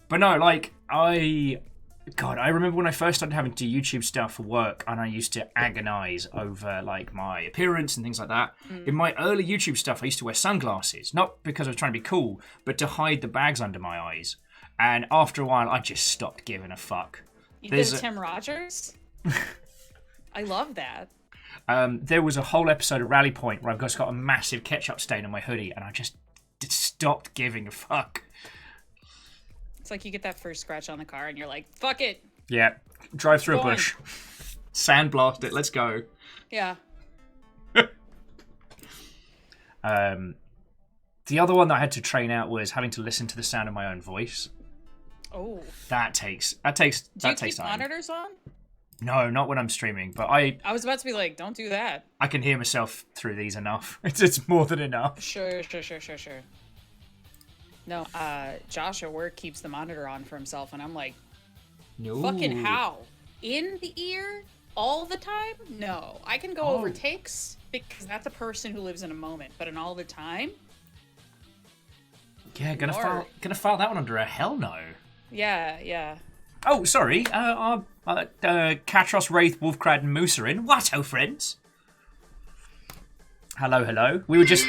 But no, like, God, I remember when I first started having to do YouTube stuff for work, and I used to agonize over, like, my appearance and things like that. In my early YouTube stuff, I used to wear sunglasses, not because I was trying to be cool, but to hide the bags under my eyes. And after a while, I just stopped giving a fuck. You did Tim Rogers? I love that. There was a whole episode of Rally Point where I've just got a massive ketchup stain on my hoodie, and I just stopped giving a fuck. It's like you get that first scratch on the car and you're like, fuck it. Yeah, drive through a bush. Sandblast it, let's go. Yeah. The other one that I had to train out was having to listen to the sound of my own voice. Oh. That takes Do you keep keep monitors on? No, not when I'm streaming, but I was about to be like, don't do that. I can hear myself through these enough. It's more than enough. Sure. No, Josh at work keeps the monitor on for himself, and I'm like, no. Fucking how? In the ear? All the time? No. I can go over takes, because that's a person who lives in a moment, but in all the time? Yeah, gonna file that one under a hell no. Yeah. Oh, sorry. Katros, Wraith, Wolfcrad, and Moose are in. What, friends? Hello. We were just...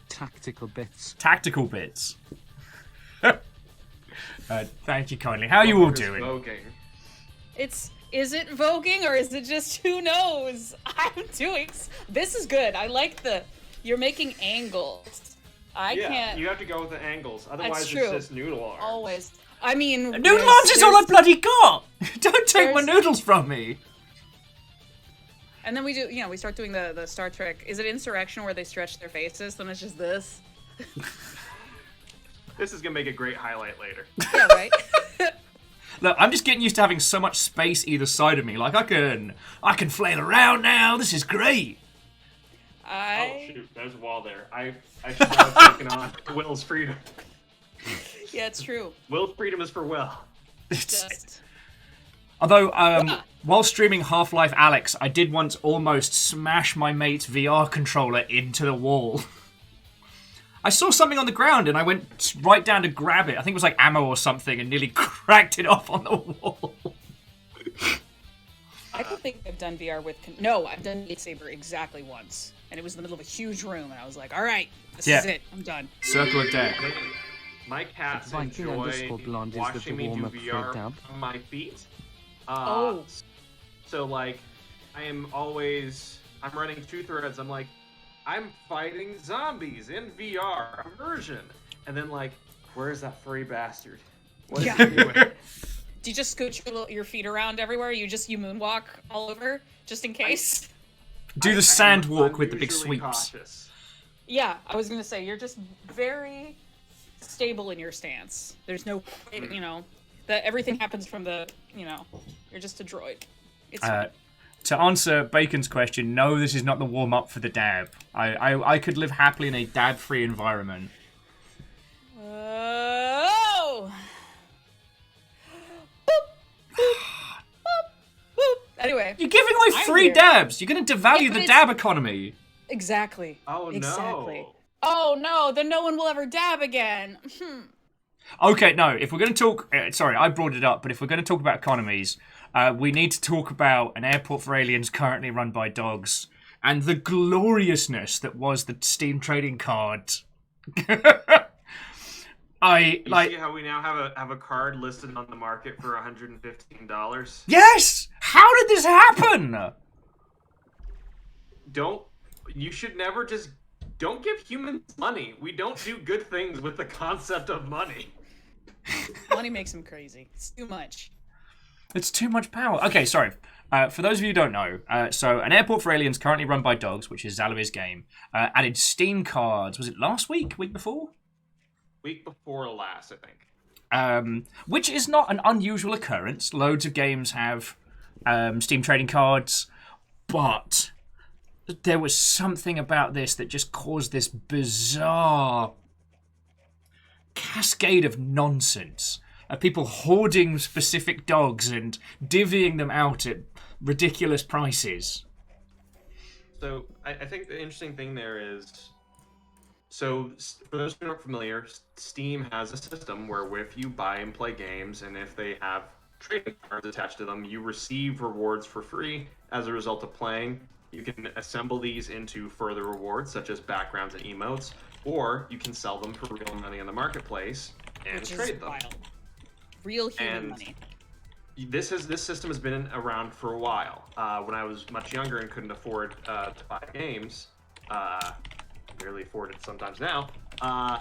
Tactical bits. Thank you kindly. How are you all doing? Voguing. Is it voguing, or is it just who knows? I'm doing... This is good. I like you're making angles. I can't... you have to go with the angles. Otherwise, it's just noodle arms. Always. I mean... Noodle arms is all I bloody got! Don't take my noodles from me! And then we start doing the Star Trek. Is it Insurrection where they stretch their faces? Then it's just this. This is gonna make a great highlight later. Yeah, right? Look, I'm just getting used to having so much space either side of me. Like, I can flail around now. This is great. Oh, shoot. There's a wall there. I should not have taken on Will's freedom. Yeah, it's true. Will's freedom is for Will. Although, while streaming Half-Life Alyx, I did once almost smash my mate's VR controller into the wall. I saw something on the ground and I went right down to grab it. I think it was like ammo or something, and nearly cracked it off on the wall. I don't think I've done VR with... No, I've done Beat Saber exactly once. And it was in the middle of a huge room, and I was like, all right, this is it. I'm done. Circle of death. My cats enjoy watching me do VR on my feet. So, like, I'm running two threads. I'm like, I'm fighting zombies in VR immersion. And then, like, where's that furry bastard? What is he doing? Do you just scoot your feet around everywhere? You moonwalk all over, just in case? Do the sand walk with the big sweeps. Cautious. Yeah, I was going to say, you're just very stable in your stance. There's no, that everything happens from you're just a droid. It's fine. To answer Bacon's question, no, this is not the warm-up for the dab. I could live happily in a dab-free environment. Oh! Anyway. You're giving away free dabs! You're going to devalue the dab economy! Exactly. Oh, no. Exactly. Oh, no, then no one will ever dab again. Okay, no, if we're going to talk... sorry, I brought it up, but if we're going to talk about economies, we need to talk about an airport for aliens currently run by dogs, and the gloriousness that was the Steam trading card. See how we now have a card listed on the market for $115? Yes! How did this happen? You should never don't give humans money. We don't do good things with the concept of money. Money makes them crazy. It's too much. It's too much power. Okay, sorry. For those of you who don't know, so an airport for aliens currently run by dogs, which is Zalavir's game, added Steam cards. Was it last week? Week before? Week before last, I think. Which is not an unusual occurrence. Loads of games have Steam trading cards, but there was something about this that just caused this bizarre cascade of nonsense. People hoarding specific dogs and divvying them out at ridiculous prices. So I think the interesting thing there is So, for those who aren't familiar, Steam has a system where if you buy and play games, and if they have trading cards attached to them, you receive rewards for free as a result of playing. You can assemble these into further rewards, such as backgrounds and emotes, or you can sell them for real money in the marketplace and Which trade is them. wild. Real human And money. this system has been around for a while. When I was much younger and couldn't afford to buy games, barely afford it sometimes now. I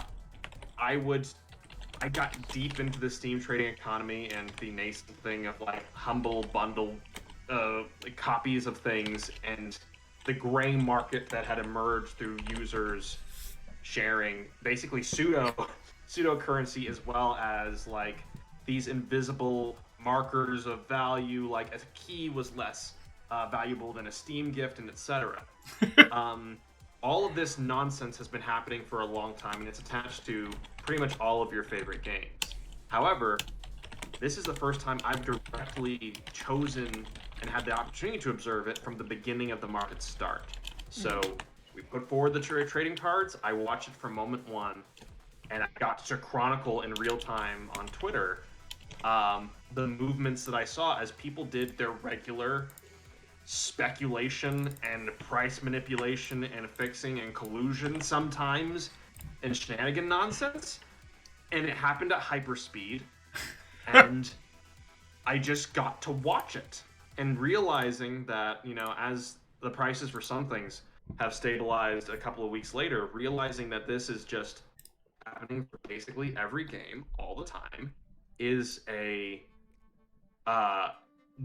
got deep into the Steam trading economy and the nascent thing of like humble bundle copies of things, and the gray market that had emerged through users sharing basically pseudo currency, as well as like these invisible markers of value, like a key was less valuable than a Steam gift, and etc. All of this nonsense has been happening for a long time, and it's attached to pretty much all of your favorite games. However, this is the first time I've directly chosen and had the opportunity to observe it from the beginning of the market's start. So we put forward the trading cards. I watched it from moment one, and I got to chronicle in real time on Twitter the movements that I saw as people did their regular speculation and price manipulation and fixing and collusion sometimes and shenanigan nonsense, and it happened at hyperspeed, and I just got to watch it and realizing that, you know, as the prices for some things have stabilized a couple of weeks later, realizing that this is just happening for basically every game all the time is a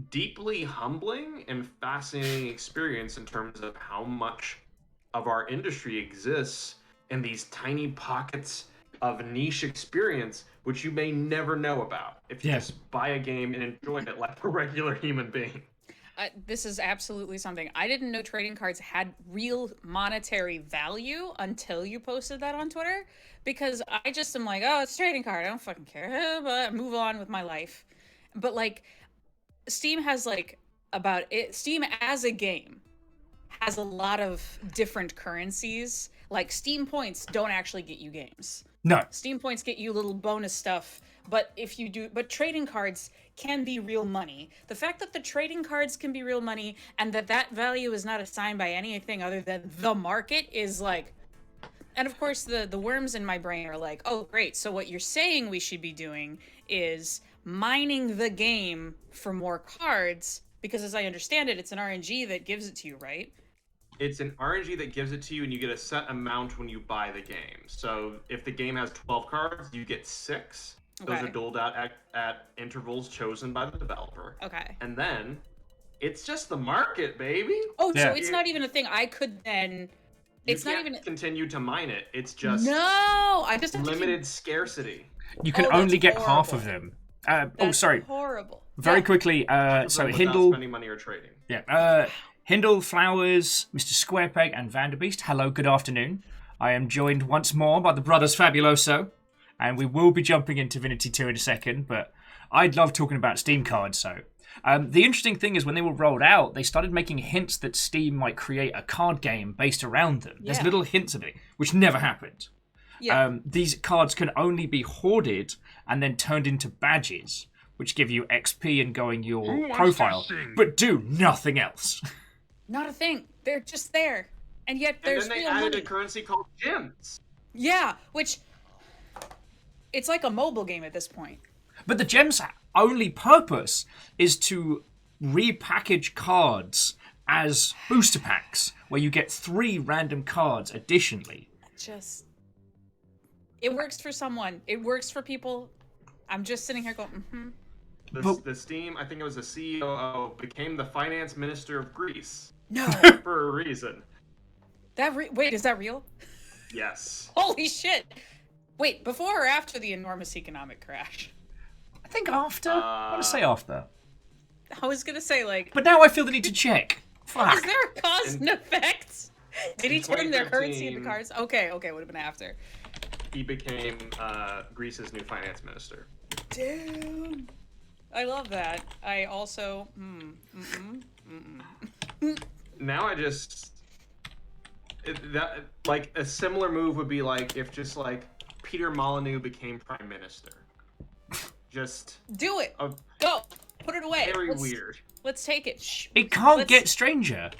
deeply humbling and fascinating experience in terms of how much of our industry exists in these tiny pockets of niche experience, which you may never know about if you just buy a game and enjoy it like a regular human being. This is absolutely something. I didn't know trading cards had real monetary value until you posted that on Twitter, because I just am like, oh, it's a trading card. I don't fucking care. But move on with my life. But like, Steam has like about it. Steam as a game has a lot of different currencies. Like Steam points don't actually get you games. No. Steam points get you little bonus stuff, but trading cards can be real money. The fact that the trading cards can be real money and that value is not assigned by anything other than the market is like, and of course the worms in my brain are like, oh great, so what you're saying we should be doing is mining the game for more cards, because as I understand it, it's an RNG that gives it to you, right? It's an RNG that gives it to you, and you get a set amount when you buy the game. So if the game has 12 cards, you get 6. Those are doled out at intervals chosen by the developer. Okay. And then it's just the market, baby. Oh, so it's not even a thing I could then... It's not even continue to mine it. It's just I just limited scarcity. You can only get half of them. Sorry. Horrible. Very quickly. So Hindle, spending money or trading. Yeah. Hindle, Flowers, Mr. Squarepeg, and Vanderbeest. Hello, good afternoon. I am joined once more by the brothers Fabuloso, and we will be jumping into Divinity 2 in a second. But I'd love talking about Steam cards. So the interesting thing is when they were rolled out, they started making hints that Steam might create a card game based around them. There's little hints of it, which never happened. Yeah. These cards can only be hoarded and then turned into badges, which give you XP and going your profile, but do nothing else. Not a thing. They're just there, and yet there's real money. And then they added a currency called gems. Yeah, which it's like a mobile game at this point. But the gems' only purpose is to repackage cards as booster packs, where you get 3 random cards additionally. It works for someone. It works for people. I'm just sitting here going, The Steam, I think it was the CEO, became the finance minister of Greece. No. For a reason. Wait, is that real? Yes. Holy shit. Wait, before or after the enormous economic crash? I think after. I want to say after. I was going to say like... But now I feel the need to check. Fuck. Is there a cause and effect? Did he turn their currency into cards? Okay, would have been after. He became Greece's new finance minister. Damn. I love that. I also... Now I just... that like a similar move would be like if just like Peter Molyneux became prime minister. Just Do it. a Go. Put it away. very weird. Let's take it. Shh. It can't get stranger.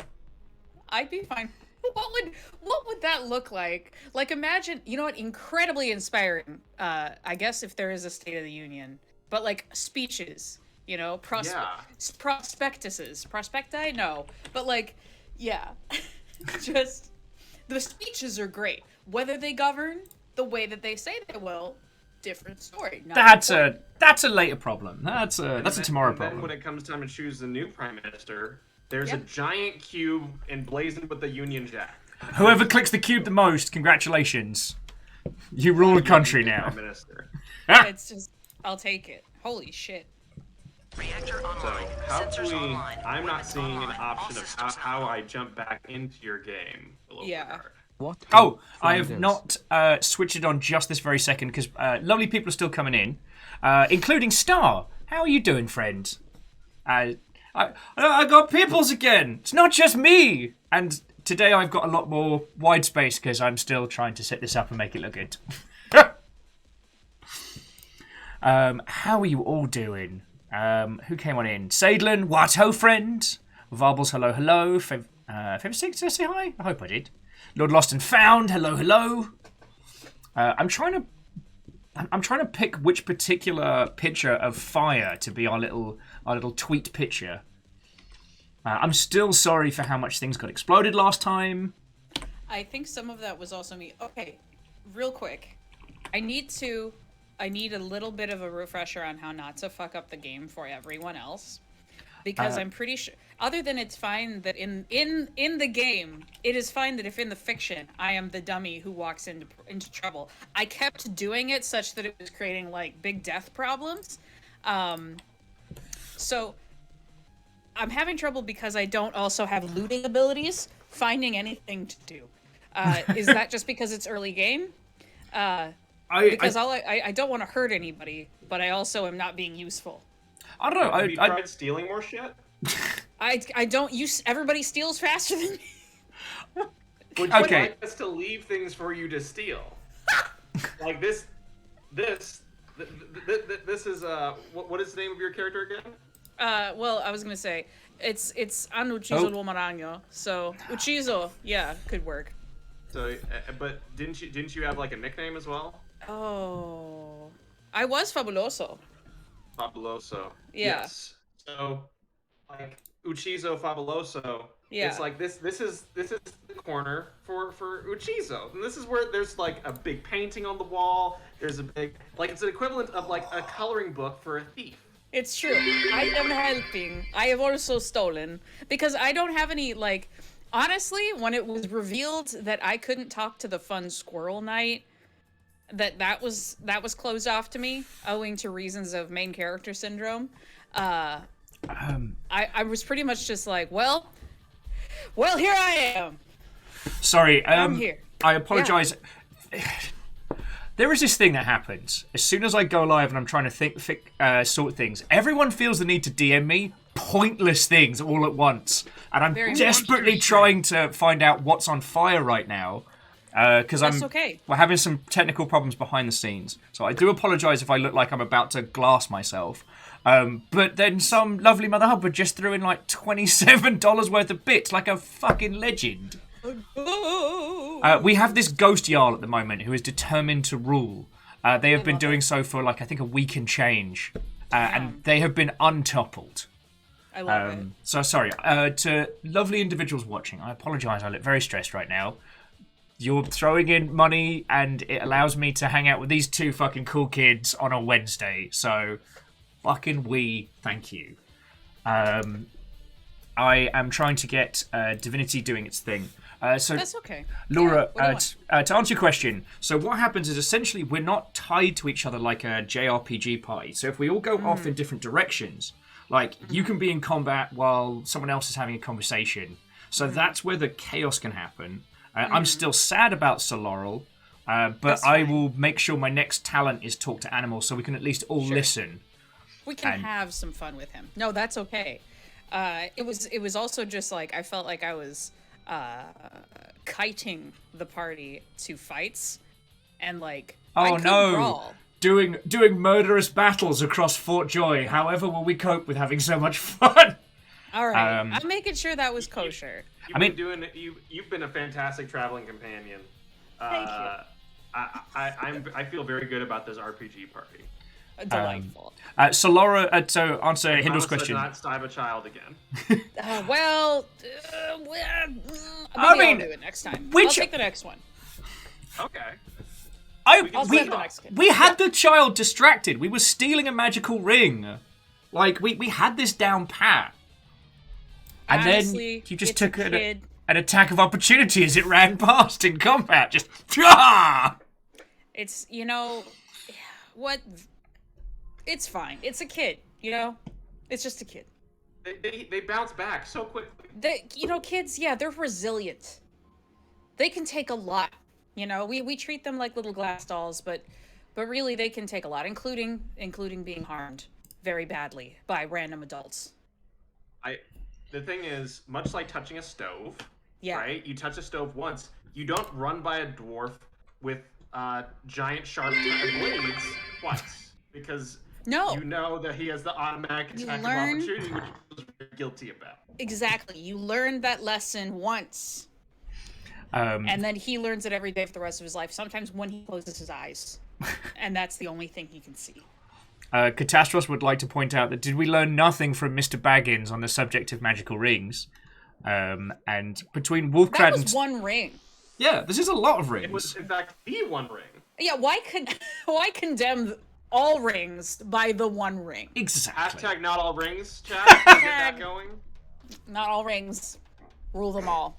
I'd be fine. What would that look like? Like, imagine, you know what? Incredibly inspiring. I guess if there is a State of the Union, but like speeches, you know, prospectuses, prospecti, no, but like, yeah, just the speeches are great. Whether they govern the way that they say they will, different story. That's a later problem. That's a tomorrow and then problem. when it comes time to choose the new prime minister, there's a giant cube emblazoned with the Union Jack. Whoever clicks the cube the most, congratulations. You rule the country now. Prime minister. It's just, I'll take it. Holy shit. Reactor So online. how can Sensors we? online. I'm not Weapons seeing an online. option All of systems how I jump back into your game. Yeah. What? Oh, I have not switched it on just this very second because lovely people are still coming in, including Star. How are you doing, friend? I got peoples again. It's not just me. And today I've got a lot more wide space because I'm still trying to set this up and make it look good. How are you all doing? Who came on in? Sadlin, what ho, friend? Varbles, hello, hello. Fev6, did I say hi? I hope I did. Lord Lost and Found, hello, hello. I'm trying to pick which particular picture of fire to be our little tweet picture. I'm still sorry for how much things got exploded last time. I think some of that was also me. Okay, real quick. I need a little bit of a refresher on how not to fuck up the game for everyone else. Because I'm pretty sure, other than it's fine that in the game, it is fine that if in the fiction, I am the dummy who walks into trouble. I kept doing it such that it was creating, like, big death problems. So, I'm having trouble because I don't also have looting abilities, finding anything to do. Is that just because it's early game? Because I don't want to hurt anybody, but I also am not being useful. I don't know. Have you tried stealing more shit? I don't use. Everybody steals faster than me. Would you like us to leave things for you to steal? Like this is what is the name of your character again? Well, I was gonna say it's an ucciso l'uomo, so ucciso, yeah, could work. So, but didn't you have like a nickname as well? Oh, I was Fabuloso. Fabuloso. Yeah. Yes. So, like Uchizo Fabuloso. Yeah. It's like this is the corner for Uchizo, and this is where there's like a big painting on the wall. There's a big it's an equivalent of like a coloring book for a thief. It's true. I am helping. I have also stolen because I don't have any like. Honestly, when it was revealed that I couldn't talk to the fun squirrel knight, that was closed off to me owing to reasons of main character syndrome. I was pretty much just like, well, here I am. Sorry, I'm here. I apologize. Yeah. There is this thing that happens as soon as I go live and I'm trying to sort things. Everyone feels the need to DM me pointless things all at once, and I'm desperately trying to find out what's on fire right now. Because we're having some technical problems behind the scenes. So I do apologise if I look like I'm about to glass myself. But then some lovely mother hubba just threw in like $27 worth of bits, like a fucking legend. We have this ghost Jarl at the moment who is determined to rule. They have been doing so for like I think a week and change. And they have been untoppled. I love it. So sorry, to lovely individuals watching, I apologise, I look very stressed right now. You're throwing in money, and it allows me to hang out with these two fucking cool kids on a Wednesday. So, fucking thank you. I am trying to get Divinity doing its thing. So that's okay. Laura, to answer your question, so what happens is essentially we're not tied to each other like a JRPG party. So if we all go off in different directions, like you can be in combat while someone else is having a conversation. So that's where the chaos can happen. I'm still sad about Sir Laurel, but I will make sure my next talent is talk to animals so we can at least all listen. We can have some fun with him. No, that's okay. It was also just like I felt like I was kiting the party to fights, and like Oh I could no! brawl. Doing murderous battles across Fort Joy. However, will we cope with having so much fun? All right, I'm making sure that was kosher. You've been a fantastic traveling companion. Thank you. I feel very good about this RPG party. Delightful. So Laura, so answer Hindle's question. Not stab a child again. I mean, I'll do it next time. which- I'll take the next one. Okay. I'll send the next kid. We had the child distracted. We were stealing a magical ring. Like, we had this down pat. And Honestly, then you just it's a took kid. an attack of opportunity as it ran past in combat. Just, ah! It's, what? It's fine. It's a kid, It's just a kid. They bounce back so quickly. Kids, they're resilient. They can take a lot. We treat them like little glass dolls, but really they can take a lot, including being harmed very badly by random adults. The thing is, much like touching a stove, Yeah. right? You touch a stove once, you don't run by a dwarf with giant sharp blades twice, because No. you know that he has the automatic attack of opportunity, which he was very guilty about. Exactly. You learned that lesson once. And then he learns it every day for the rest of his life, sometimes when he closes his eyes. And that's the only thing he can see. Catastros would like to point out that did we learn nothing from Mr. Baggins on the subject of magical rings? And between Wolfcrad That and... was one ring. Yeah, this is a lot of rings. It was, in fact, the one ring. Yeah, why condemn all rings by the one ring? Exactly. Hashtag not all rings, chat. Get that going. Not all rings. Rule them all.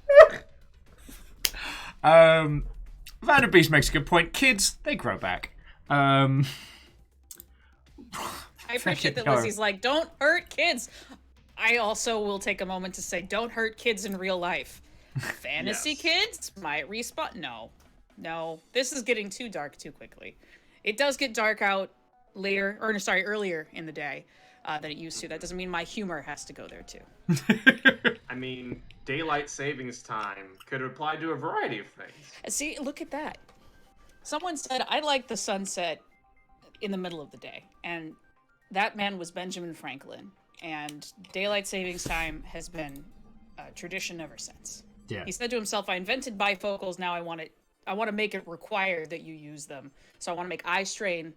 Vanderbeest makes a good point. Kids, they grow back. I appreciate that Lizzie's like, don't hurt kids. I also will take a moment to say, don't hurt kids in real life. Fantasy kids might respawn. No. This is getting too dark too quickly. It does get dark out earlier in the day than it used to. That doesn't mean my humor has to go there too. I mean, daylight savings time could apply to a variety of things. See, look at that. Someone said, I like the sunset in the middle of the day. And that man was Benjamin Franklin. And daylight savings time has been a tradition ever since. Yeah. He said to himself, I invented bifocals, now I want to make it required that you use them. So I want to make eye strain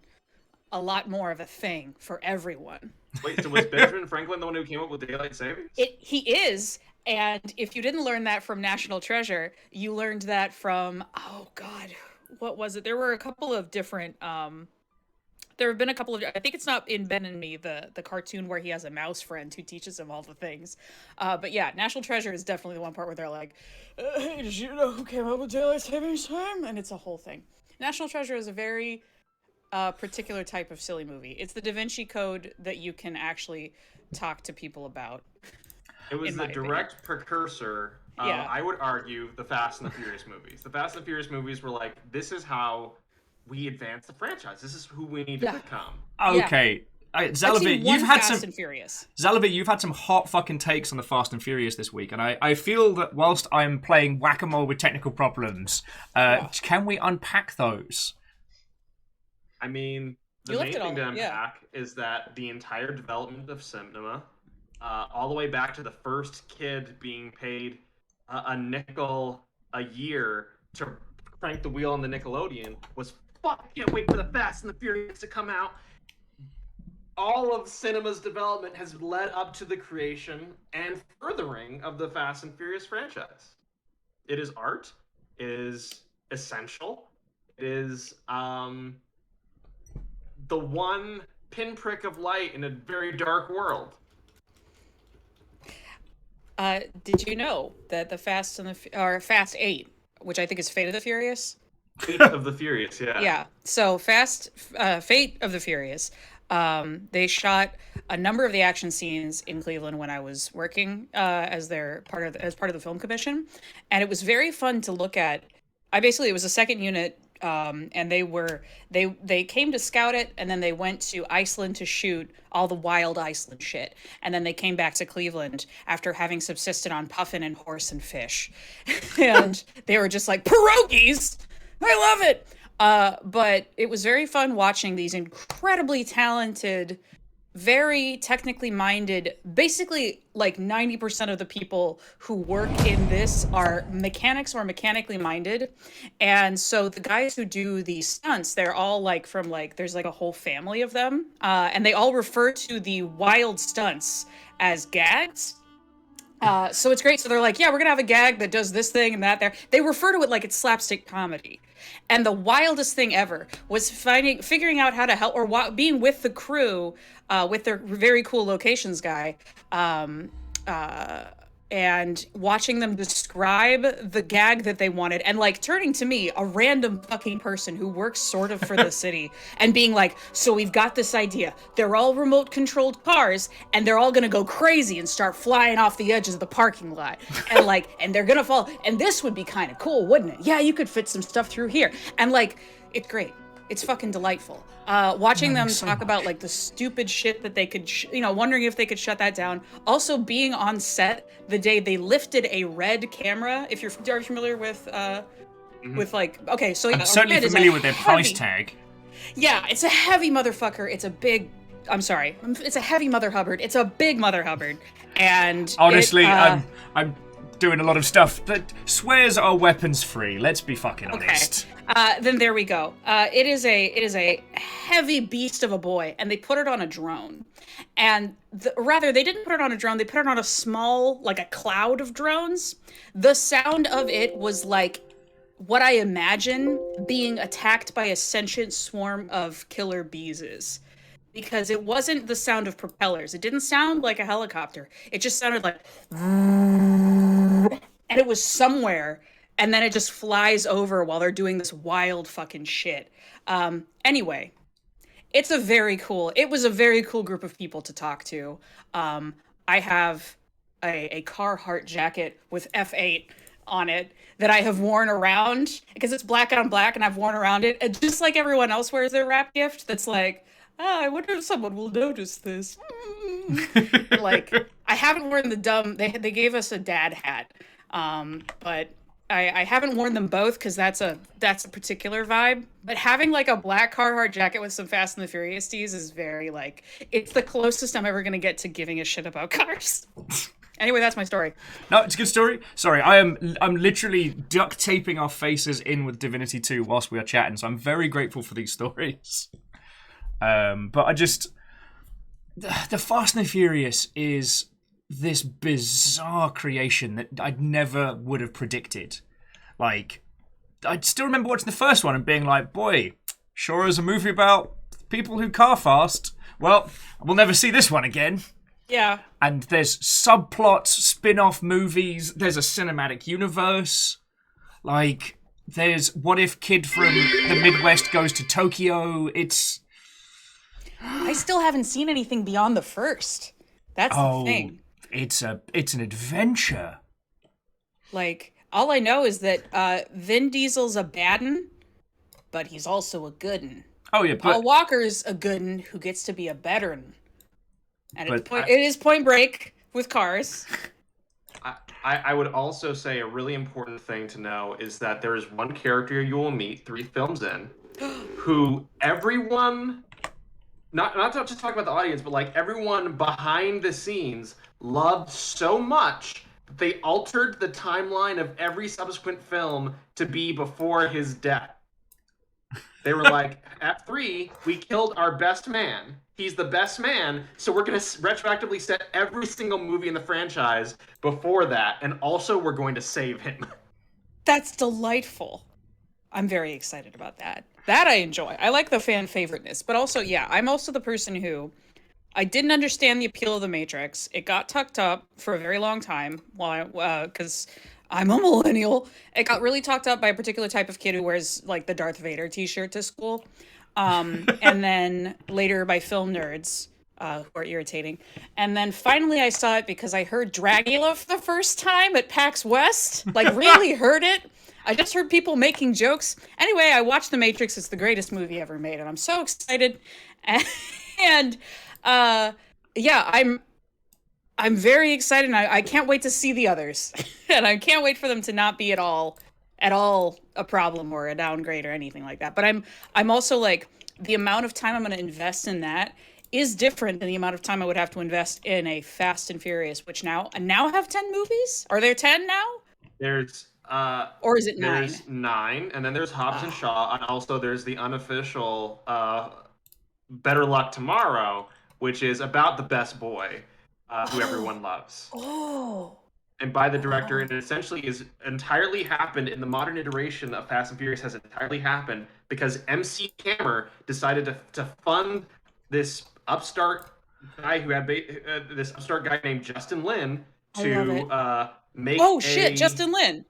a lot more of a thing for everyone. Wait, so was Benjamin Franklin the one who came up with daylight savings? He is, and if you didn't learn that from National Treasure, you learned that from, oh God, what was it? There were a couple of different, there have been a couple of, I think it's not in Ben and Me, the cartoon where he has a mouse friend who teaches him all the things. But yeah, National Treasure is definitely the one part where they're like, hey, did you know who came up with daylight savings time? And it's a whole thing. National Treasure is a very particular type of silly movie. It's the Da Vinci Code that you can actually talk to people about. It was the direct precursor, I would argue, the Fast and the Furious movies. The Fast and the Furious movies were like, this is how we advance the franchise. This is who we need to become. Okay. Zalavit, you've had some and Furious. Zalavit, you've had some hot fucking takes on the Fast and Furious this week, and I feel that whilst I'm playing whack-a-mole with technical problems, can we unpack those? I mean, the main thing to unpack is that the entire development of cinema, all the way back to the first kid being paid a nickel a year to crank the wheel on the Nickelodeon, was fuck, can't wait for the Fast and the Furious to come out. All of cinema's development has led up to the creation and furthering of the Fast and Furious franchise. It is art. It is essential. It is the one pinprick of light in a very dark world. Did you know that the Fast 8, which I think is Fate of the Furious? Fate of the Furious, yeah. Yeah. So Fate of the Furious. They shot a number of the action scenes in Cleveland when I was working as part of the film commission, and it was very fun to look at. It was a second unit and they came to scout it, and then they went to Iceland to shoot all the wild Iceland shit, and then they came back to Cleveland after having subsisted on puffin and horse and fish, and they were just like, pierogies, I love it. But it was very fun watching these incredibly talented, very technically minded, basically like 90% of the people who work in this are mechanics or mechanically minded. And so the guys who do these stunts, they're all like from like, there's like a whole family of them. And they all refer to the wild stunts as gags. So it's great. So they're like, yeah, we're going to have a gag that does this thing and that there. They refer to it like it's slapstick comedy. And the wildest thing ever was figuring out how to help, or being with the crew, with their very cool locations guy, and watching them describe the gag that they wanted, and like turning to me, a random fucking person who works sort of for the city, and being like, so we've got this idea. They're all remote controlled cars, and they're all gonna go crazy and start flying off the edges of the parking lot. And like, and they're gonna fall. And this would be kind of cool, wouldn't it? Yeah, you could fit some stuff through here. And like, it's great. It's fucking delightful. Watching them talk about like the stupid shit that they could, wondering if they could shut that down. Also being on set the day they lifted a red camera. Are you familiar with like, okay, so I'm certainly familiar with their price tag. Yeah, it's a heavy motherfucker. It's a heavy Mother Hubbard. It's a big Mother Hubbard. And honestly, I'm doing a lot of stuff that swears are weapons free. Let's be fucking honest. Then there we go. It is a heavy beast of a boy, and they put it on a drone. And they didn't put it on a drone. They put it on a small, like a cloud of drones. The sound of it was like what I imagine being attacked by a sentient swarm of killer bees is. Because it wasn't the sound of propellers. It didn't sound like a helicopter. It just sounded like, and it was somewhere, and then it just flies over while they're doing this wild fucking shit. Anyway, it was a very cool group of people to talk to. I have a Carhartt jacket with F8 on it that I have worn around because it's black on black, and I've worn around it. And just like everyone else wears their wrap gift, that's like, I wonder if someone will notice this. Like, I haven't worn the dumb. They gave us a dad hat, but I haven't worn them both because that's a particular vibe. But having like a black Carhartt jacket with some Fast and the Furious tees is very like, it's the closest I'm ever gonna get to giving a shit about cars. Anyway, that's my story. No, it's a good story. Sorry, I'm literally duct taping our faces in with Divinity 2 whilst we are chatting. So I'm very grateful for these stories. But the Fast and the Furious is this bizarre creation that I never would have predicted. Like, I still remember watching the first one and being like, boy, sure is a movie about people who car fast. Well, we'll never see this one again. Yeah. And there's subplots, spin-off movies, there's a cinematic universe. Like, there's what if kid from the Midwest goes to Tokyo. I still haven't seen anything beyond the first. That's the thing. It's an adventure. Like, all I know is that Vin Diesel's a bad 'un, but he's also a good 'un. Oh yeah, Paul Walker's a good 'un who gets to be a better 'un. And it is Point Break with cars. I would also say a really important thing to know is that there is one character you will meet 3 films in who everyone... Not to just talk about the audience, but like everyone behind the scenes loved so much that they altered the timeline of every subsequent film to be before his death. They were like, at 3, we killed our best man. He's the best man, so we're going to retroactively set every single movie in the franchise before that, and also we're going to save him. That's delightful. I'm very excited about that. That I enjoy. I like the fan favoriteness, but also, yeah, I'm also the person who I didn't understand the appeal of the Matrix. It got tucked up for a very long time because I'm a millennial. It got really talked up by a particular type of kid who wears like the Darth Vader t-shirt to school. And then later by film nerds who are irritating. And then finally I saw it because I heard Dragula for the first time at PAX West. Like really heard it. I just heard people making jokes. Anyway, I watched The Matrix. It's the greatest movie ever made, and I'm so excited. And yeah, I'm very excited. And I can't wait to see the others, and I can't wait for them to not be at all a problem or a downgrade or anything like that. But I'm also like, the amount of time I'm going to invest in that is different than the amount of time I would have to invest in a Fast and Furious, which now have 10 movies. Are there 10 now? There's Or is it 9? There's 9, and then there's Hobbs and Shaw, and also there's the unofficial Better Luck Tomorrow, which is about the best boy who everyone loves. Oh. And by the director, and it essentially is entirely happened in the modern iteration of Fast and Furious has entirely happened because MC Hammer decided to fund this upstart guy who had this upstart guy named Justin Lin to make. Oh shit, Justin Lin.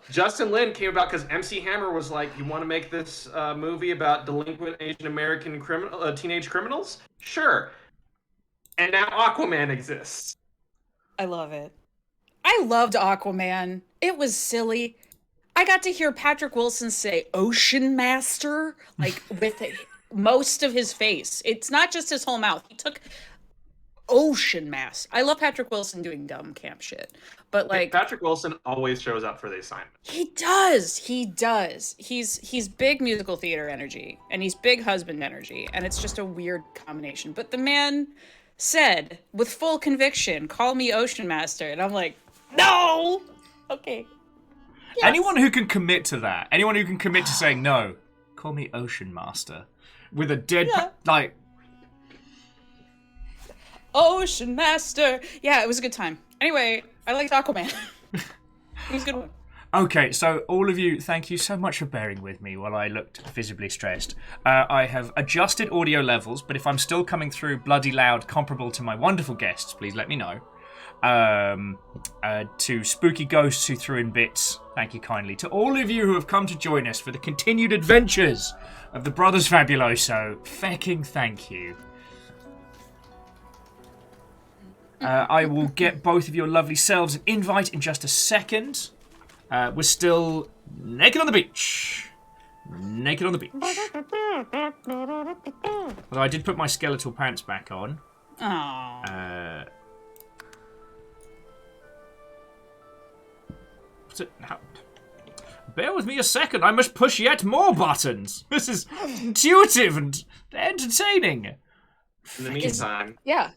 Justin Lin came about because MC Hammer was like, "You want to make this movie about delinquent Asian American teenage criminals? Sure." And now Aquaman exists. I love it. I loved Aquaman. It was silly. I got to hear Patrick Wilson say Ocean Master, like with most of his face. It's not just his whole mouth. He took Ocean Master. I love Patrick Wilson doing dumb camp shit. But like, Patrick Wilson always shows up for the assignment. He does. He's big musical theater energy, and he's big husband energy, and it's just a weird combination. But the man said with full conviction, "Call me Ocean Master," and I'm like, no. Okay. Yes. Anyone who can commit to that, anyone who can commit to saying no, call me Ocean Master, with a dead like Ocean Master. Yeah, it was a good time. Anyway, I liked Aquaman. It was a good one. Okay, so all of you, thank you so much for bearing with me while I looked visibly stressed. I have adjusted audio levels, but if I'm still coming through bloody loud, comparable to my wonderful guests, please let me know. To spooky ghosts who threw in bits, thank you kindly. To all of you who have come to join us for the continued adventures of the Brothers Fabuloso, fecking thank you. I will get both of your lovely selves an invite in just a second. We're still naked on the beach. Naked on the beach. Although I did put my skeletal pants back on. Aww. Bear with me a second. I must push yet more buttons. This is intuitive and entertaining. In the meantime, yeah.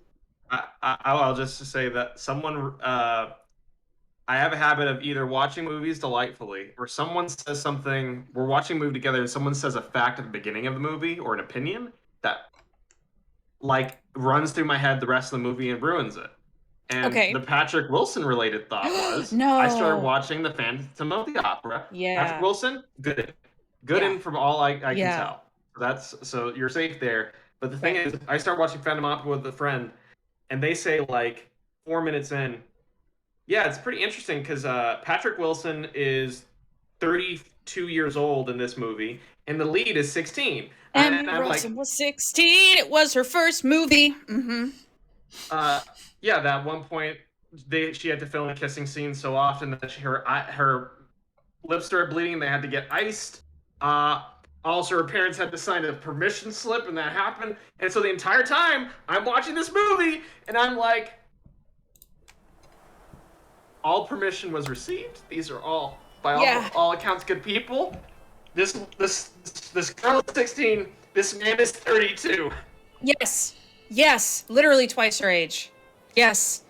I'll just say that someone. I have a habit of either watching movies delightfully, or someone says something. We're watching a movie together, and someone says a fact at the beginning of the movie or an opinion that, like, runs through my head the rest of the movie and ruins it. And the Patrick Wilson related thought was, no. I started watching the Phantom of the Opera. Yeah. Patrick Wilson, good in from all I can tell. So you're safe there. But the thing is, I started watching Phantom Opera with a friend, and they say like 4 minutes in, yeah, it's pretty interesting because Patrick Wilson is 32 years old in this movie, and the lead is 16. And Wilson was 16. It was her first movie. Mm-hmm. Yeah, that one point she had to film a kissing scene so often that her lips started bleeding and they had to get iced. Also, her parents had to sign a permission slip, and that happened. And so the entire time, I'm watching this movie, and I'm like, all permission was received. These are all, by all accounts, good people. This girl is 16. This man is 32. Yes, literally twice her age. Yes.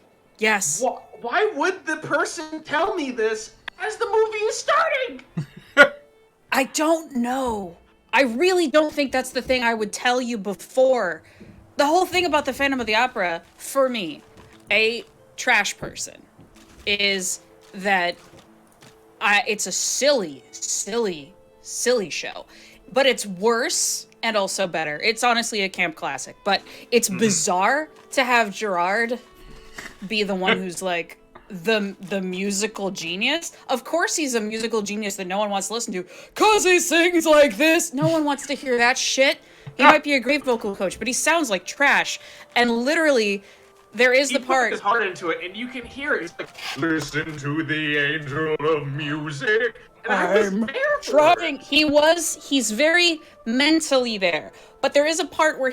Why would the person tell me this as the movie is starting? I don't know. I really don't think that's the thing I would tell you before. The whole thing about the Phantom of the Opera, for me, a trash person, is that it's a silly show. But it's worse and also better. It's honestly a camp classic. But it's bizarre to have Gerard be the one who's like the musical genius. Of course he's a musical genius that no one wants to listen to because he sings like this. No one wants to hear that shit. He might be a great vocal coach, but he sounds like trash. And literally there is he the part. put his heart into it, and you can hear it. It's like, listen to the angel of music. And I was there for it. He's very mentally there. But there is a part where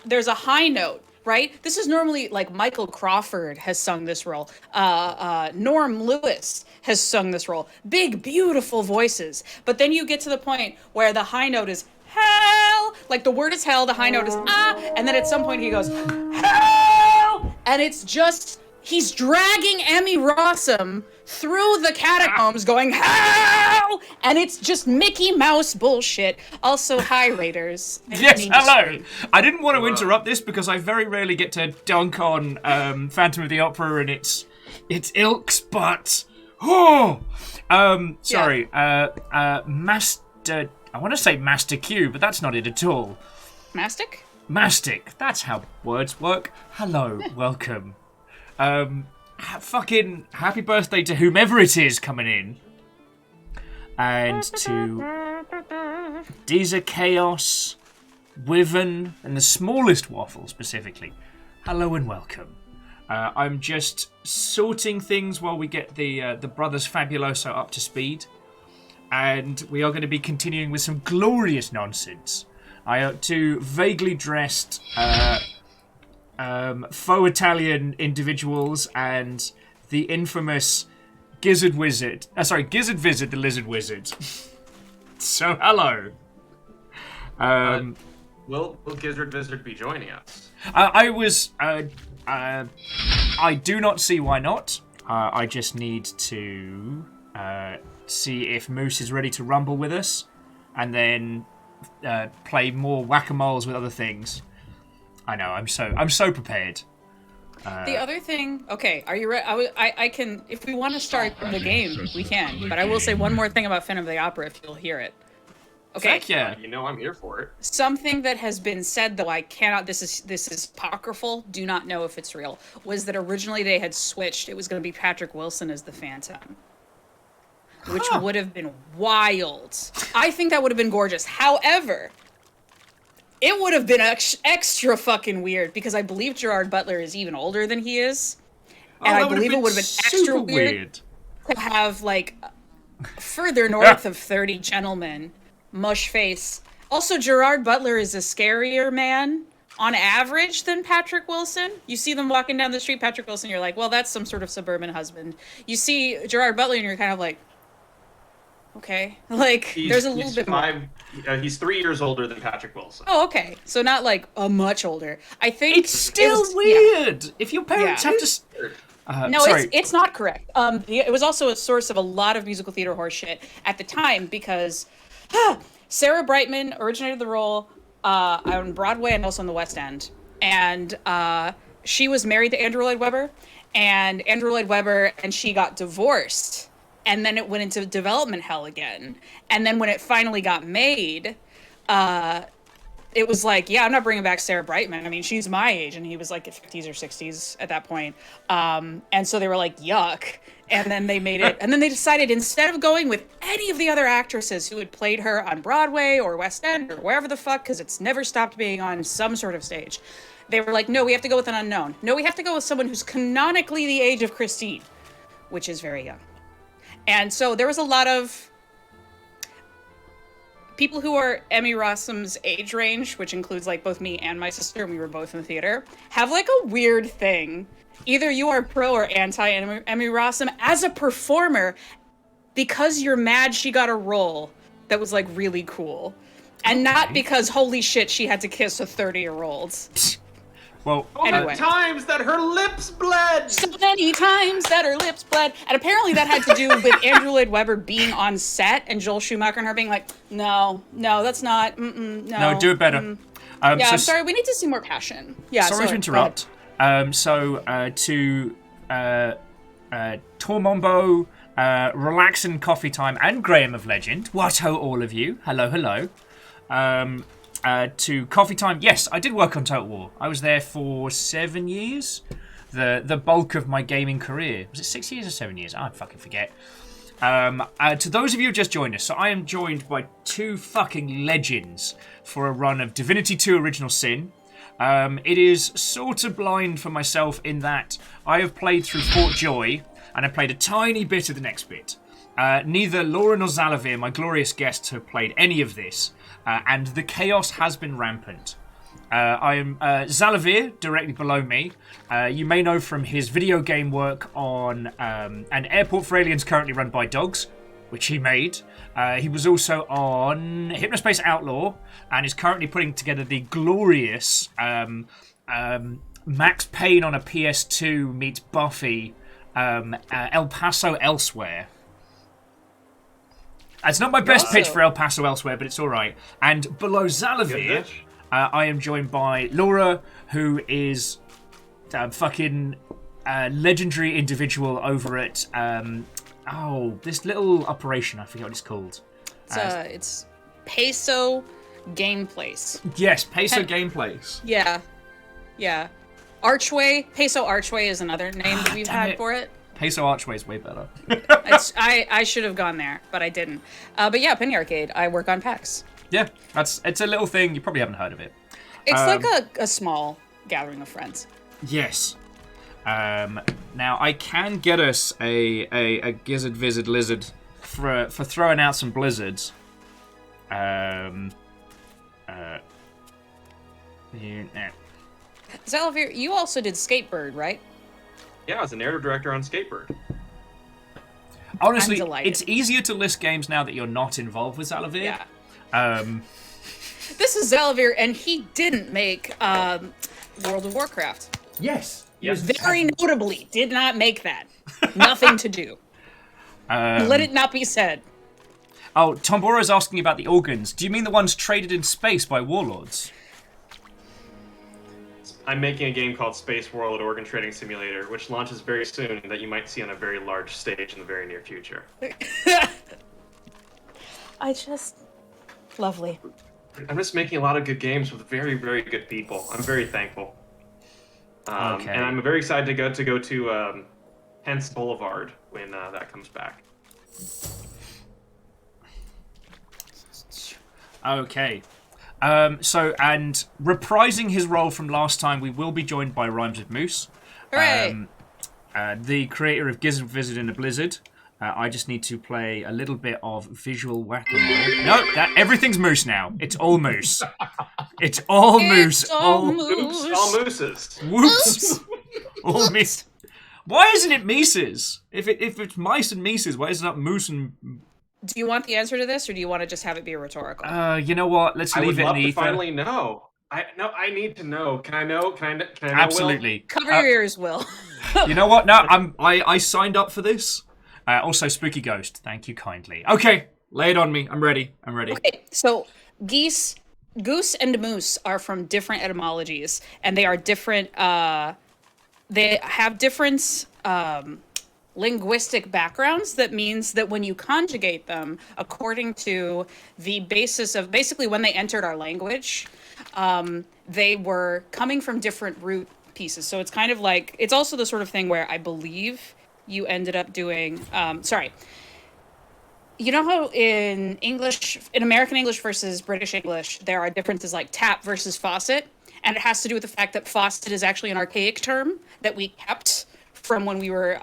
there's a high note, right? This is normally like Michael Crawford has sung this role. Norm Lewis has sung this role. Big, beautiful voices. But then you get to the point where the high note is hell. Like the word is hell, the high note is ah. And then at some point he goes, hell! And it's just, he's dragging Emmy Rossum through the catacombs going, hell! And it's just Mickey Mouse bullshit. Also, hi, Raiders. Yes, hello. I didn't want to interrupt this because I very rarely get to dunk on Phantom of the Opera and its ilks, but... sorry. Master... I want to say Master Q, but that's not it at all. Mastic? Mastic. That's how words work. Hello, welcome. Fucking happy birthday to whomever it is coming in. And to Deezer Chaos, Wyvern, and the smallest waffle specifically. Hello and welcome. I'm just sorting things while we get the brothers Fabuloso up to speed. And we are going to be continuing with some glorious nonsense. I have two vaguely dressed faux Italian individuals and the infamous Gizzard Wizard. Gizzard Visit, the Lizard Wizard. So, hello. Will Gizzard Wizard be joining us? I do not see why not. I just need to see if Moose is ready to rumble with us, and then play more whack-a-moles with other things. I know, I'm so prepared. The other thing, okay, are you ready? I can, if we want to start the game, we can. But I will say one more thing about Phantom of the Opera, if you'll hear it. Okay. Heck yeah. You know I'm here for it. Something that has been said, though I cannot. This is apocryphal. Do not know if it's real. Was that originally they had switched? It was going to be Patrick Wilson as the Phantom, which would have been wild. I think that would have been gorgeous. However, it would have been extra fucking weird because I believe Gerard Butler is even older than he is. And I believe it would have been extra weird to have, like, further north of 30 gentlemen, mush face. Also, Gerard Butler is a scarier man on average than Patrick Wilson. You see them walking down the street, Patrick Wilson, you're like, well, that's some sort of suburban husband. You see Gerard Butler and you're kind of like, okay. Like, there's a little bit more. He's 3 years older than Patrick Wilson. Oh, okay. So not like much older. I think it's still weird. Yeah. If your parents have to. No, it's not correct. It was also a source of a lot of musical theater horse shit at the time because Sarah Brightman originated the role on Broadway and also on the West End, and she was married to Andrew Lloyd Webber, and Andrew Lloyd Webber and she got divorced. And then it went into development hell again. And then when it finally got made, it was like, yeah, I'm not bringing back Sarah Brightman. I mean, she's my age. And he was like 50s or 60s at that point. And so they were like, yuck. And then they made it. And then they decided instead of going with any of the other actresses who had played her on Broadway or West End or wherever the fuck, because it's never stopped being on some sort of stage, they were like, no, we have to go with an unknown. No, we have to go with someone who's canonically the age of Christine, which is very young. And so there was a lot of people who are Emmy Rossum's age range, which includes like both me and my sister, and we were both in the theater, have like a weird thing. Either you are pro or anti Emmy Rossum as a performer because you're mad she got a role that was like really cool. And not because, holy shit, she had to kiss a 30-year-old. Well, anyway. Times that her lips bled! So many times that her lips bled. And apparently that had to do with Andrew Lloyd Webber being on set and Joel Schumacher and her being like, no, that's not, no. No, do it better. I'm sorry, we need to see more passion. Yeah, sorry to interrupt. To Tormombo, Relaxin' Coffee Time, and Graham of Legend, what ho all of you, hello. To Coffee Time, yes, I did work on Total War. I was there for 7 years, the bulk of my gaming career. Was it 6 years or 7 years? I fucking forget. To those of you who just joined us, so I am joined by two fucking legends for a run of Divinity 2 Original Sin, It is sort of blind for myself in that I have played through Fort Joy, and I played a tiny bit of the next bit. Neither Laura nor Zalavir, my glorious guests, have played any of this, and the chaos has been rampant. I am Zalavir, directly below me. You may know from his video game work on An Airport for Aliens currently run by dogs, which he made. He was also on Hypnospace Outlaw, and is currently putting together the glorious Max Payne on a PS2 meets Buffy El Paso Elsewhere. It's not my best pitch for El Paso Elsewhere, but it's all right. And below Zalavir, I am joined by Laura, who is fucking legendary individual over at this little operation. I forget what it's called. It's Peso Gameplace. Yes, Peso Gameplace. Yeah. Archway. Peso Archway is another name that we've had for it. Peso Archway is way better. I should have gone there, but I didn't. But yeah, Penny Arcade. I work on PAX. Yeah, it's a little thing. You probably haven't heard of it. It's like a small gathering of friends. Yes. Now I can get us a gizzard vizzard lizard for throwing out some blizzards. Zalavir, you also did Skatebird, right? Yeah, I was a narrative director on Skatebird. Honestly, it's easier to list games now that you're not involved with Zalavir. Yeah. This is Zalavir, and he didn't make World of Warcraft. Yes. Very notably, did not make that. Nothing to do. Let it not be said. Oh, Tomboro's asking about the organs. Do you mean the ones traded in space by warlords? I'm making a game called Space World Organ Trading Simulator, which launches very soon, that you might see on a very large stage in the very near future. Lovely. I'm just making a lot of good games with very, very good people. I'm very thankful. Okay. And I'm very excited to go to Hence Boulevard when that comes back. Okay. And reprising his role from last time, we will be joined by Rhymes with Moose. Hooray! The creator of Gizzard Vizzard in a Blizzard. I just need to play a little bit of visual whack-a-mole. No, everything's Moose now. It's all Moose. It's all Moose. It's all Moose. Oops, all mooses. Whoops. All Moose. Why isn't it Mises? If it's mice and Mises, why is it not Moose and... Do you want the answer to this, or do you want to just have it be rhetorical? You know what? Let's leave it in the ether. I would love to finally know. I need to know. Can I know? Can I know? Absolutely. Cover your ears, Will. You know what? No, I signed up for this. Also, Spooky Ghost. Thank you kindly. Okay, lay it on me. I'm ready. Okay, so goose and moose are from different etymologies, and they are different. They have different linguistic backgrounds. That means that when you conjugate them according to the basis of basically when they entered our language, they were coming from different root pieces. So it's kind of like, it's also the sort of thing where I believe you ended up doing, you know how in American English versus British English, there are differences like tap versus faucet, and it has to do with the fact that faucet is actually an archaic term that we kept from when we were,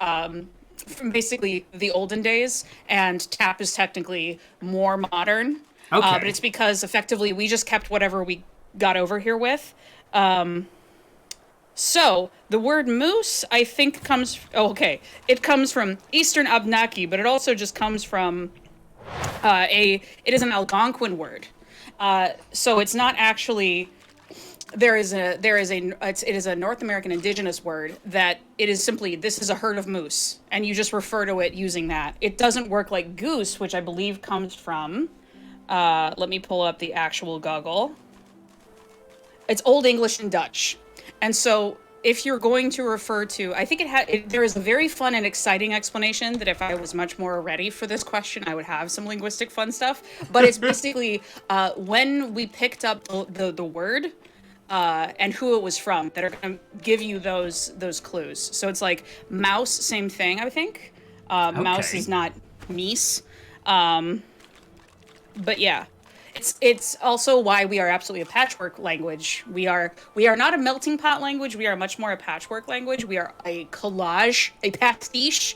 from basically the olden days, and tap is technically more modern. Okay. But it's because effectively we just kept whatever we got over here with. So the word moose, I think, comes. It comes from Eastern Abnaki, but it also just comes from it is an Algonquin word. So it's not actually. It is a North American indigenous word that it is simply, this is a herd of moose, and you just refer to it using that. It doesn't work like goose, which I believe comes from, let me pull up the actual Goggle. It's Old English and Dutch. And so if you're going to refer to, I think there is a very fun and exciting explanation that if I was much more ready for this question, I would have some linguistic fun stuff. But it's basically when we picked up the word, and who it was from that are going to give you those clues. So it's like mouse, same thing, I think. Mouse is not meese. But yeah, It's also why we are absolutely a patchwork language. We are not a melting pot language. We are much more a patchwork language. We are a collage, a pastiche.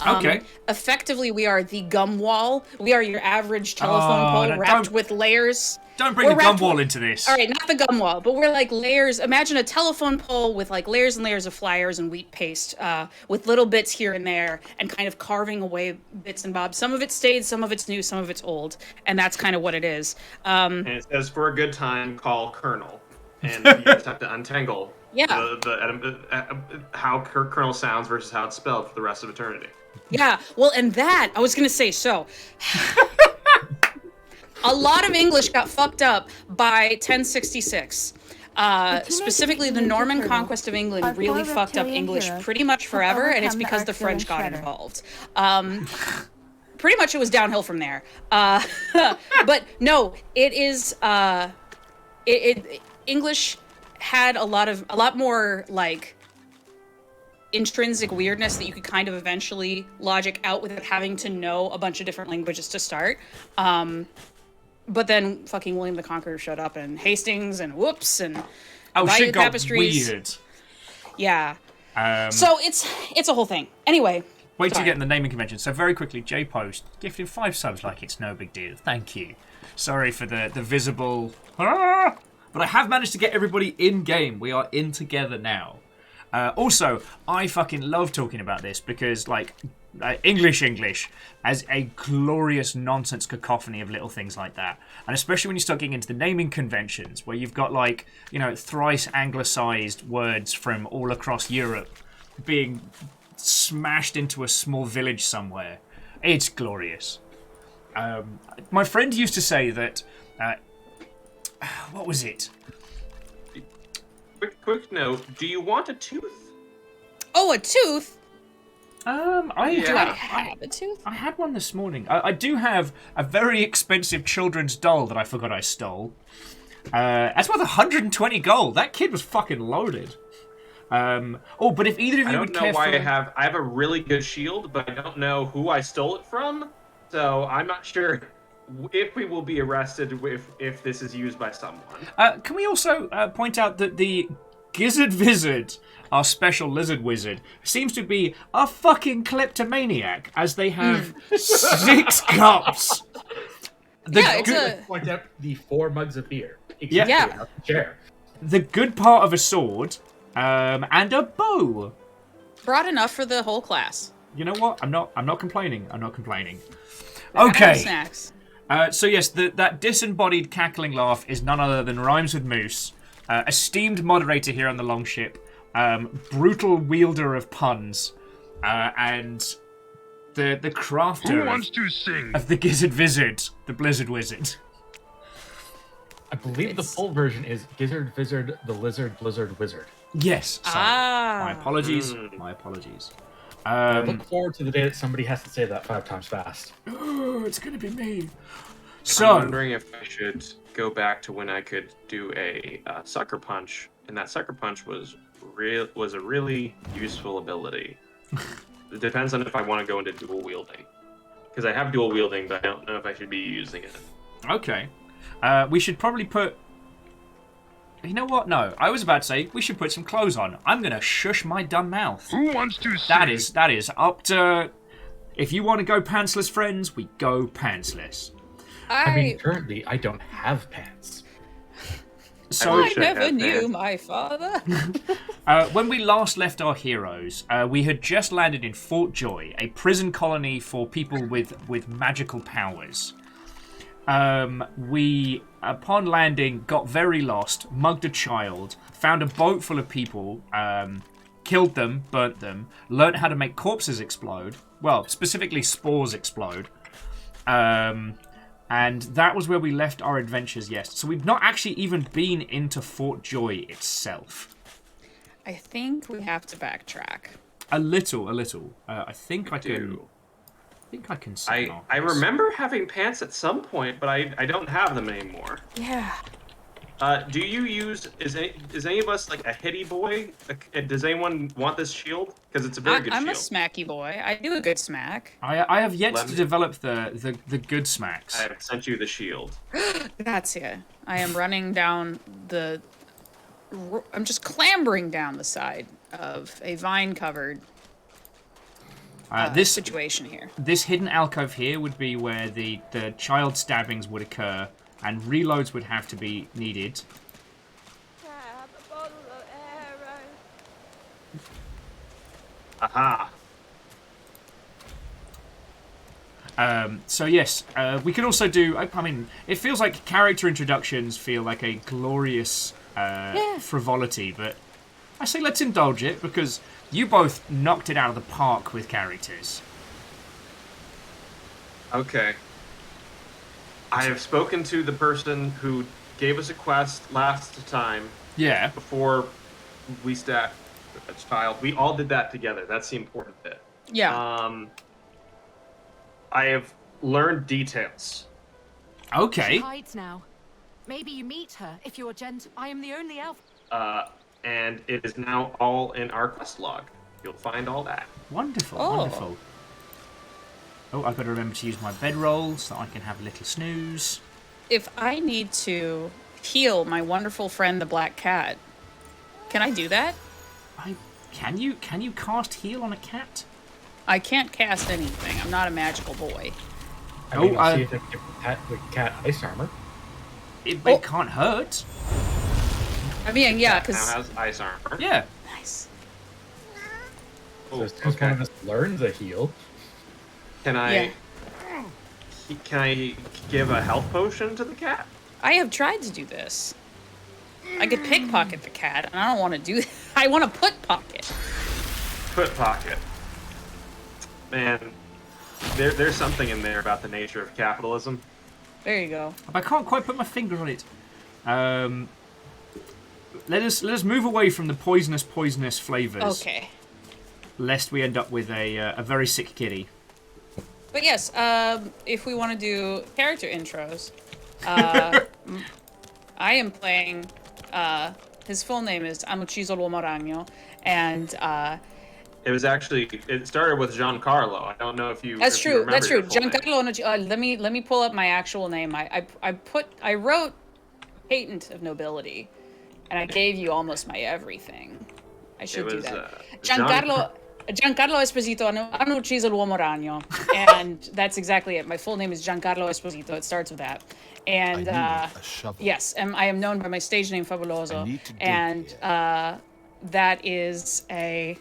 Okay. Effectively, we are the gum wall. We are your average telephone pole wrapped with layers. Don't bring the gum wall into this. All right, not the gum wall, but we're like layers. Imagine a telephone pole with like layers and layers of flyers and wheat paste, with little bits here and there, and kind of carving away bits and bobs. Some of it's stayed, some of it's new, some of it's old, and that's kind of what it is. And it says, for a good time, call Colonel. And you just have to untangle how Colonel sounds versus how it's spelled for the rest of eternity. Yeah, well, and that, I was going to say, so... A lot of English got fucked up by 1066. Specifically, the Norman conquest of England really fucked up English pretty much forever, and it's because the French got involved. Pretty much it was downhill from there. But no, it is... English had a lot more, like, intrinsic weirdness that you could kind of eventually logic out without having to know a bunch of different languages to start. But then fucking William the Conqueror showed up, and Hastings, and whoops, and shit got tapestries. Weird. Yeah. So it's a whole thing. Anyway. Wait to get in the naming convention. So very quickly, J-Post gifted 5 subs like it's no big deal. Thank you. Sorry for the visible... But I have managed to get everybody in game. We are in together now. Also, I fucking love talking about this because, like... English as a glorious nonsense cacophony of little things like that, and especially when you start getting into the naming conventions where you've got, like, you know, thrice anglicized words from all across Europe being smashed into a small village somewhere. It's glorious. My friend used to say that what was it? Quick note, do you want a tooth? Oh, a tooth? Do I have a tooth? I had one this morning. I do have a very expensive children's doll that I forgot I stole. That's worth 120 gold. That kid was fucking loaded. But if either of you would care for... I have a really good shield, but I don't know who I stole it from. So I'm not sure if we will be arrested if this is used by someone. Can we also point out that the Gizzard Vizard, our special lizard wizard, seems to be a fucking kleptomaniac, as they have 6 cups. Point out the 4 mugs of beer. Exactly. Share. The good part of a sword, and a bow. Brought enough for the whole class. You know what? I'm not complaining. Okay. Snacks. So yes, that disembodied cackling laugh is none other than Rhymes with Moose, esteemed moderator here on the Longship, brutal wielder of puns, and the crafter of the Gizzard Vizard, the Blizzard Wizard. I believe the full version is Gizzard Vizard, the Lizard Blizzard Wizard. Yes. Sorry. My apologies. I look forward to the day that somebody has to say that 5 times fast. Oh, it's gonna be me. So I'm wondering if I should go back to when I could do a sucker punch, and that sucker punch was a really useful ability. It depends on if I want to go into dual wielding, because I have dual wielding, but I don't know if I should be using it. Okay, we should probably put. You know what? No, I was about to say we should put some clothes on. I'm gonna shush my dumb mouth. Who wants to sing? That is up to. If you want to go pantsless, friends, we go pantsless. I mean, currently I don't have pants. So I never knew my father. When we last left our heroes, we had just landed in Fort Joy, a prison colony for people with magical powers. We, upon landing, got very lost, mugged a child, found a boat full of people, killed them, burnt them, learnt how to make corpses explode. Well, specifically spores explode. And that was where we left our adventures, yes. So we've not actually even been into Fort Joy itself. I think we have to backtrack. A little. I think I can say I remember having pants at some point, but I don't have them anymore. Yeah. Do you use is any of us like a hitty boy? Does anyone want this shield? Because it's a very good I'm shield. a smacky boy. I do a good smack. I have yet Let to me- develop the good smacks. I have sent you the shield. Grazie. I am running down the. I'm just clambering down the side of a vine-covered This situation here. this hidden alcove here would be where the child stabbings would occur, and reloads would have to be needed. Have a bottle of arrow. Aha! So yes, we can also do. I mean, it feels like character introductions feel like a glorious frivolity, but I say let's indulge it because you both knocked it out of the park with characters. Okay. I have spoken to the person who gave us a quest last time Yeah. before we stabbed a child. We all did that together. That's the important bit. Yeah. I have learned details. Okay. She hides now. Maybe you meet her if you're gentle. I am the only elf. And it is now all in our quest log. You'll find all that. Wonderful. Oh. Wonderful. Oh, I've got to remember to use my bedroll so that I can have a little snooze. If I need to heal my wonderful friend the black cat, can I do that? Can you cast heal on a cat? I can't cast anything. I'm not a magical boy. I mean, Oh, I'll see if I can give the cat ice armor. It Oh. can't hurt. I mean, yeah, Now because has ice armor. Yeah. nice. So Oh, as soon as one of us learns a heal, Can I give a health potion to the cat? I have tried to do this. I could pickpocket the cat, and I don't want to do that. I want to put pocket. Foot pocket. Man, there's something in there about the nature of capitalism. There you go. I can't quite put my finger on it. Let us move away from the poisonous flavors. Okay. Lest we end up with a very sick kitty. But yes, if we want to do character intros, I am playing. His full name is Han ucciso l'uomo ragno, and It started with Giancarlo. I don't know if you. that's if you true. remember That's your true. full name. Giancarlo. Let me pull up my actual name. I wrote Patent of Nobility, and I gave you almost my everything. I should do was, that. Giancarlo Esposito hanno ucciso l'uomo ragno, and that's exactly it. My full name is Giancarlo Esposito. It starts with that, and I need a shovel. yes, and I am known by my stage name I Fabuloso, need to dig and here. that is a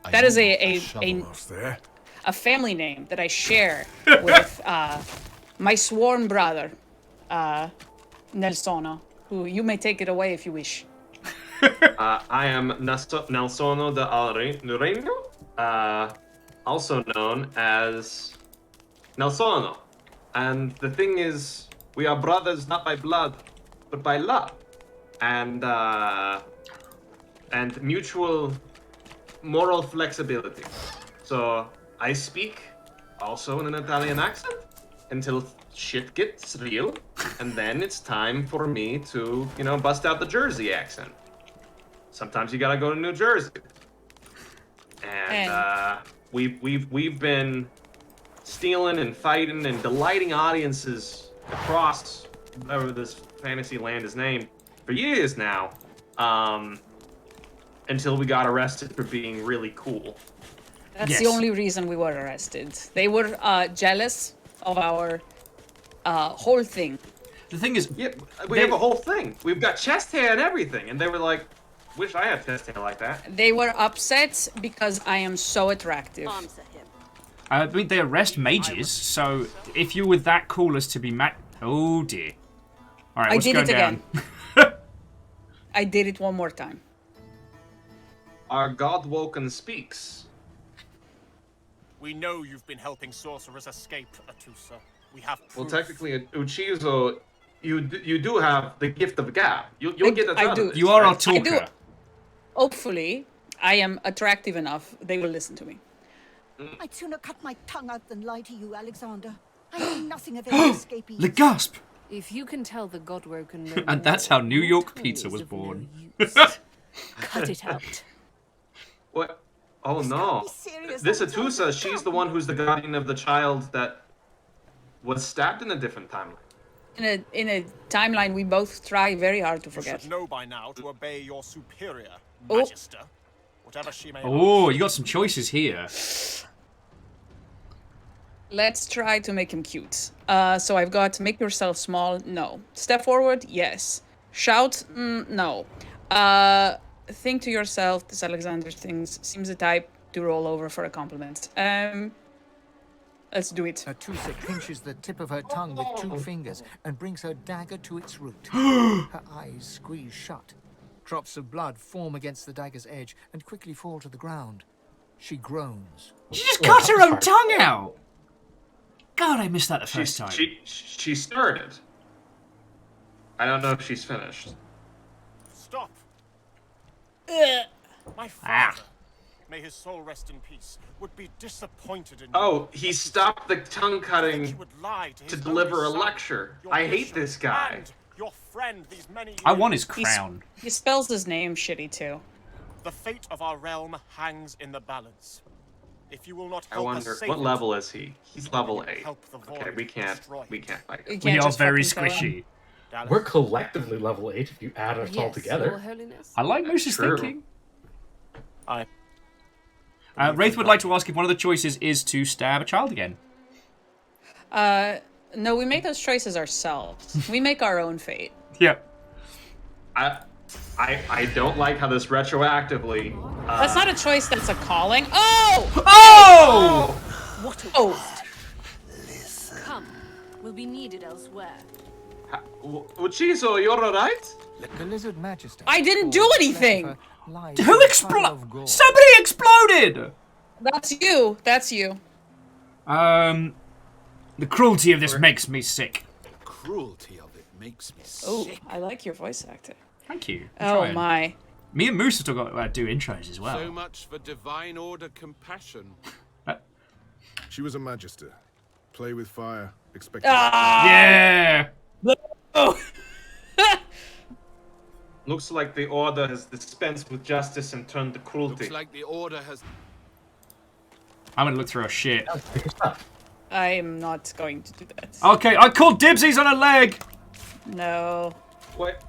I that is need a shovel off there. a family name that I share with my sworn brother, Nelsono, who you may take it away if you wish. I am Nelsono de Alreino, also known as Nelsono. And the thing is, we are brothers not by blood, but by love, and mutual moral flexibility. So I speak also in an Italian accent until shit gets real, and then it's time for me to, bust out the Jersey accent. Sometimes you gotta go to New Jersey, and we've been stealing and fighting and delighting audiences across whatever this fantasy land is named for years now, until we got arrested for being really cool. That's the Yes. only reason we were arrested. They were jealous of our whole thing. The thing is, Yeah, we have a whole thing. We've got chest hair and everything, and they were like, "Wish I had chest hair like that." They were upset because I am so attractive. Answer him. I mean, they arrest mages, so if you were that cool as to be oh dear. All right, I what's did going it down? again. I did it one more time. Our God-woken speaks. We know you've been helping sorcerers escape, Atusa. We have proof. Well, technically, Uchizo, you do have the gift of gab. You'll get a I ton do. of this, You are our right? I do. talker. Hopefully, I am attractive enough. They will listen to me. I'd sooner cut my tongue out than lie to you, Alexander. I know nothing of any escapees. The gasp! If you can tell the Godwoken no And that's more, how New your York tongue pizza is was of no born. use. Cut it out. What? Oh This no. can't be serious. This I'm telling Atusa, you, she's come. the one who's the guardian of the child that was stabbed in a different timeline. In a timeline we both try very hard to You forget. should know by now to obey your superior, Oh. Magister. Whatever she may Oh, ask. you got some choices here. Let's try to make him cute. So I've got make yourself small. No. Step forward. Yes. Shout. No. Think to yourself. This Alexander things seems the type to roll over for a compliment. Let's do it. Atusa pinches the tip of her tongue with 2 fingers and brings her dagger to its root. Her eyes squeeze shut. Drops of blood form against the dagger's edge and quickly fall to the ground. She groans. She just cut her own tongue out. God, I missed that the first time. She started. I don't know if she's finished. Stop. My father, Ah. may his soul rest in peace, would be disappointed in you. Oh, he stopped the tongue Think cutting you would lie to to his deliver only a son, lecture. your I hate bishop, this guy. and your friend these many I years. want his crown. He spells his name shitty too. The fate of our realm hangs in the balance. If you will not I help wonder us save what it, level is he? He's level then you 8. help the Okay, void we can't destroy we it. can't fight. We him. We can't are just very fucking kill him. squishy. Dallas, We're collectively level 8 if you add us all Yes, together. Your Holiness. I like Moose's True. thinking. I Wraith would like to ask if one of the choices is to stab a child again. No, we make those choices ourselves. We make our own fate. Yep. I don't like how this retroactively. That's not a choice. That's a calling. Oh! Oh! What a Oh! Come. Will be needed elsewhere. Uchizo, you're alright? The lizard magister. I didn't do anything! Who exploded? Somebody exploded! That's you. That's you. The cruelty of this makes me sick. Cruelty of it makes me Oh, sick. I like your voice actor. Thank you. Oh Trying. my. Me and Moose have still got to do intros as So well. much for divine order compassion. Uh, She was a magister. Play with fire. Expect. yeah! Oh! Looks like the order has dispensed with justice and turned to cruelty. Looks like the order has. I'm gonna look through our shit. I am not going to do that. Okay, I called dibsies on a leg! No. What?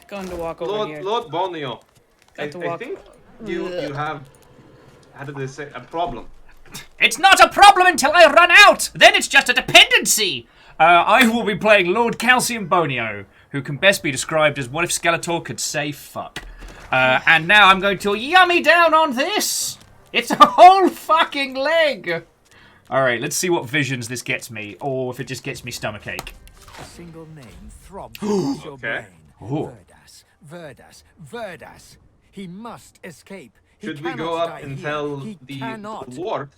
Going to walk over here. Lord Bonio, I Got to walk. think you have, how did they say, a problem. It's not a problem until I run out! Then it's just a dependency! I will be playing Lord Calcium Bonio, who can best be described as what if Skeletor could say fuck. And now I'm going to yummy down on this! It's a whole fucking leg! Alright, let's see what visions this gets me, or if it just gets me stomachache. A single name throbs across your Okay. brain. Ooh. Verdas, Verdas, Verdas. He must escape. He Should we cannot go up die and here. tell He the cannot. lord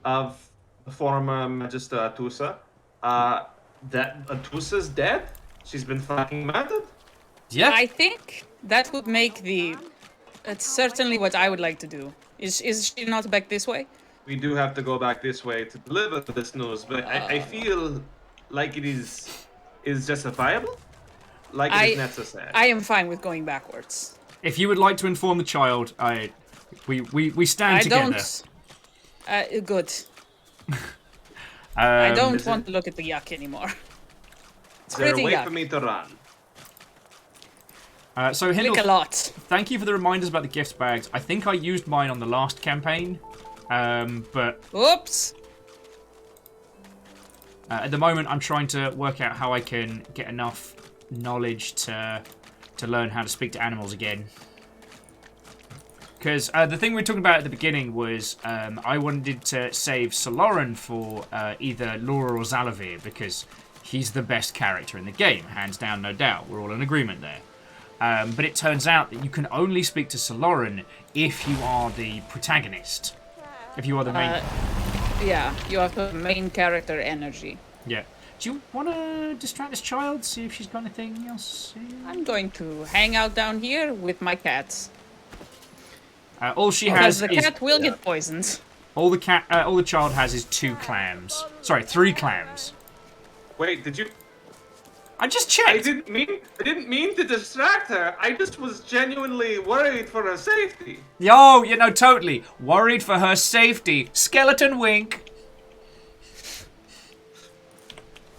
of the former Magister Atusa that Atusa's dead? She's been fucking murdered? Yeah? I think that would make the... That's certainly what I would like to do. Is she not back this way? We do have to go back this way to deliver this news, but I feel like it is justifiable? Like it is necessary. I am fine with going backwards. If you would like to inform the child, we stand I together. don't... good. I don't want to look at the yuck anymore. It's Is there a pretty way yuck. for me to run? So, Hindle, Click a lot. thank you for the reminders about the gift bags. I think I used mine on the last campaign, but Oops. at the moment I'm trying to work out how I can get enough knowledge to learn how to speak to animals again. Because the thing we were talking about at the beginning was I wanted to save Soloran for either Laura or Zalavir, because he's the best character in the game, hands down, no doubt. We're all in agreement there. But it turns out that you can only speak to Soloran if you are the protagonist. If you are the main... Yeah, you have the main character energy. Yeah. Do you want to distract this child, see if she's got anything else? I'm going to hang out down here with my cats. All she Because has the is... cat will get poisoned. All the child has is 2 clams. Sorry, 3 clams. Wait, did you? I just I checked. didn't mean to distract her. I just was genuinely worried for her safety. Yo, totally. Worried for her safety. Skeleton wink.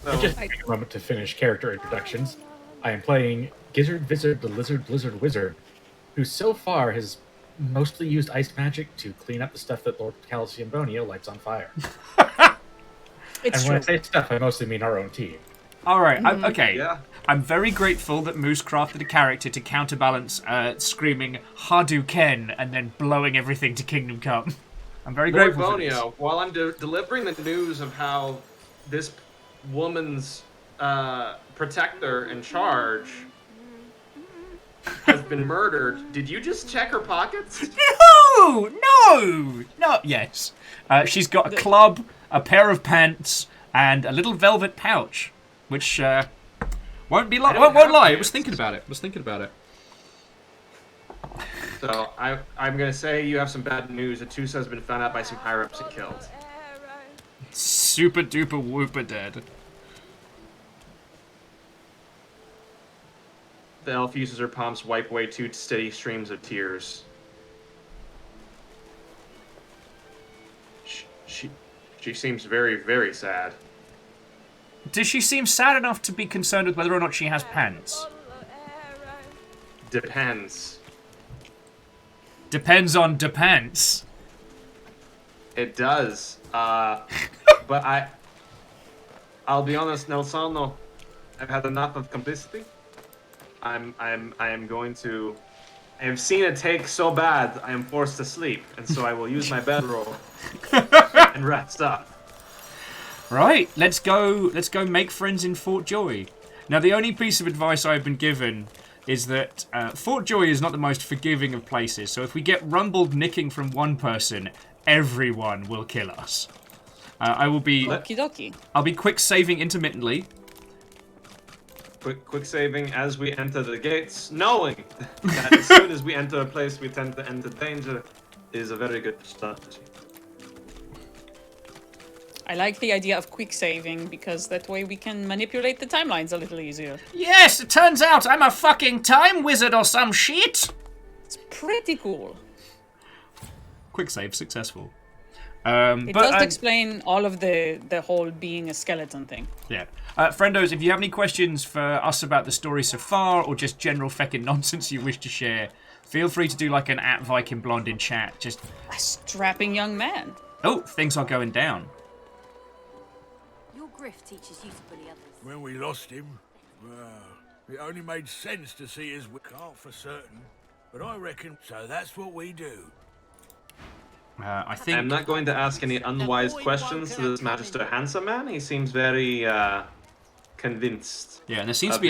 So, Just take a moment to finish character introductions. I am playing Gizzard Vizard the Lizard Blizzard Wizard, who so far has mostly used ice magic to clean up the stuff that Lord Calcium Bonio lights on fire. It's And true. when I say stuff, I mostly mean our own team. Alright, okay. yeah. I'm very grateful that Moose crafted a character to counterbalance screaming Hadouken and then blowing everything to Kingdom Come. I'm very Lord grateful for this. Bonio, while I'm delivering the news of how this woman's protector in charge has been murdered, did you just check her pockets? No! Yes. She's got a club, a pair of pants, and a little velvet pouch, which won't lie. I was thinking about it. So I'm gonna say you have some bad news. Atusa has been found out by some higher ups and killed. Super duper whooper dead. The elf uses her palms to wipe away 2 steady streams of tears. She seems very, very sad. Does she seem sad enough to be concerned with whether or not she has pants? Depends. Depends on depends. It does. But I'll be honest, Nelsano, I've had enough of complicity. I have seen it take so bad I am forced to sleep, and so I will use my bedroll and rest up. Right, let's go make friends in Fort Joy. Now, the only piece of advice I've been given is that Fort Joy is not the most forgiving of places, so if we get rumbled nicking from one person, everyone will kill us. I'll be quick saving intermittently. Quick saving as we enter the gates, knowing that as soon as we enter a place we tend to enter danger is a very good strategy. I like the idea of quick saving because that way we can manipulate the timelines a little easier. Yes, it turns out I'm a fucking time wizard or some shit. It's pretty cool. Quick save successful. It does explain all of the whole being a skeleton thing. Yeah. Friendos, if you have any questions for us about the story so far, or just general feckin' nonsense you wish to share, feel free to do like an @VikingBlonde in chat. Just a strapping young man. Oh, things are going down. Your grift teaches you to bully others. When we lost him, well, it only made sense to see as we can't for certain. But I reckon, so that's what we do. I think I'm not going to ask any unwise questions to this Magister handsome man. He seems very convinced. Yeah, and there seems to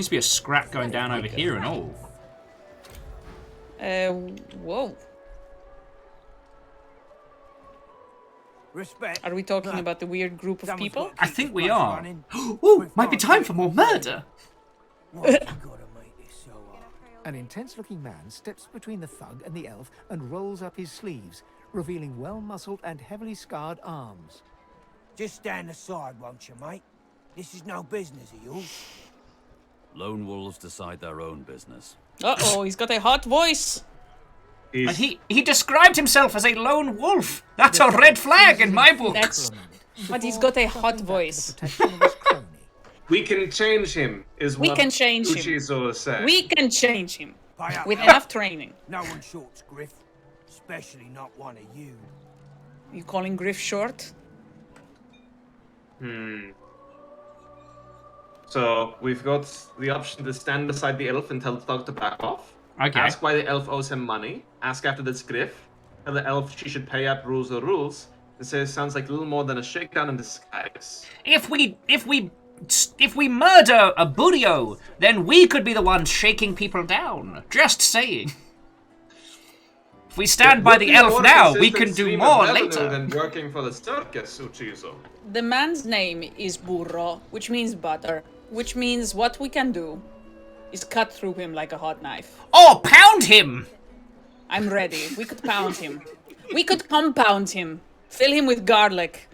be a scrap going down over here and all. Whoa. Respect. Are we talking about the weird group of people? I think we are. Ooh, might be time for more murder. An intense-looking man steps between the thug and the elf and rolls up his sleeves, revealing well-muscled and heavily scarred arms. Just stand aside, won't you, mate? This is no business of yours. Lone wolves decide their own business. Uh-oh, he's got a hot voice. And he described himself as a lone wolf. That's a red flag in my book. But he's got a hot voice. We can change him, We can change him. Uchizo said. We can change him. Up, with enough training. No one shorts Griff, especially not one of you. You calling Griff short? So we've got the option to stand beside the elf and tell the dog to back off. Okay. Ask why the elf owes him money. Ask after this Griff. Tell the elf she should pay up, rules are rules. And say it sounds like a little more than a shakedown in disguise. If we murder a Burio, then we could be the ones shaking people down. Just saying. If we stand by the elf now, we can do more later. Than working for the circus, Uchizo. The man's name is Burro, which means butter. Which means what we can do is cut through him like a hot knife. Or pound him! I'm ready. We could pound him. We could compound him. Fill him with garlic.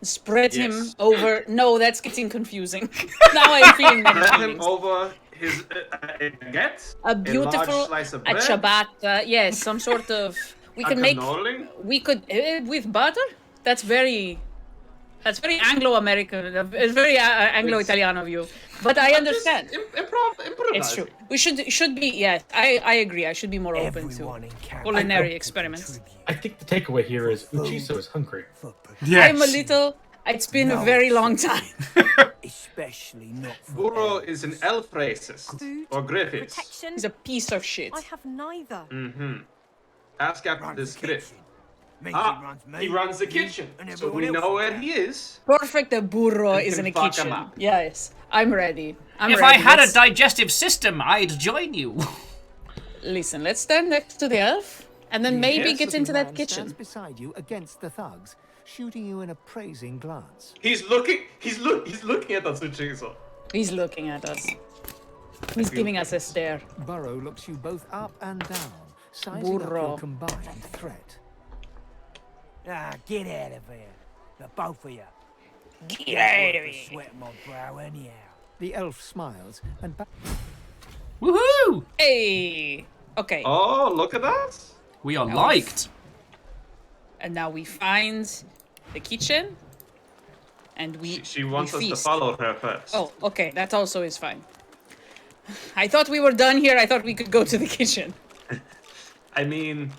Spread him Yes. over. No, that's getting confusing. Now I'm feeling many Spread him feelings. over his baguette, A beautiful large slice of bread, ciabatta. Yes, some sort of. We a can make. cannoli. We could with butter. That's very Anglo-American. It's very Anglo-Italian of you. But I understand. Improvise. It's true. We should be. Yes, I agree. I should be more open to culinary experiments. I think the takeaway here is Uchiso is hungry. I'm a little. It's been a very long time. Especially not for Burro is an elf racist. Or Griffiths. Protection. He's a piece of shit. I have neither. Mm-hmm. Ask after this Griff. Means He runs the kitchen. So we know where he is. Perfect. The burro You is in can the fuck him kitchen. up. Yes, I'm ready. If I had a digestive system, I'd join you. Listen, let's stand next to the elf, and then maybe Yes, get into that Man kitchen. stands beside you against the thugs, shooting you an appraising glance. He's looking at us, Uchiso. He's looking at us. He's giving us a stare. Burrow looks you both up and down, sizing up Burro. your combined threat. Ah, get out of here. The both of you. Get out of here. Sweat my brow anyhow. The elf smiles and Woohoo! Hey. Okay. Oh, look at that. We are Elf. liked. And now we find the kitchen, and She wants we us to feast. follow her first. Oh, okay. That also is fine. I thought we were done here. I thought we could go to the kitchen. I mean,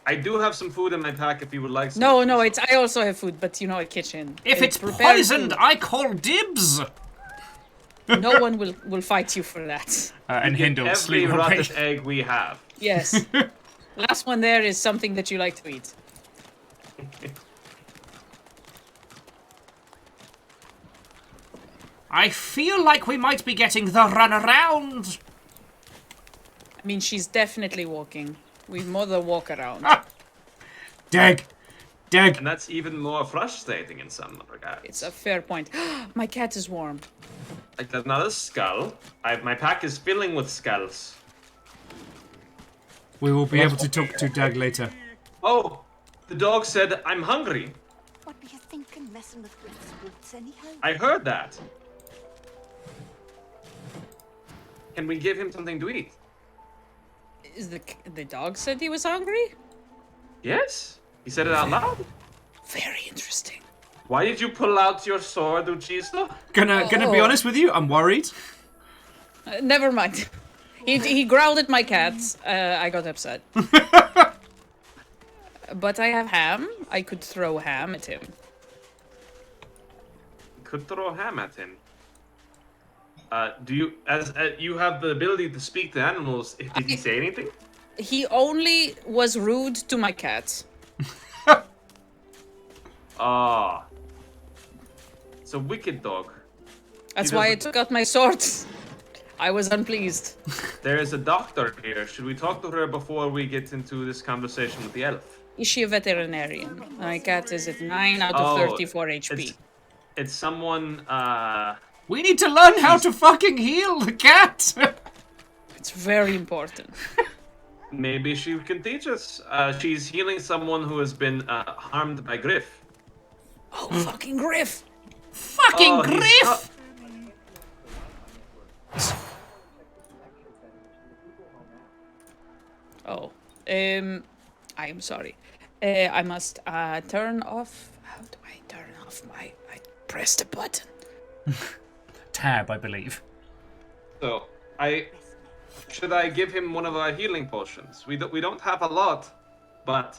I do have some food in my pack if you would like some. No, it's I also have food, but you know, a kitchen. If I it's prepared poisoned, food. I call dibs. No one will fight you for that. And Hindle Every sleep rotten egg we have. Yes. Last one there is something that you like to eat. I feel like we might be getting the runaround. I mean, she's definitely walking. We more the walk around. Dag. And that's even more frustrating in some regards. It's a fair point. My cat is warm. Like another skull. My pack is filling with skulls. We will be able to talk to Dag later. Oh, the dog said I'm hungry. What were you thinking, messing with Griff's boots anyhow? I heard that. Can we give him something to eat? Is the dog said he was hungry? Yes. He said it out loud. Very interesting. Why did you pull out your sword, Uchiso? Gonna be honest with you, I'm worried. Never mind. He growled at my cat. I got upset. But I have ham. I could throw ham at him. Could throw ham at him. Do you, as you have the ability to speak to animals? Did he say anything? He only was rude to my cat. Ah. It's a wicked dog. That's He why I doesn't- took out my sword. I was unpleased. There is a doctor here. Should we talk to her before we get into this conversation with the elf? Is she a veterinarian? My cat is at 9 out of 34 HP. It's someone, We need to learn how to fucking heal the cat. It's very important. maybe she can teach us. She's healing someone who has been harmed by Griff. Oh, fucking Griff! Fucking Oh, he's Griff! Oh, I am sorry. I must turn off. How do I turn off my? I pressed a button. Tab, I believe. So, should I give him one of our healing potions? We don't have a lot, but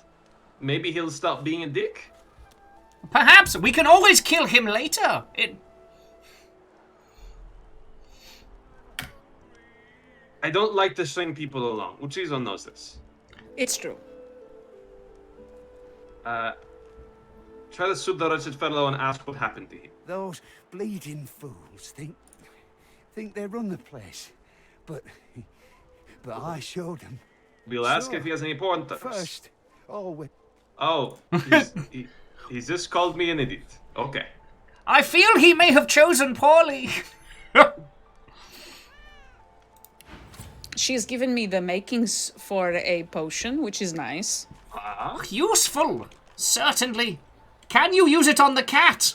maybe he'll stop being a dick. Perhaps we can always kill him later. I don't like to string people along. Uchizo knows this. It's true. Try to soothe the wretched fellow and ask what happened to him. Those bleeding fools think they run the place, but I showed them. We'll ask Sure. if he has any pointers. First, He's just called me an idiot. Okay. I feel he may have chosen poorly. She's given me the makings for a potion, which is nice. Useful, certainly. Can you use it on the cat?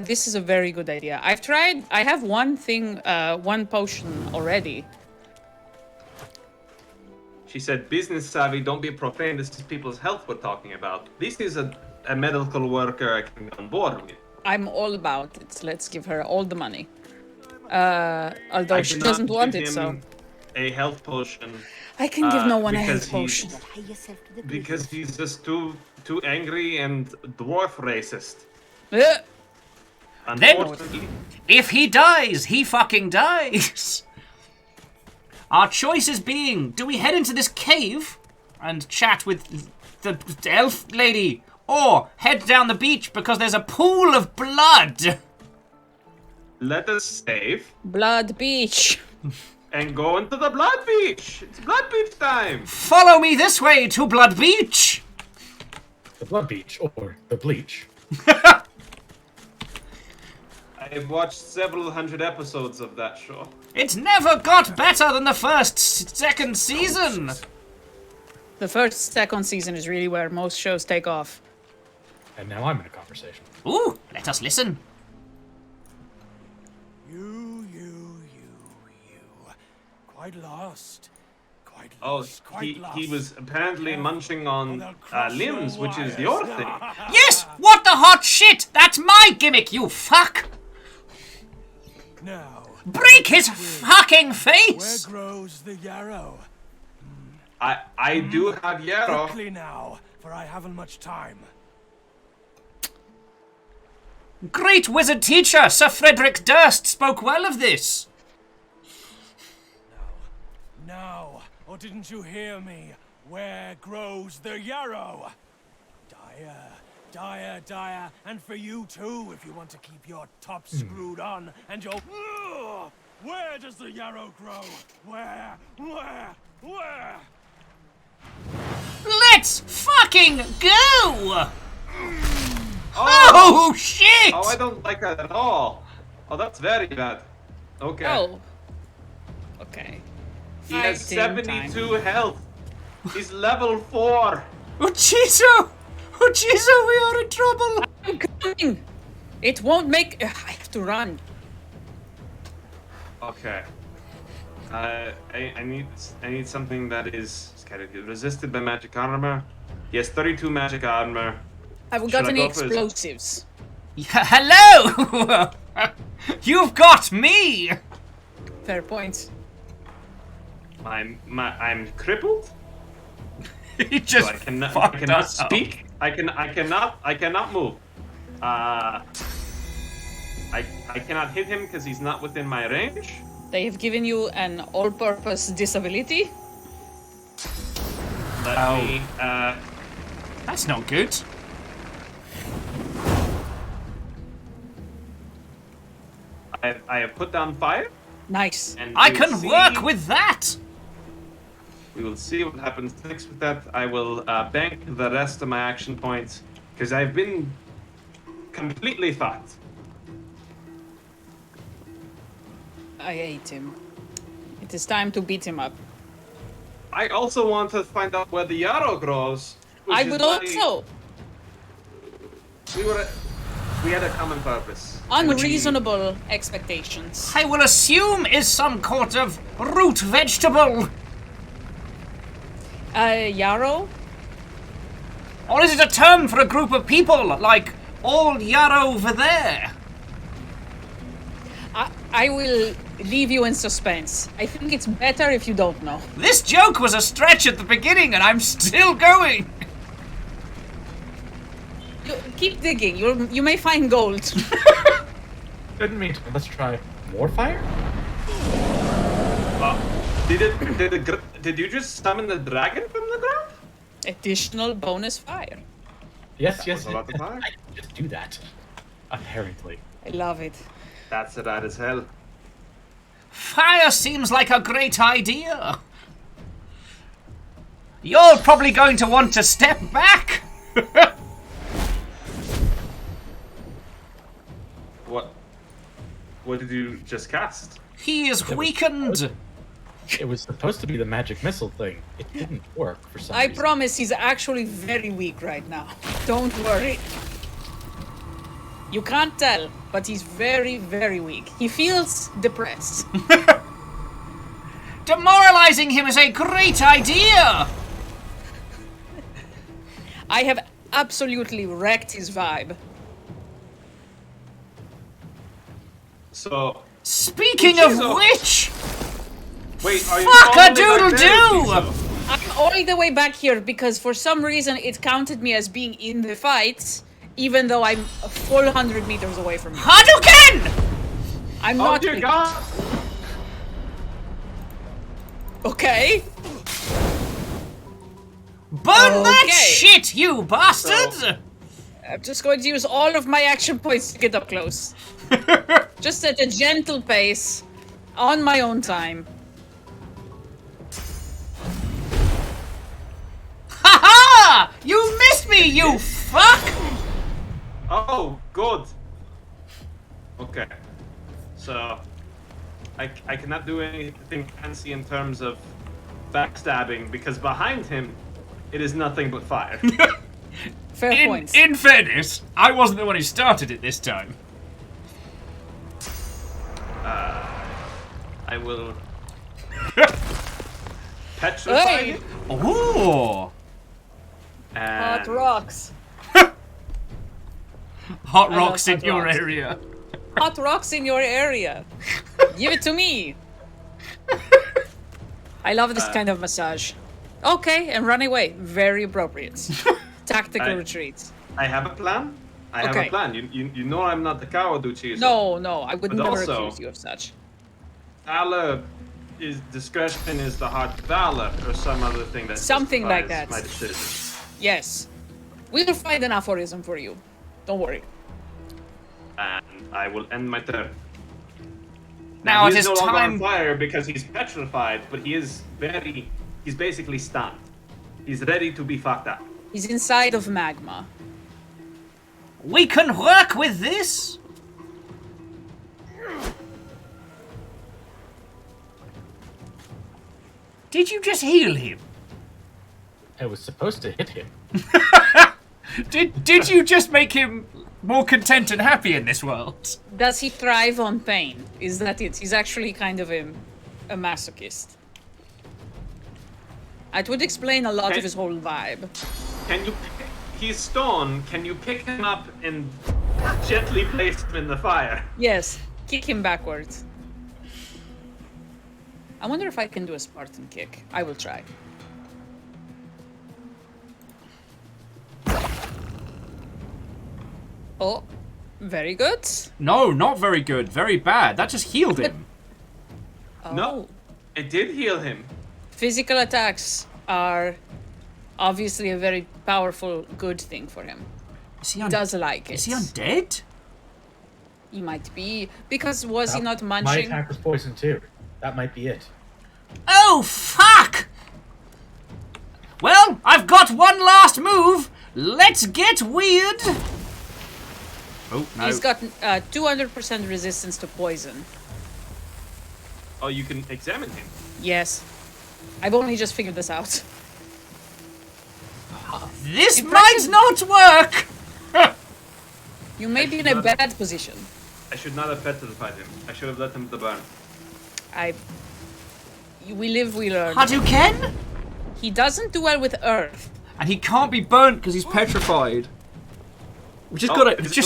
This is a very good idea. I've tried. I have one thing, one potion already. She said, business savvy, don't be profane. This is people's health we're talking about. This is a medical worker I can get on board with. I'm all about it. Let's give her all the money. Although I she cannot doesn't want give it, so. him a health potion. I can give no one a because health potion. Because he's just too angry and dwarf racist. Uh, Unfortunately. If he dies, he fucking dies. Our choices being, do we head into this cave and chat with the elf lady, or head down the beach because there's a pool of blood? Let us save. Blood beach. And go into the blood beach. It's blood beach time. Follow me this way to Blood Beach. The Blood Beach, or the Bleach. I've watched several hundred episodes of that show. It never got better than the second season. The second season is really where most shows take off. And now I'm in a conversation. Ooh, let us listen. You. Quite lost. He was apparently munching on limbs, which is your thing. Yes, what the hot shit? That's my gimmick, you fuck. Now, break his fucking face. Where grows the yarrow? I do have yarrow. Quickly now, for I haven't much time. Great wizard teacher, Sir Frederick Durst, spoke well of this. No, or didn't you hear me? Where grows the yarrow? Dire, and for you too, if you want to keep your top screwed on and your... Where does the yarrow grow? Where? Let's fucking go! Oh shit! Oh, I don't like that at all. Oh, that's very bad. Okay. Oh. Okay. He has 72 health. He's level 4. Uchizo! Uchizo, we are in trouble! I'm coming! It won't make... I have to run. Okay. I need something that is kind of resisted by magic armor. He has 32 magic armor. Have we got any explosives? Yeah, hello! You've got me! Fair point. I'm crippled. He just so I cannot speak. I cannot move. I cannot hit him because he's not within my range. They have given you an all-purpose disability. Let me. That's not good. I have put down fire. Nice. And I can work with that. We will see what happens next with that. I will bank the rest of my action points because I've been completely fucked. I hate him. It is time to beat him up. I also want to find out where the yarrow grows. I would also. We had a common purpose. Unreasonable expectations. I will assume is some sort of root vegetable. Yarrow? Or is it a term for a group of people, like all yarrow over there? I will leave you in suspense. I think it's better if you don't know. This joke was a stretch at the beginning, and I'm still going. Keep digging. You may find gold. Didn't mean to. Let's try more fire. Did you just summon the dragon from the ground? Additional bonus fire. Yes. About the fire? I can just do that. Apparently. I love it. That's rad as hell. Fire seems like a great idea. You're probably going to want to step back. What did you just cast? He is weakened. It was supposed to be the magic missile thing. It didn't work for some I reason. promise he's actually very weak right now. Don't worry. You can't tell, but he's very, very weak. He feels depressed. Demoralizing him is a great idea! I have absolutely wrecked his vibe. So, Speaking of which, wait, are you fuck all a the way doodle back there, doo! Tiso? I'm all the way back here because for some reason it counted me as being in the fight, even though I'm a full 100 meters away from you. Hadouken! I'm Oh not. dear God! Okay. Burn that Okay. shit, you bastards! I'm just going to use all of my action points to get up close. Just at a gentle pace, on my own time. Ha ha! You missed me, you fuck! Oh, good. Okay. So, I cannot do anything fancy in terms of backstabbing because behind him, it is nothing but fire. Fair points. In fairness, I wasn't the one who started it this time. I will petrify Hey! him. Ooh! Hot And rocks. Hot I rocks love in hot your rocks. area. Hot rocks in your area. Give it to me. I love this kind of massage. Okay, and run away. Very appropriate. Tactical retreat. I have a plan. I have Okay. a plan. You know I'm not the coward, Uchizo. No, I would But never also- accuse you of such. Valor is discretion is the heart of valor, or some other thing that Something like justifies that. My decision. Yes. We will find an aphorism for you. Don't worry. And I will end my turn. Now it he's is no longer time. on fire because he's petrified, but he's basically stunned. He's ready to be fucked up. He's inside of magma. We can work with this. Did you just heal him? I was supposed to hit him. Did you just make him more content and happy in this world? Does he thrive on pain? Is that it? He's actually kind of a masochist. It would explain a lot Okay. of his whole vibe. Can you? He's stone. Can you pick him up and gently place him in the fire? Yes, kick him backwards. I wonder if I can do a Spartan kick. I will try. Oh, very good. No, not very good. Very bad. That just healed him. Oh. No, it did heal him. Physical attacks are obviously a very powerful, good thing for him. Is he He does like it. Is he undead? He might be. Because was he not My munching? attack was poison too. That might be it. Oh, fuck! Well, I've got one last move. Let's get weird. Oh, no. He's got 200% resistance to poison. Oh, you can examine him. Yes. I've only just figured this out. This might not work! You may be in a bad position. I should not have petrified him. I should have let him to burn. We live, we learn. Hadouken? He doesn't do well with earth. And he can't be burnt because he's petrified. We just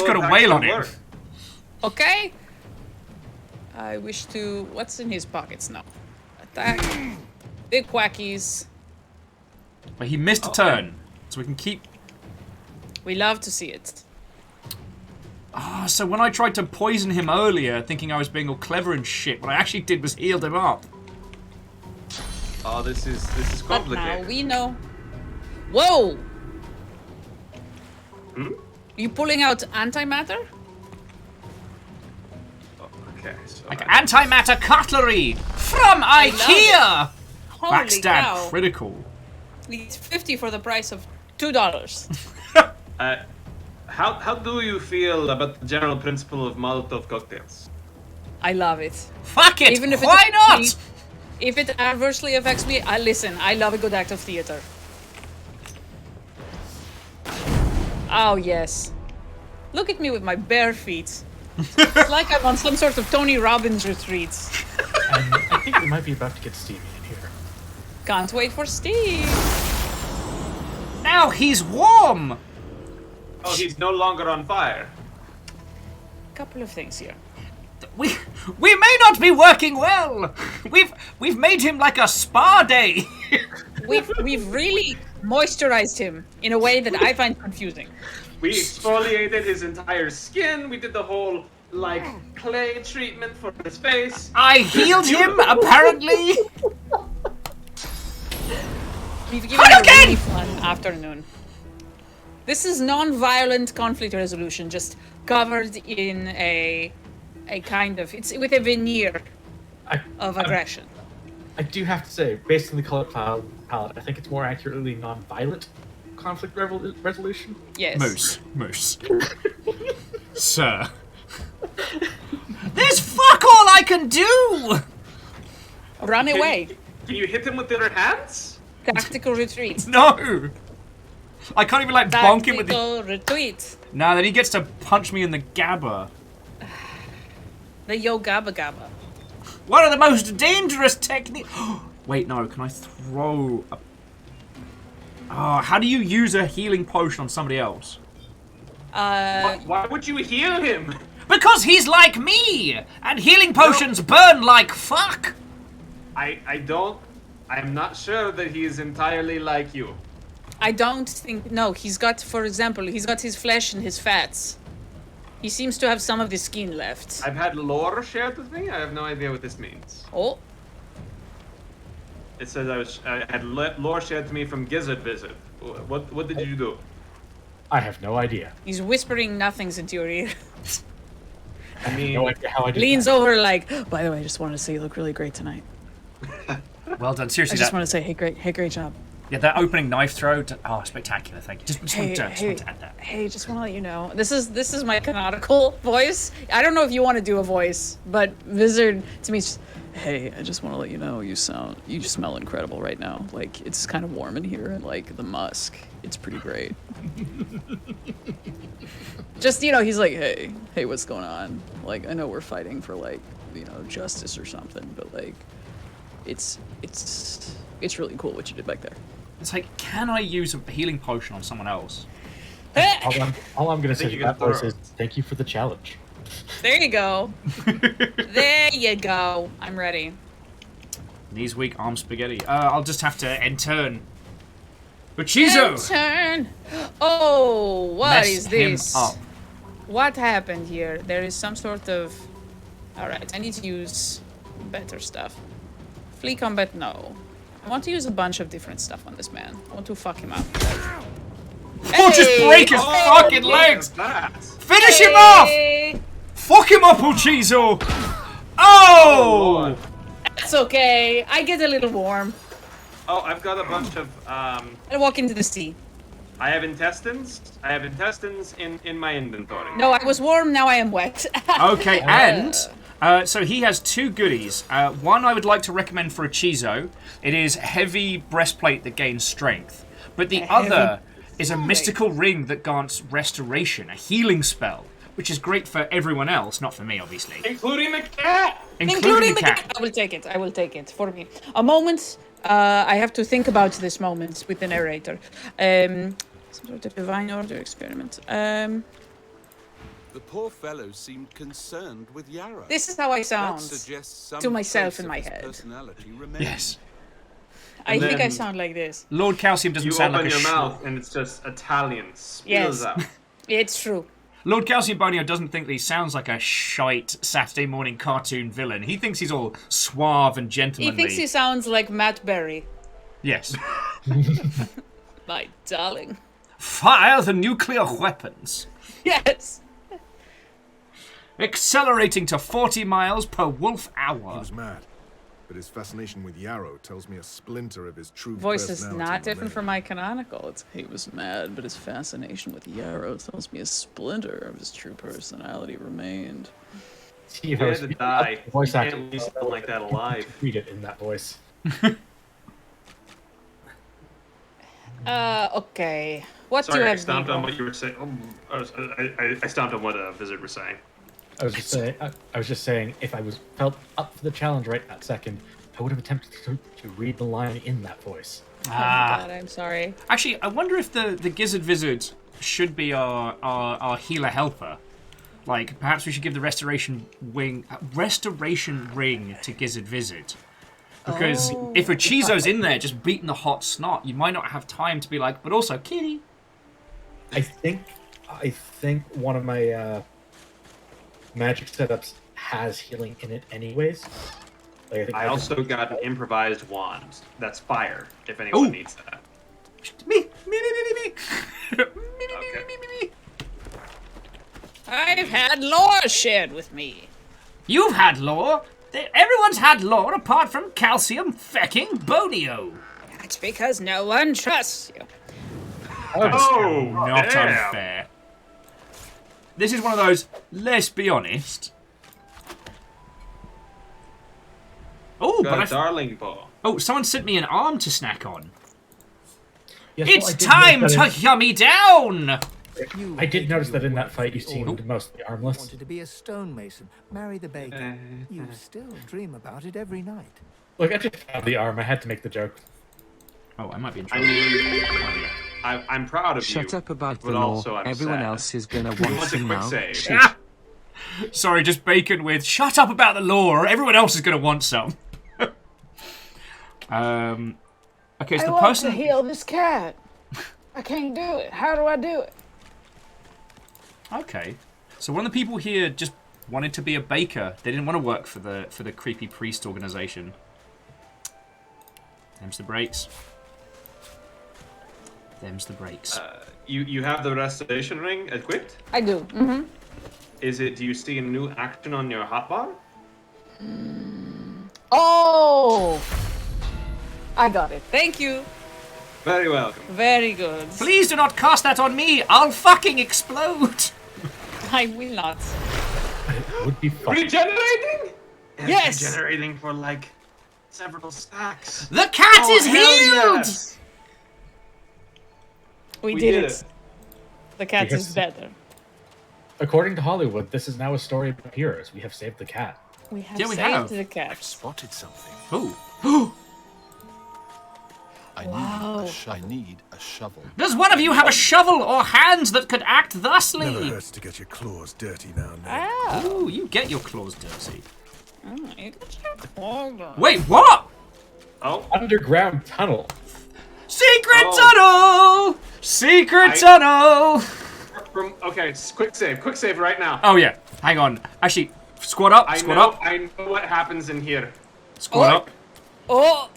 gotta wail on him. Okay? I wish to... What's in his pockets now? Attack. Big quackies. But he missed a turn, so we can keep... We love to see it. Ah, so when I tried to poison him earlier, thinking I was being all clever and shit, what I actually did was healed him up. Oh, this is But complicated. now we know. Whoa! Hmm? You pulling out antimatter? Oh, okay, so Like antimatter cutlery from IKEA! Holy Backstab cow. critical. It's 50 for the price of $2. How do you feel about the general principle of Molotov cocktails? I love it. Fuck it! Even if Why it's not? cheap, If it adversely affects me, listen, I love a good act of theater. Oh, yes. Look at me with my bare feet. It's like I'm on some sort of Tony Robbins retreat. And I think we might be about to get Stevie in here. Can't wait for Steve. Now he's warm! Oh, he's no longer on fire. Couple of things here. We may not be working well. We've made him like a spa day. We've really moisturized him in a way that I find confusing. We exfoliated his entire skin. We did the whole, like, clay treatment for his face. I healed him, apparently. We've given him a really fun afternoon. This is non-violent conflict resolution, just covered in a kind of, it's with a veneer of aggression. I do have to say, based on the color palette, I think it's more accurately non-violent conflict resolution. Yes. Moose. Sir. There's fuck all I can do! Run away. Can you hit him with their hands? Tactical retreat. No! I can't even, like, bonk him with the... Tactical retreat. Nah, then he gets to punch me in the gabba. The yo gabba gabba. One of the most dangerous techniques... Wait, no, can I throw a... Oh, how do you use a healing potion on somebody else? Why would you heal him? Because he's like me! And healing potions burn like fuck! I'm not sure that he is entirely like you. I don't think... No, he's got, for example, he's got his flesh and his fats. He seems to have some of the skin left. I've had lore shared with me. I have no idea what this means. Oh. It says I had lore shared to me from Gizzard Visit. What did you do? I have no idea. He's whispering nothings into your ear. I mean, no idea how I did Leans that. over like, by the way, I just wanted to say you look really great tonight. Well done, seriously. I just want to say, hey, great job. Yeah, that opening knife throw, spectacular, thank you. Just want to add that. Hey, just want to let you know, this is my canonical voice. I don't know if you want to do a voice, but Wizard to me, is just, hey, I just want to let you know, you smell incredible right now. Like, it's kind of warm in here, and like the musk, it's pretty great. Just, he's like, hey, what's going on? Like, I know we're fighting for like, justice or something, but like, it's really cool what you did back there. It's like, can I use a healing potion on someone else? All I'm gonna say to that voice is, thank you for the challenge. There you go. There you go. I'm ready. Knees weak, arm spaghetti. I'll just have to end turn. Buchizo! Turn. Oh, what is this? Him up. What happened here? There is some sort of... Alright, I need to use better stuff. Flea combat, no. I want to use a bunch of different stuff on this man. I want to fuck him up. Oh, just break his fucking legs! Finish him off! Fuck him up, Buchizo! Oh! That's okay. I get a little warm. Oh, I've got a bunch of I walk into the sea. I have intestines. I have intestines in my inventory. No, I was warm, now I am wet. Okay, and so he has two goodies. One I would like to recommend for a Chizo. It is heavy breastplate that gains strength. But the other is a mystical ring that grants restoration, a healing spell, which is great for everyone else, not for me, obviously. Including the cat! Including the cat! I will take it, for me. A moment, I have to think about this moment with the narrator. Some sort of divine order experiment. The poor fellow seemed concerned with Yarrow. This is how I sound to myself in my his head. Personality remains. Yes. I think I sound like this. Lord Calcium doesn't sound like a You open your mouth and it's just Italian spills Yes. out. It's true. Lord Calcium Bonio doesn't think that he sounds like a shite Saturday morning cartoon villain. He thinks he's all suave and He gentlemanly. thinks he sounds like Matt Berry. Yes. My darling. Fire the nuclear weapons. Yes. Accelerating to 40 miles per wolf hour. He was mad, but his fascination with Yarrow tells me a splinter of his true Voice is personality not different remains. from my canonical. It's he was mad, but his fascination with Yarrow tells me a splinter of his true personality remained. See if You I had was to die. You voice actor. can't leave something like that alive. Read it in that voice. Okay. What do you Sorry, I have, stomped on Vivo? what you were saying. I stomped on what Visit was saying. I was just saying. I was just saying, if I was felt up for the challenge right that second, I would have attempted to read the line in that voice. Oh my god, I'm sorry. Actually, I wonder if the Gizzard Vizard should be our healer helper. Like, perhaps we should give the restoration ring to Gizzard Vizard. Because if Uchizo's in there just beating the hot snot, you might not have time to be like, but also kitty. I think one of my magic setups has healing in it anyways. Like, I also got an improvised wand. That's fire, if anyone needs that. Me. Okay. I've had lore shared with me. You've had lore. Everyone's had lore apart from Calcium fecking Bonio. That's because no one trusts you. Oh, Not damn. unfair. This is one of those, let's be honest. Oh, Got but a darling ball. Oh, someone sent me an arm to snack on. Yes, It's well, I did time notice to that yummy down! I did notice that in that fight you seemed mostly armless. Wanted to be a stonemason, marry the baker. You still dream about it every night. Look, I just found the arm. I had to make the joke. Oh, I might be in I trouble. mean, I'm proud of you. Shut up about but the law. also I'm Everyone sad. else is gonna He want wants to a quick know. save. Ah! Sorry, just bacon with shut up about the law. Everyone else is going to want some. Okay, so the person. heal this cat. I can't do it. How do I do it? Okay, so one of the people here just wanted to be a baker. They didn't want to work for the creepy priest organization. Them's the breaks. Them's the breaks. You have the restoration ring equipped? I do. Mm-hmm. Do you see a new action on your hotbar? Oh! I got it. Thank you. Very welcome. Very good. Please do not cast that on me. I'll fucking explode. I will not. It would be fun. Regenerating? Yes! Regenerating for like several stacks. The cat is hell healed. yes! We We did did it. it. The cat Because- is better. According to Hollywood, this is now a story of heroes. We have saved the cat. We have Yeah, we saved have. the cat. Spotted something. Oh. I need a shovel. Does one of you have a shovel or hands that could act Never thusly? hurts to get your claws dirty now and then. Ah. Ooh, you get your claws dirty. Oh, you got your claw done. Wait, what? Oh, Underground tunnel. Secret Oh. tunnel! Secret tunnel! okay, quick save right now. Oh yeah, hang on. Actually, squat up, I squat know, up, I know what happens in here. squat up. Oh!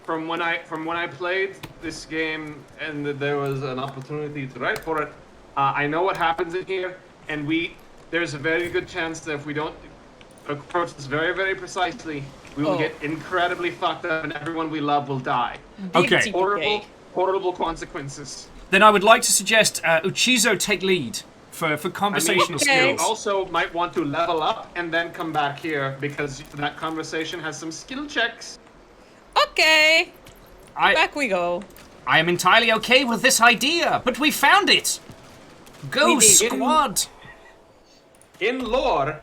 From when I played this game and there was an opportunity to write for it, I know what happens in here, and there's a very good chance that if we don't approach this very, very precisely, we will get incredibly fucked up and everyone we love will die. Okay. Horrible consequences. Then I would like to suggest Uchizo take lead for conversational You skills. also might want to level up and then come back here because that conversation has some skill checks. Okay. I Back we go. I am entirely okay with this idea, but we found it. Go We did. squad. In lore,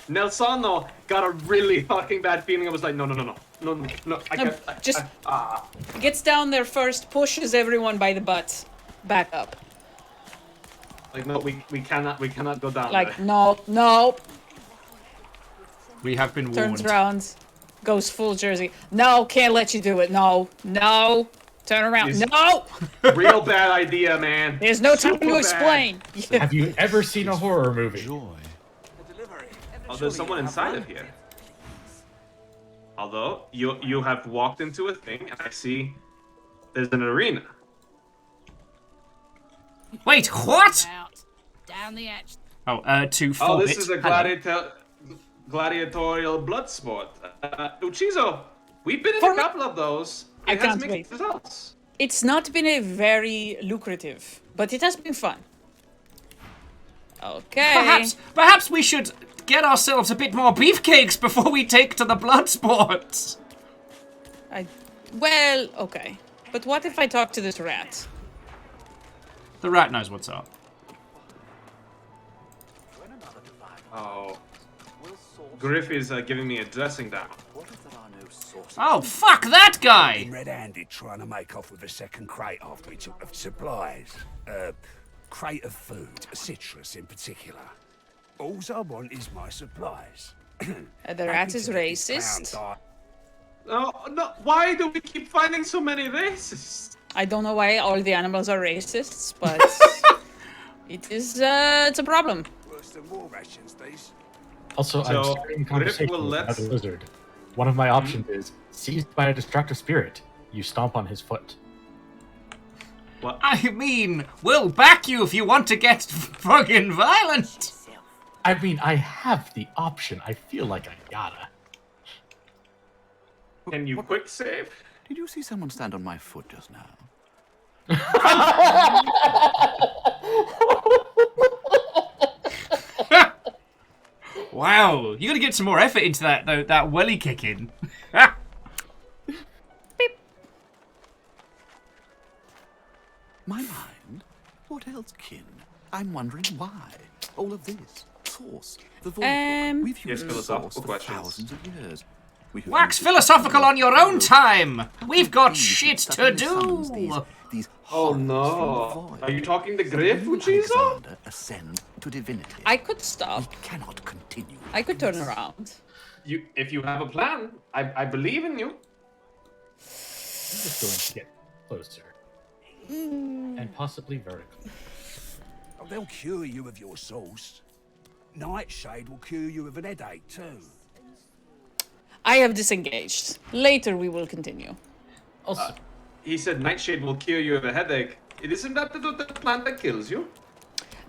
Nelsano got a really fucking bad feeling. I was like, no, I can't. Just gets down there first, pushes everyone by the butt, back up. Like, no, we cannot go down Like, there. no. We have been Turns warned. around, goes full Jersey. No, can't let you do it. No. Turn around. He's- No. Real bad idea, man. There's no time Super to bad. explain. Have you ever seen a horror movie? Joy. Oh, there's someone inside of here. Although, you have walked into a thing, and I see there's an arena. Wait, what? Down the edge. Oh, to Oh, Forbit. this is a gladiatorial blood sport. Uchizo, we've been in a couple of those. I It has can't mixed wait. results. It's not been a very lucrative, but it has been fun. Okay. Perhaps we should get ourselves a bit more beefcakes before we take to the blood sports. Well, okay. But what if I talk to this rat? The rat knows what's up. Oh. Griff is giving me a dressing down. Oh, fuck that guy! Red-handed trying to make off with a second crate after we took the supplies. Crate of food, citrus in particular. All I want is my supplies. The rat is racist. Oh, no, why do we keep finding so many racists? I don't know why all the animals are racists, but it's a problem. Worse than war rations, these. Also, I'm starting a conversation with another lizard. One of my options is, seized by a destructive spirit, you stomp on his foot. What? I mean, we'll back you if you want to get fucking violent. I mean, I have the option. I feel like I gotta. Can you quick save? Did you see someone stand on my foot just now? Wow, you gotta get some more effort into that, though, that welly kicking. Beep. My mind? What else, kin? I'm wondering why. All of this. Source. The void. We've used philosophical for thousands of years. Wax philosophical on your own time. We've got shit to do. Oh no! Are you talking to Griff, Uchizo? Ascend to divinity. I could stop. We cannot continue. I could turn around. If you have a plan, I believe in you. I'm just going to get closer. And possibly vertical. Oh, they'll cure you of your sauce. Nightshade will cure you of an headache too. I have disengaged. Later we will continue. Also, he said Nightshade will cure you of a headache. It isn't that the plant that kills you?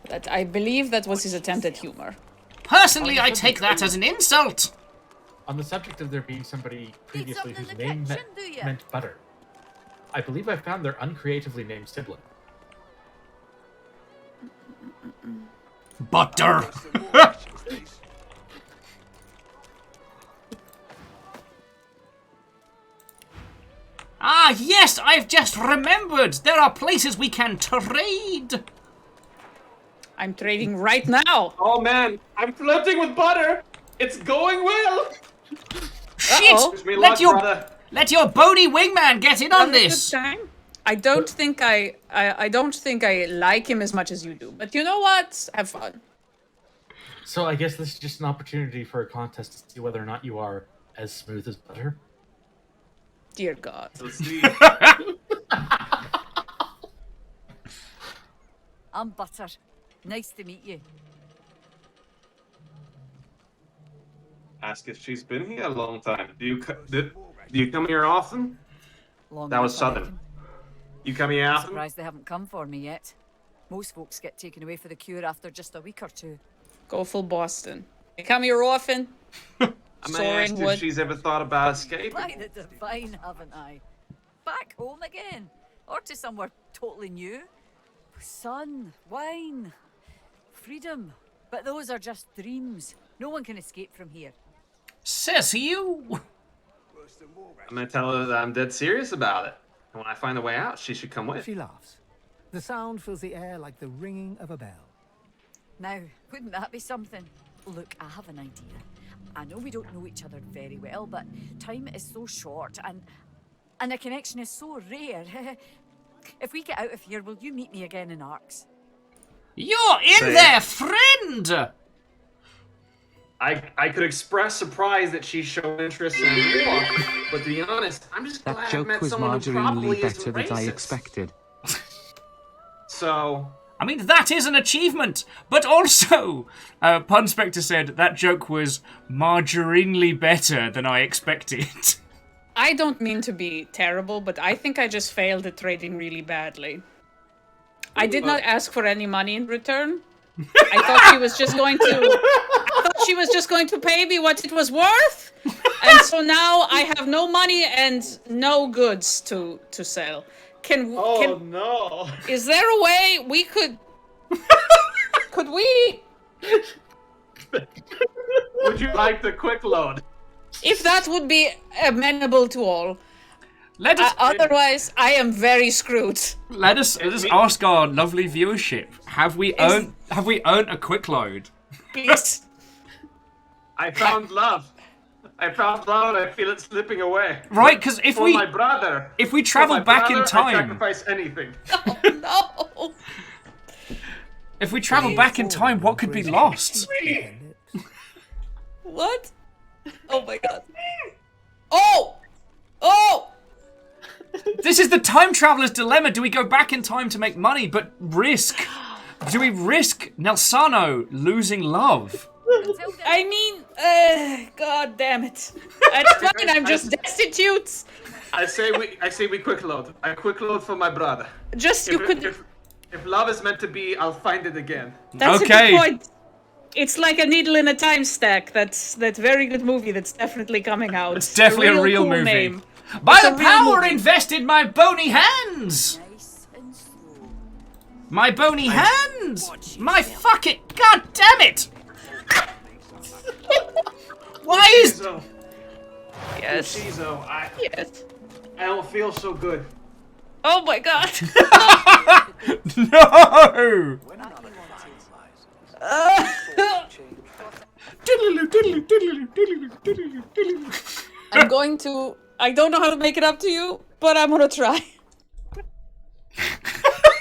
That I believe that was his attempt at humor. Personally, I take that as an insult. On the subject of there being somebody previously whose name meant butter, I believe I found their uncreatively named sibling. Butter. Ah, yes, I've just remembered. There are places we can trade. I'm trading right now. Oh man, I'm flirting with butter. It's going well. Shit! Let your bony wingman get in on this. I don't think I don't think I like him as much as you do. But you know what? Have fun. So I guess this is just an opportunity for a contest to see whether or not you are as smooth as butter. Dear God. Let's see. I'm Butter. Nice to meet you. Ask if she's been here a long time. Do you come here often? That was Southern. You come here I'm often? surprised they haven't come for me yet. Most folks get taken away for the cure after just a week or two. Go full Boston. You come here often? I may ask if she's ever thought about escaping. By the divine, haven't I? Back home again? Or to somewhere totally new? Sun, wine, freedom. But those are just dreams. No one can escape from here. Says you. I'm gonna tell her that I'm dead serious about it. And when I find a way out, she should come with. She laughs. The sound fills the air like the ringing of a bell. Now, wouldn't that be something? Look, I have an idea. I know we don't know each other very well, but time is so short and a connection is so rare. If we get out of here, will you meet me again in Arcs? You're in there, friend! I could express surprise that she's shown interest in war, but to be honest, I'm just glad I've met someone who probably isn't racist. Expected. So... I mean, that is an achievement, but also, Pun Spectre said that joke was margarinely better than I expected. I don't mean to be terrible, but I think I just failed at trading really badly. I did not ask for any money in return. I thought she was just going to pay me what it was worth, and so now I have no money and no goods to sell. Can no! Is there a way we could Could we? Would you like the quick load? If that would be amenable to all. Let us. Otherwise, I am very screwed. Let us ask our lovely viewership. Have we earned a quick load? Please. I found love. I found love and I feel it slipping away. Right, because if my brother. If we travel back in time. I sacrifice anything. Oh, no. If we travel back in time, what could be lost? What? Oh my god. Oh! Oh! This is the time traveler's dilemma. Do we go back in time to make money, but risk? Do we risk Nelsano losing love? I mean, god damn it. It's fine, I'm just destitute. I say we quick load. I quick load for my brother. Just If love is meant to be, I'll find it again. That's a good point. It's like a needle in a time stack. That's that very good movie that's definitely coming out. It's definitely a real cool movie. Name. By It's the a real power movie. invested in my bony hands! My bony hands! My fucking... God damn it! Why is... Yes. Shizo, Yes. I don't feel so good. Oh my god. No! I'm going to... I don't know how to make it up to you, but I'm gonna try.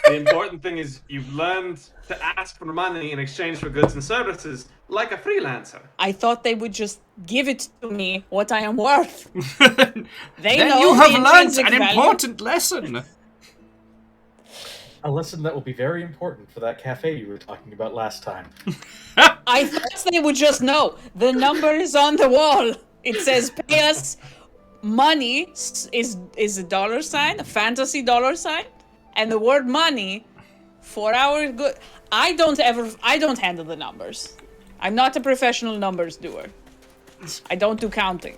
The important thing is you've learned to ask for money in exchange for goods and services, like a freelancer. I thought they would just give it to me what I am worth. They Then know you the have learned intrinsic an value. important lesson. A lesson that will be very important for that cafe you were talking about last time. I thought they would just know. The number is on the wall. It says pay us money is a dollar sign, a fantasy dollar sign, and the word money for our good. I don't handle the numbers. I'm not a professional numbers doer. I don't do counting.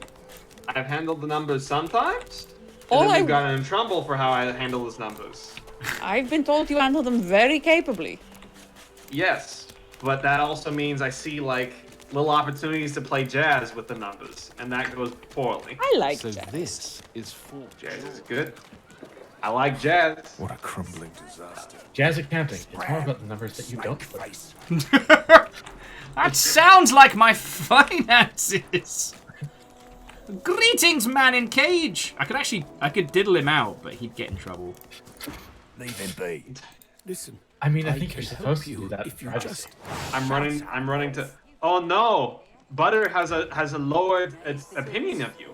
I've handled the numbers sometimes, All and then I- we've gotten in trouble for how I handle those numbers. I've been told you handle them very capably. Yes, but that also means I see like little opportunities to play jazz with the numbers, and that goes poorly. I like So jazz. this is for Jazz is good. I like jazz. What a crumbling disaster. Jazz accounting. It's more about the numbers that you don't put. That sounds like my finances. Greetings, man in cage. I could diddle him out, but he'd get in trouble. Leave him be. Listen, I mean, I I think you're can supposed help to do you that if you privately. just- I'm running to. Oh no! Butter has a lowered opinion of you.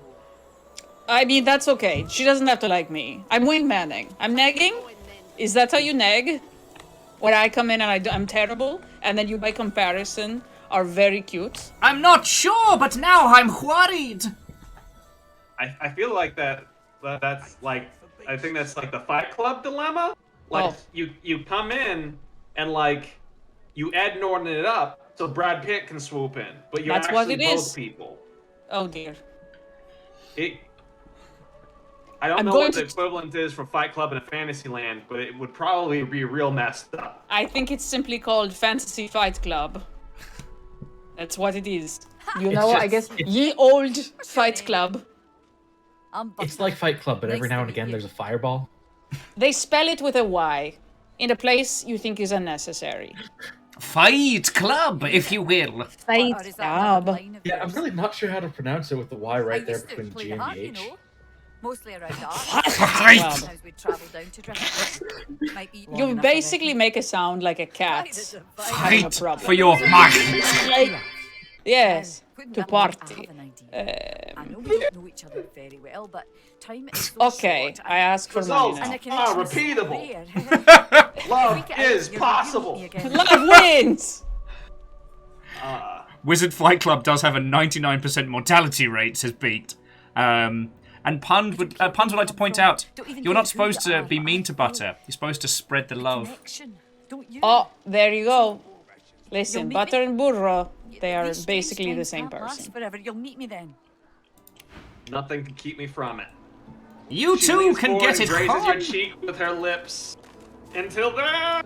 I mean, that's okay. She doesn't have to like me. I'm wingmanning. I'm negging? Is that how you neg? When I come in and I'm terrible, and then you, by comparison, are very cute? I'm not sure, but now I'm worried. I feel like that's like I think that's like the Fight Club dilemma. Like you come in and like you Ed Norton it up so Brad Pitt can swoop in, but you're That's actually what it both is. people. Oh dear. I don't I'm know going what the to- equivalent is for Fight Club in Fantasyland, but it would probably be real messed up. I think it's simply called Fantasy Fight Club. That's what it is. You know, I guess ye old Fight Club. It's like Fight Club, but every now and again there's a fireball. They spell it with a Y, in a place you think is unnecessary. Fight Club, if you will. Fight Club. Yeah, I'm really not sure how to pronounce it with the Y right there between play G and hard, the you H. know. Mostly around Fight. Sometimes we'd travel down to Driftwood. Might be long You enough, basically make it sound like a cat. having a Fight problem. for your mind. Yes, Putting to that way, party. I have an idea. I know we don't know each other very well, but time is so Okay, short. I ask for money And now. a connection is so repeatable. rare. Love Freak it out, is you're possible. gonna meet me again. Love wins! Wizard Fight Club does have a 99% mortality rate, says Beat. And Pund would like to point out, you're not supposed to be mean to Butter. You're supposed to spread the love. Connection, don't you? Oh, there you go. Listen, You'll meet Butter me- and Burro, they are These strange basically the times same can't last person. forever. You'll meet me then. Nothing can keep me from it. You She too leans can forward get and it grazes your hard. cheek with her lips. Until then.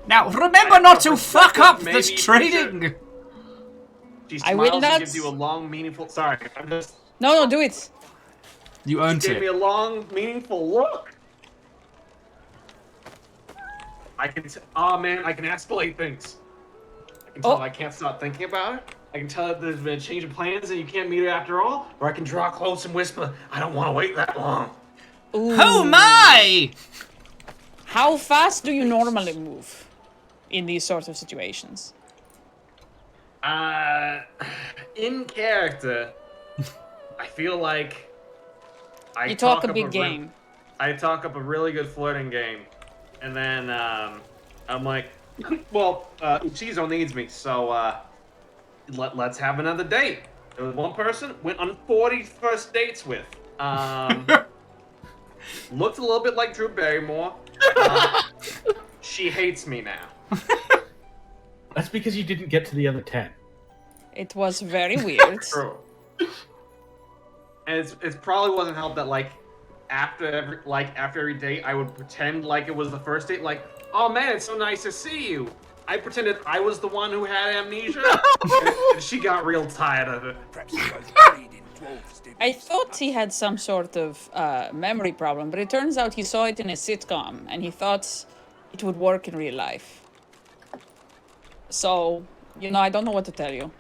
Now, remember not to fuck up this trading! She I smiles will and not. gives you a long, meaningful... Sorry, I'm just... No, do it. You earned She gave me it. a long, meaningful look. I can... Oh, man, I can escalate things. I can tell I can't stop thinking about it. I can tell that there's been a change of plans and you can't meet her after all. Or I can draw close and whisper, I don't want to wait that long. Ooh. Oh my! How fast do you normally move in these sorts of situations? In character, I feel like You talk a big game. I talk up a really good flirting game, and then I'm like, well, Uchizo needs me, so let's have another date. There was one person went on 40 first dates with. Looked a little bit like Drew Barrymore. She hates me now. That's because you didn't get to the other 10. It was very weird. True. And it probably wasn't helped that after every date I would pretend like it was the first date, like, oh man, it's so nice to see you. I pretended I was the one who had amnesia, and she got real tired of it. I thought he had some sort of memory problem, but it turns out he saw it in a sitcom, and he thought it would work in real life. So, I don't know what to tell you.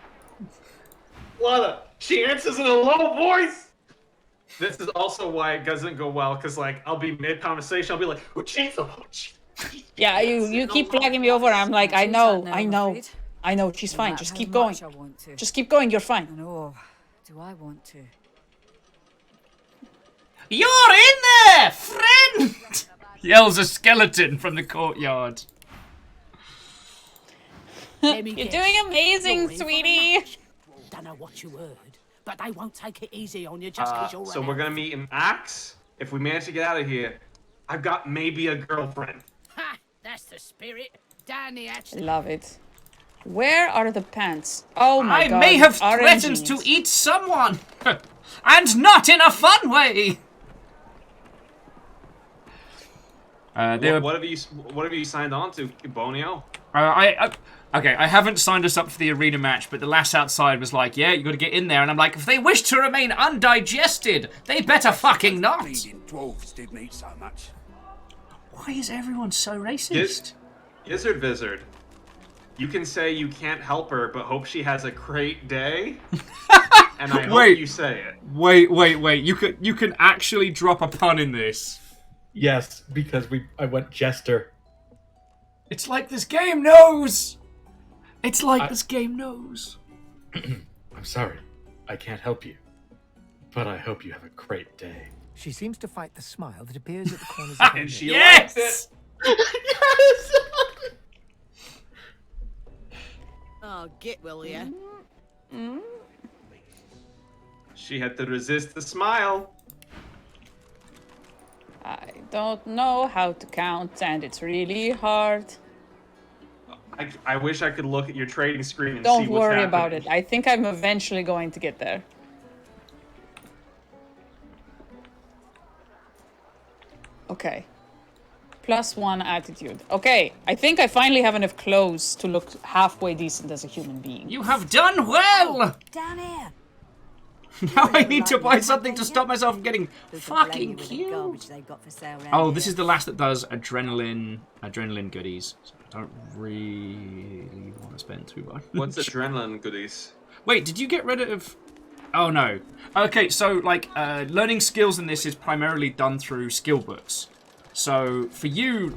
Lana, she answers in a low voice! This is also why it doesn't go well, because, I'll be mid-conversation, I'll be like, oh, jeez. Yeah, you keep flagging me over, I'm like, I know, she's fine, just keep going. Just keep going, you're fine. No, do I want to? You're in there, friend! Yells a skeleton from the courtyard. You're doing amazing, sweetie. Don't know what you heard, but they won't take it easy on you just because you're So we're gonna meet in Axe. If we manage to get out of here, I've got maybe a girlfriend. Ha! That's the spirit. Down the hatch. Love it. Where are the pants? Oh my god. I may have orange threatened jeans. to eat someone! And not in a fun way! What have you signed on to, Bonio? Okay, I haven't signed us up for the arena match, but the lass outside was like, yeah, you gotta get in there. And I'm like, if they wish to remain undigested, they better fucking not. Dwarves didn't eat so much. Why is everyone so racist? Gizzard Vizard, you can say you can't help her, but hope she has a great day. And I hope you say it. Wait. You can actually drop a pun in this. Yes, because I went jester. It's like this game knows. It's like this game knows. I'm sorry. I can't help you. But I hope you have a great day. She seems to fight the smile that appears at the corners of her And lips. she likes it. Yes! Oh, get will ya? She had to resist the smile. I don't know how to count, and it's really hard. I wish I could look at your trading screen and Don't see what's worry happening. about it. I think I'm eventually going to get there. Okay. +1 attitude. Okay, I think I finally have enough clothes to look halfway decent as a human being. You have done well! Down here. Now I need to buy something to stop myself from getting fucking killed. Oh, this is the last that does adrenaline goodies. So I don't really want to spend too much. What's adrenaline goodies? Wait, did you get rid of... Oh, no. Okay, so, learning skills in this is primarily done through skill books. So, for you,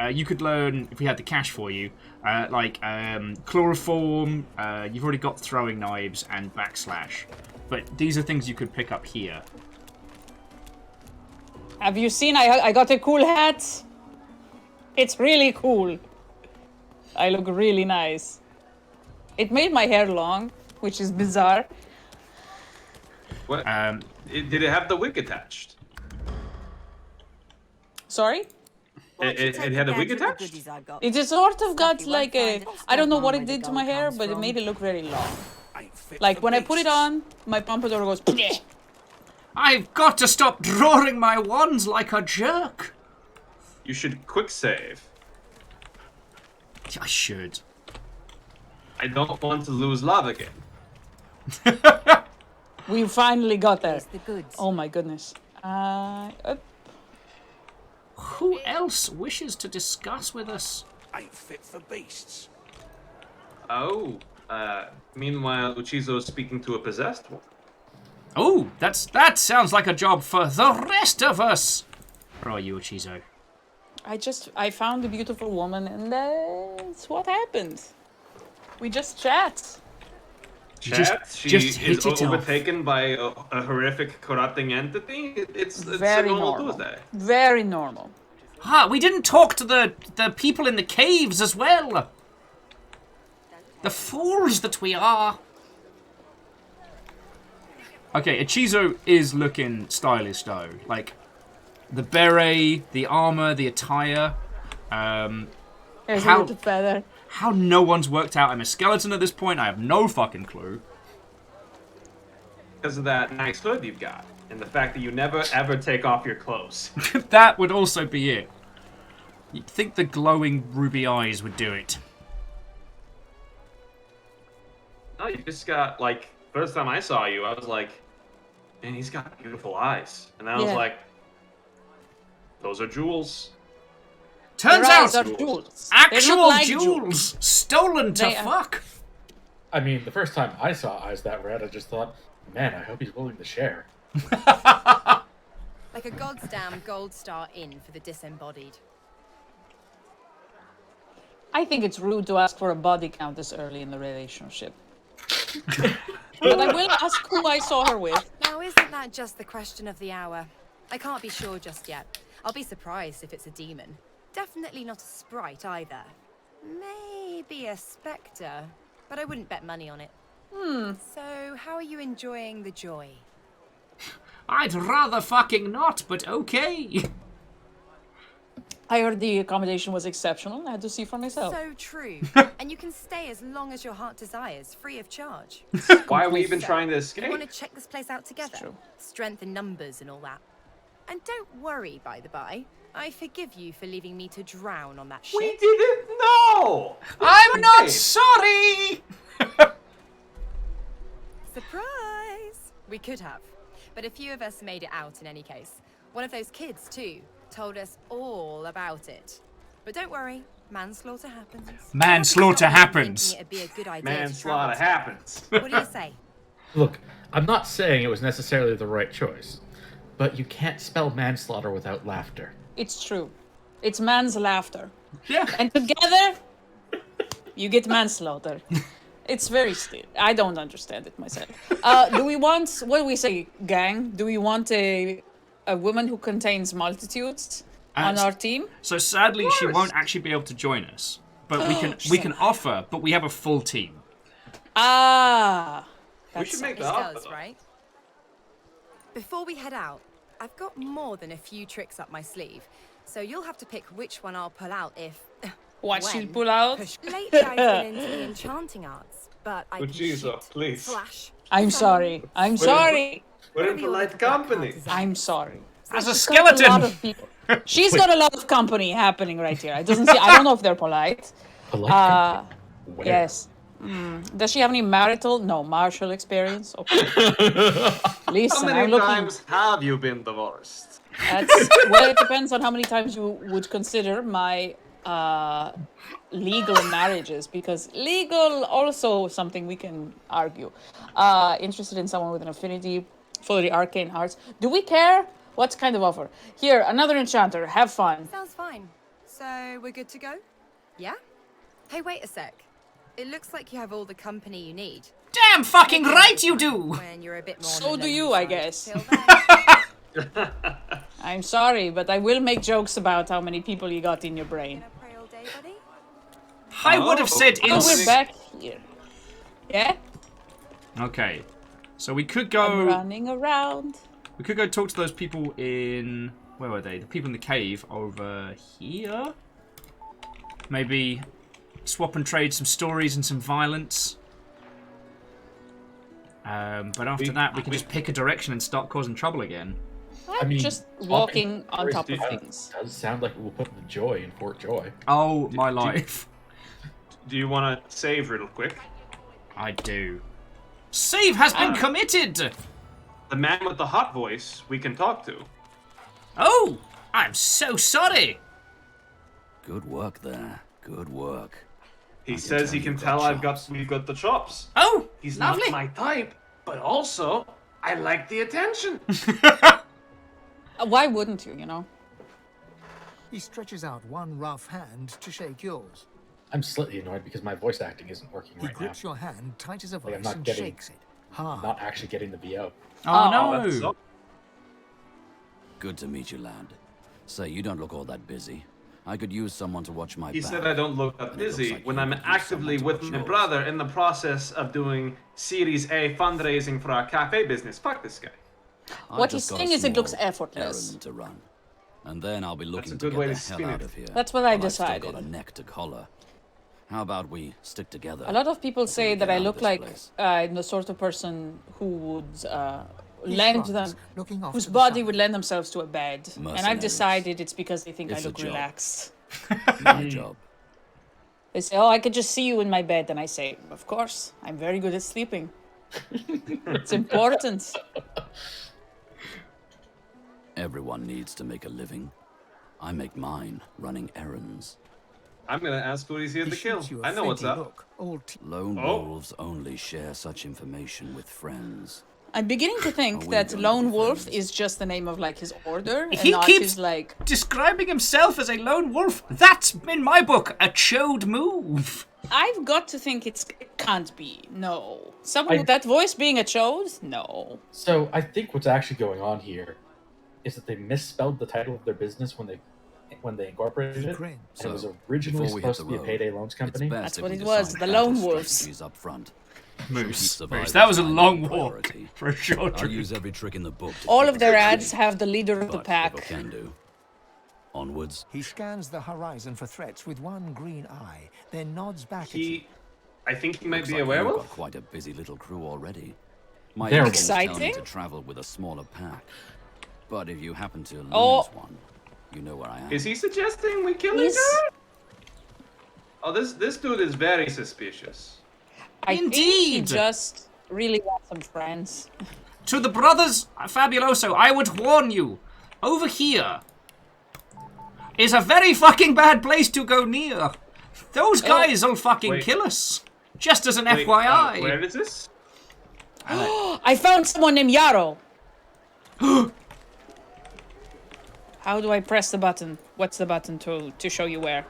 you could learn, if we had the cash for you, chloroform, you've already got throwing knives and backslash. But these are things you could pick up here. Have you seen I got a cool hat? It's really cool. I look really nice. It made my hair long, which is bizarre. What? Did it have the wig attached? Sorry? It had a wig attached? It just sort of got like a... I don't know what it did to my hair, but it made it look very long. Like, when I put it on, my pompadour goes... Bleh. I've got to stop drawing my wands like a jerk. You should quick save. I should. I don't want to lose love again. We finally got there. The goods. Oh my goodness. Who else wishes to discuss with us? Ain't fit for beasts. Oh, meanwhile, Uchizo is speaking to a possessed one. Oh, that sounds like a job for the rest of us. Where are you, Uchizo? I found a beautiful woman, and that's what happened. We just chat. Chat? She just hit is it off. overtaken by a horrific corrupting entity? It's Very a normal normal. Tuesday. Very normal. We didn't talk to the people in the caves as well. The fools that we are. Okay, Uchizo is looking stylish though. Like, the beret, the armor, the attire. There's a little feather. How no one's worked out I'm a skeleton at this point, I have no fucking clue. Because of that nice hood you've got. And the fact that you never ever take off your clothes. That would also be it. You'd think the glowing ruby eyes would do it. No, you just got, like, first time I saw you, I was like, man, he's got beautiful eyes. And I was like, those are jewels. Turns eyes out, are jewels. actual like jewels stolen to fuck. I mean, the first time I saw eyes that red, I just thought, man, I hope he's willing to share. Like a god's damn gold star in for the disembodied. I think it's rude to ask for a body count this early in the relationship. But I will ask who I saw her with. Now, isn't that just the question of the hour? I can't be sure just yet. I'll be surprised if it's a demon. Definitely not a sprite either. Maybe a spectre, but I wouldn't bet money on it. So, how are you enjoying the joy? I'd rather fucking not, but okay. I heard the accommodation was exceptional. I had to see for myself. So true. And you can stay as long as your heart desires, free of charge. Why are we even trying to You escape? want to check this place out together? Strength in numbers and all that. And don't worry, by the by. I forgive you for leaving me to drown on that ship. We didn't know! I'm not sorry! Surprise! We could have. But a few of us made it out in any case. One of those kids, too, told us all about it. But don't worry, manslaughter happens. Manslaughter happens. It'd be a good idea Manslaughter happens. What do you say? Look, I'm not saying it was necessarily the right choice, but you can't spell manslaughter without laughter. It's true. It's man's laughter. Yeah. And together, you get manslaughter. It's very I don't understand it myself. Do we want, what do we say, gang? Do we want a woman who contains multitudes on our team? So sadly, she won't actually be able to join us. But we can offer, but we have a full team. Ah. We should make This that does, up. right? Before we head out, I've got more than a few tricks up my sleeve. So you'll have to pick which one I'll pull out if... What when she'll pull out? Lately I've been into the enchanting arts, but I can Uchizo, shoot, please. flash. I'm sorry. I'm sorry. We're in polite company. I'm sorry. As a She's got a lot skeleton. of people. She's got a lot of company happening right here. I don't know if they're polite. Polite? Yes. Does she have any marital? No, martial experience? Okay. How Listen, many I'm looking... times have you been divorced? Well, it depends on how many times you would consider my legal marriages, because legal also something we can argue. Interested in someone with an affinity for the arcane arts. Do we care? What kind of offer? Here, another enchanter. Have fun. Sounds fine. So we're good to go? Yeah? Hey, wait a sec. It looks like you have all the company you need. Damn fucking right you do! When you're a bit more So on the do you, lonely I side. guess. Till then, I'm sorry, but I will make jokes about how many people you got in your brain. gonna pray all day, buddy? I would have said Oh, we're back here. Yeah? Okay. So we could I'm go... running around. We could go talk to those people in... Where were they? The people in the cave over here? Maybe swap and trade some stories and some violence. But after that, we can just pick a direction and start causing trouble again. I'm just walking on top of things. Does sound like it will put the joy in Fort Joy. Oh, my life. do you want to save real quick? I do. Save has been committed! The man with the hot voice we can talk to. Oh! I'm so sorry! Good work there. Good work. He says he can tell we've got the chops. Oh! He's lovely. not my type, but also, I like the attention. Why wouldn't you, you know? He stretches out one rough hand to shake yours. I'm slightly annoyed because my voice acting isn't working He right now. grips your hand tight as a vice Like, I'm not and getting, shakes it hard. I'm not actually getting the VO. Oh, no! Good to meet you, lad. Say, you don't look all that busy. I could use someone to watch my He back. said I don't look that busy like when you I'm could use actively someone to with watch my yours. brother in the process of doing Series A fundraising for our cafe business. Fuck this guy. What he's saying is it looks effortless. Errand to run. And then I'll be looking a to good get way the to hell spin out it. of here. That's what I While I've still decided. got a neck to collar. How about we stick together? A lot of people say that get I out of look this like place. the sort of person who would lend shrugs, them, looking off whose to the body side. would lend themselves to a bed. And I've Mercenaries. decided it's because they think It's I a look job. relaxed. My job. They say, oh, I could just see you in my bed. And I say, of course, I'm very good at sleeping. It's important. Everyone needs to make a living. I make mine running errands. I'm gonna ask who he's here He to kill. shoots you a I know what's flinty up. look, all Lone Oh. wolves only share such information with friends. I'm beginning to Are think we that going to Lone be Wolf friends? is just the name of like his order and He not keeps his like. describing himself as a lone wolf. That's, in my book, a chode move. I've got to think it can't be. No. Someone I- with that voice being a chode? No. So I think what's actually going on here is that they misspelled the title of their business when they incorporated it. grins. And it was So, originally before we hit supposed to the be a road, payday loans company. It's best That's if what we it was, decide the battle Lone Wolves. strategies up front. Moose. Survivors That was a my long main walk priority. for a short I'll trip. use every trick in the book to All keep of their us ads busy. have the leader of the But pack. if I can do. Onwards. He scans the horizon for threats with one green eye, then nods back at you. I think he might Looks be like a you've werewolf. got quite a busy little crew already. My Very instincts tell me exciting. to travel with a smaller pack. But if you happen to lose Oh. one, you know where I am. Is he suggesting we kill each He's- other? Oh, this dude is very suspicious. I think he Indeed. just really wants some friends. To the brothers Fabuloso, I would warn you. Over here is a very fucking bad place to go near. Those guys will fucking Wait. kill us. Just as an Wait, FYI. where is this? I found someone named Yarrow. How do I press the button? What's the button to show you where?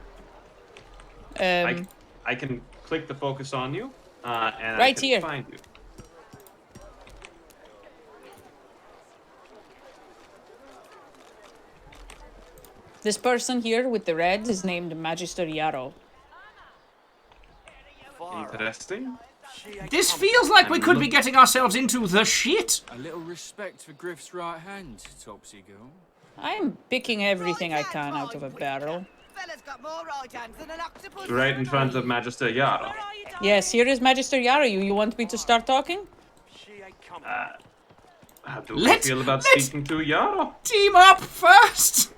I can click the focus on you, and I Right can here. find you. This person here with the red is named Magister Yarrow. Interesting. This feels like we could be getting ourselves into the shit. A little respect for Griff's right hand, Topsy girl. I'm picking everything I can out of a barrel. Fella's got more right hands than an octopus. Right in front of Magister Yarrow. Yes, here is Magister Yarrow. You want me to start talking? How do we Let's- feel about let's- speaking to Yarrow? Team up first.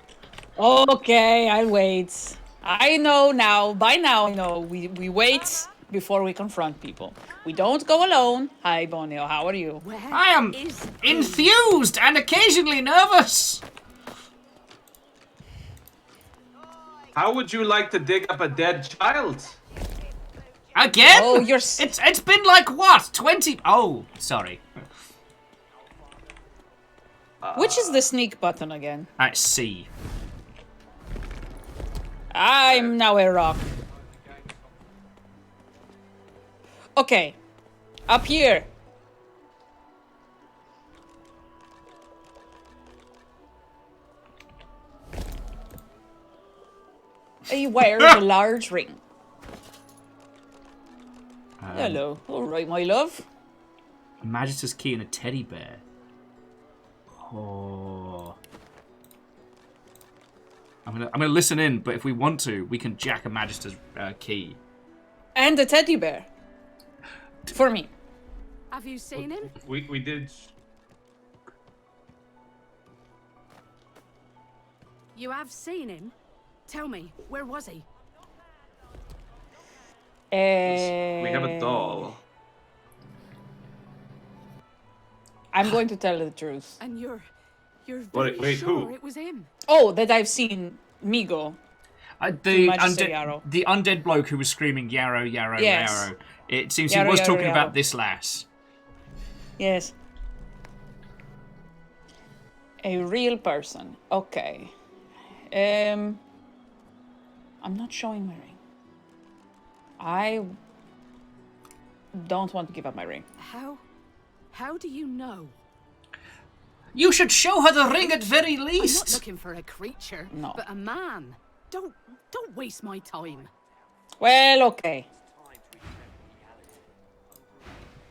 Okay, I'll wait. I know now. By now, I know. We wait before we confront people. We don't go alone. Hi, Bonio. How are you? I am enthused and occasionally nervous. How would you like to dig up a dead child? Again? Oh, you're. It's been like what? 20? Oh, sorry. Which is the sneak button again? That's C. I'm now a rock. Okay. Up here. He wears a large ring. Hello. All right, my love. A Magister's key and a teddy bear. Oh. I'm gonna listen in, but if we want to, we can jack a Magister's key. And a teddy bear. For me. Have you seen him? We did. You have seen him? Tell me, where was he? We have a doll. I'm going to tell the truth. And you're very Wait, sure who? it was him? Oh, that I've seen Migo. The Magister Yarrow. the undead bloke who was screaming Yarrow, Yarrow, Yes. Yarrow. It seems Yarrow, he was Yarrow, talking Yarrow. about this lass. Yes. A real person. Okay. I'm not showing my ring. I don't want to give up my ring. How do you know? You should show her the ring at very I'm not least. looking for a creature, No. but a man. Don't waste my time. Well, okay.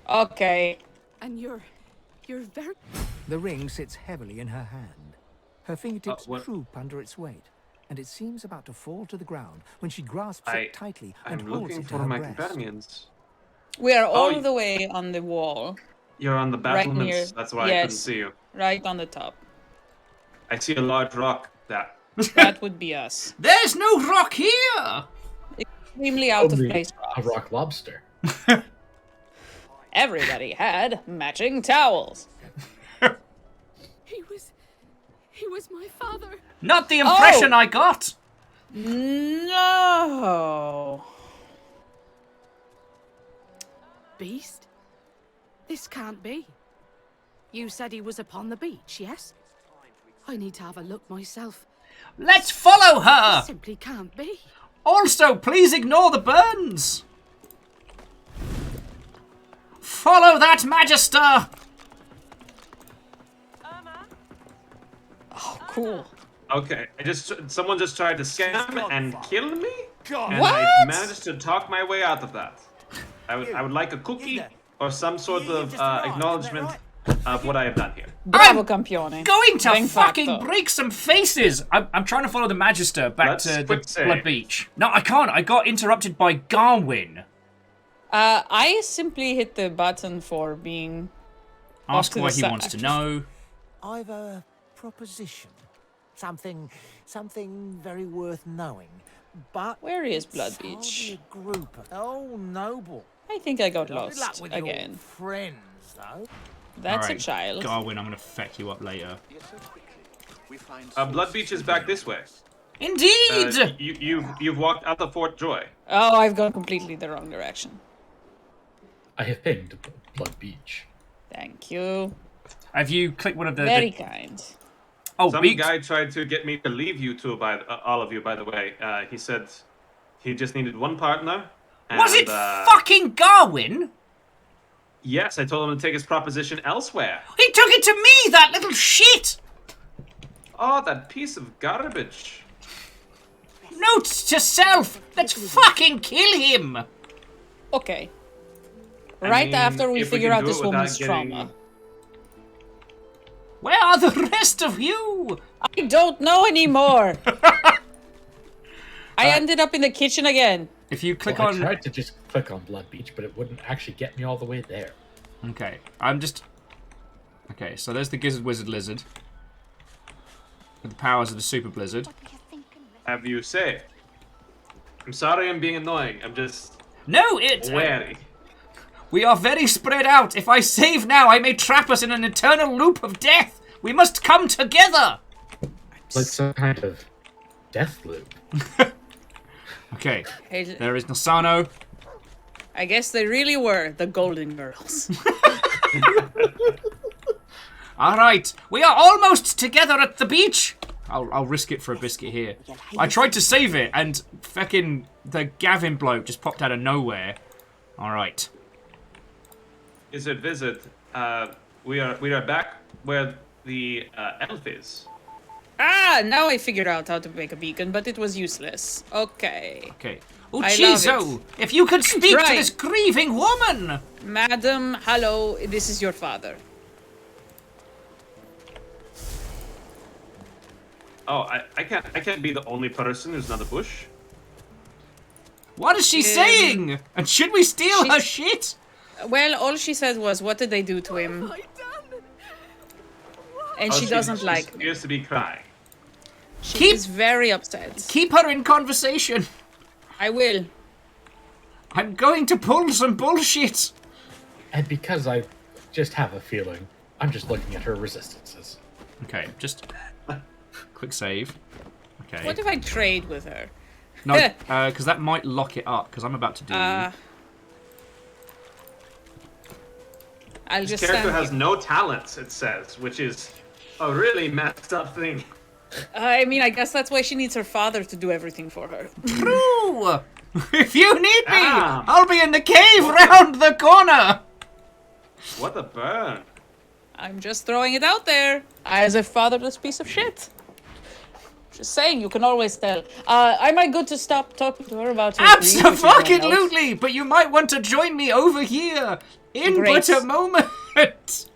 Okay. And you're very... The ring sits heavily in her hand. Her fingertips droop under its weight, and it seems about to fall to the ground when she grasps it tightly and I'm holds looking it to for her my breast. companions. We are all the way on the wall. You're on the Right battlements. near. That's why I couldn't see you. Right on the top. I see a large rock. That would be us. There's no rock here. Extremely out of place A rocks. rock lobster. Everybody had matching towels. He was my father. Not the impression I got. No. Beast? This can't be. You said he was upon the beach, yes? I need to have a look myself. Let's follow her. This simply can't be. Also, please ignore the burns. Follow that magister. Oh, cool. Okay, someone just tried to scam and kill me, and What? I managed to talk my way out of that. I would like a cookie or some sort of acknowledgement of what I have done here. Bravo, campione. Going to Ben fucking fatto. break some faces. I'm trying to follow the magister back Let's to the quick save. Blood Beach. No, I can't. I got interrupted by Garwin. I simply hit the button for being. Ask off to why the he side. wants to know. I've a proposition. Something very worth knowing. But Where is Blood it's hardly Beach? a group of... Oh, noble. I think I got Good luck lost with again. your friends, though. That's All right, a child. Garwin, I'm gonna feck you up later. Blood Beach is back this way. Indeed. You've walked out of Fort Joy. Oh, I've gone completely the wrong direction. I have pinged Blood Beach. Thank you. Have you clicked one of the... Very kind. Oh, Some Beach. guy tried to get me to leave you two, all of you, by the way. He said he just needed one partner. Was it and, fucking Garwin? Yes, I told him to take his proposition elsewhere. He took it to me, that little shit! Oh, that piece of garbage. Note to self, let's fucking kill him! Okay. I Right mean, after we if we figure can out do this it without woman's getting- trauma. Where are the rest of you? I don't know anymore. I ended up in the kitchen again. If you click Well, on... I tried to just click on Blood Beach, but it wouldn't actually get me all the way there. Okay, I'm just... Okay, so there's the Gizzard Wizard Lizard. With the powers of the Super Blizzard. Have you saved? I'm sorry I'm being annoying. I'm just No, it... wary. We are very spread out. If I save now, I may trap us in an eternal loop of death. We must come together. Like some kind of death loop. Okay, Hey, there is Nasano. I guess they really were the Golden Girls. All right, we are almost together at the beach. I'll risk it for a biscuit here. I tried to save it, and fucking the Gavin bloke just popped out of nowhere. All right. Is it visit? We are back where the elf is. Ah, now I figured out how to make a beacon, but it was useless. Okay. Okay. I love Uchizo, it. if you could speak to Right. this grieving woman. Madam, hello, this is your father. Oh, I can't be the only person who's not a bush. What is she saying? And should we steal her shit? Well, all she said was, what did they do to him? And she doesn't like me. She appears to be crying. She is very upset. Keep her in conversation. I will. I'm going to pull some bullshit. And because I just have a feeling, I'm just looking at her resistances. Okay, just quick save. Okay. What if I trade with her? No, because that might lock it up. Because I'm about to do. I'll This just character stand has here. no talents, it says, which is a really messed up thing. I mean, I guess that's why she needs her father to do everything for her. True. If you need me, Damn. I'll be in the cave round the corner. What a burn. I'm just throwing it out there as a fatherless piece of shit. Just saying, you can always tell. Am I good to stop talking to her about her grief, which is my notes? Absolutely, but you might want to join me over here in Great. but a moment.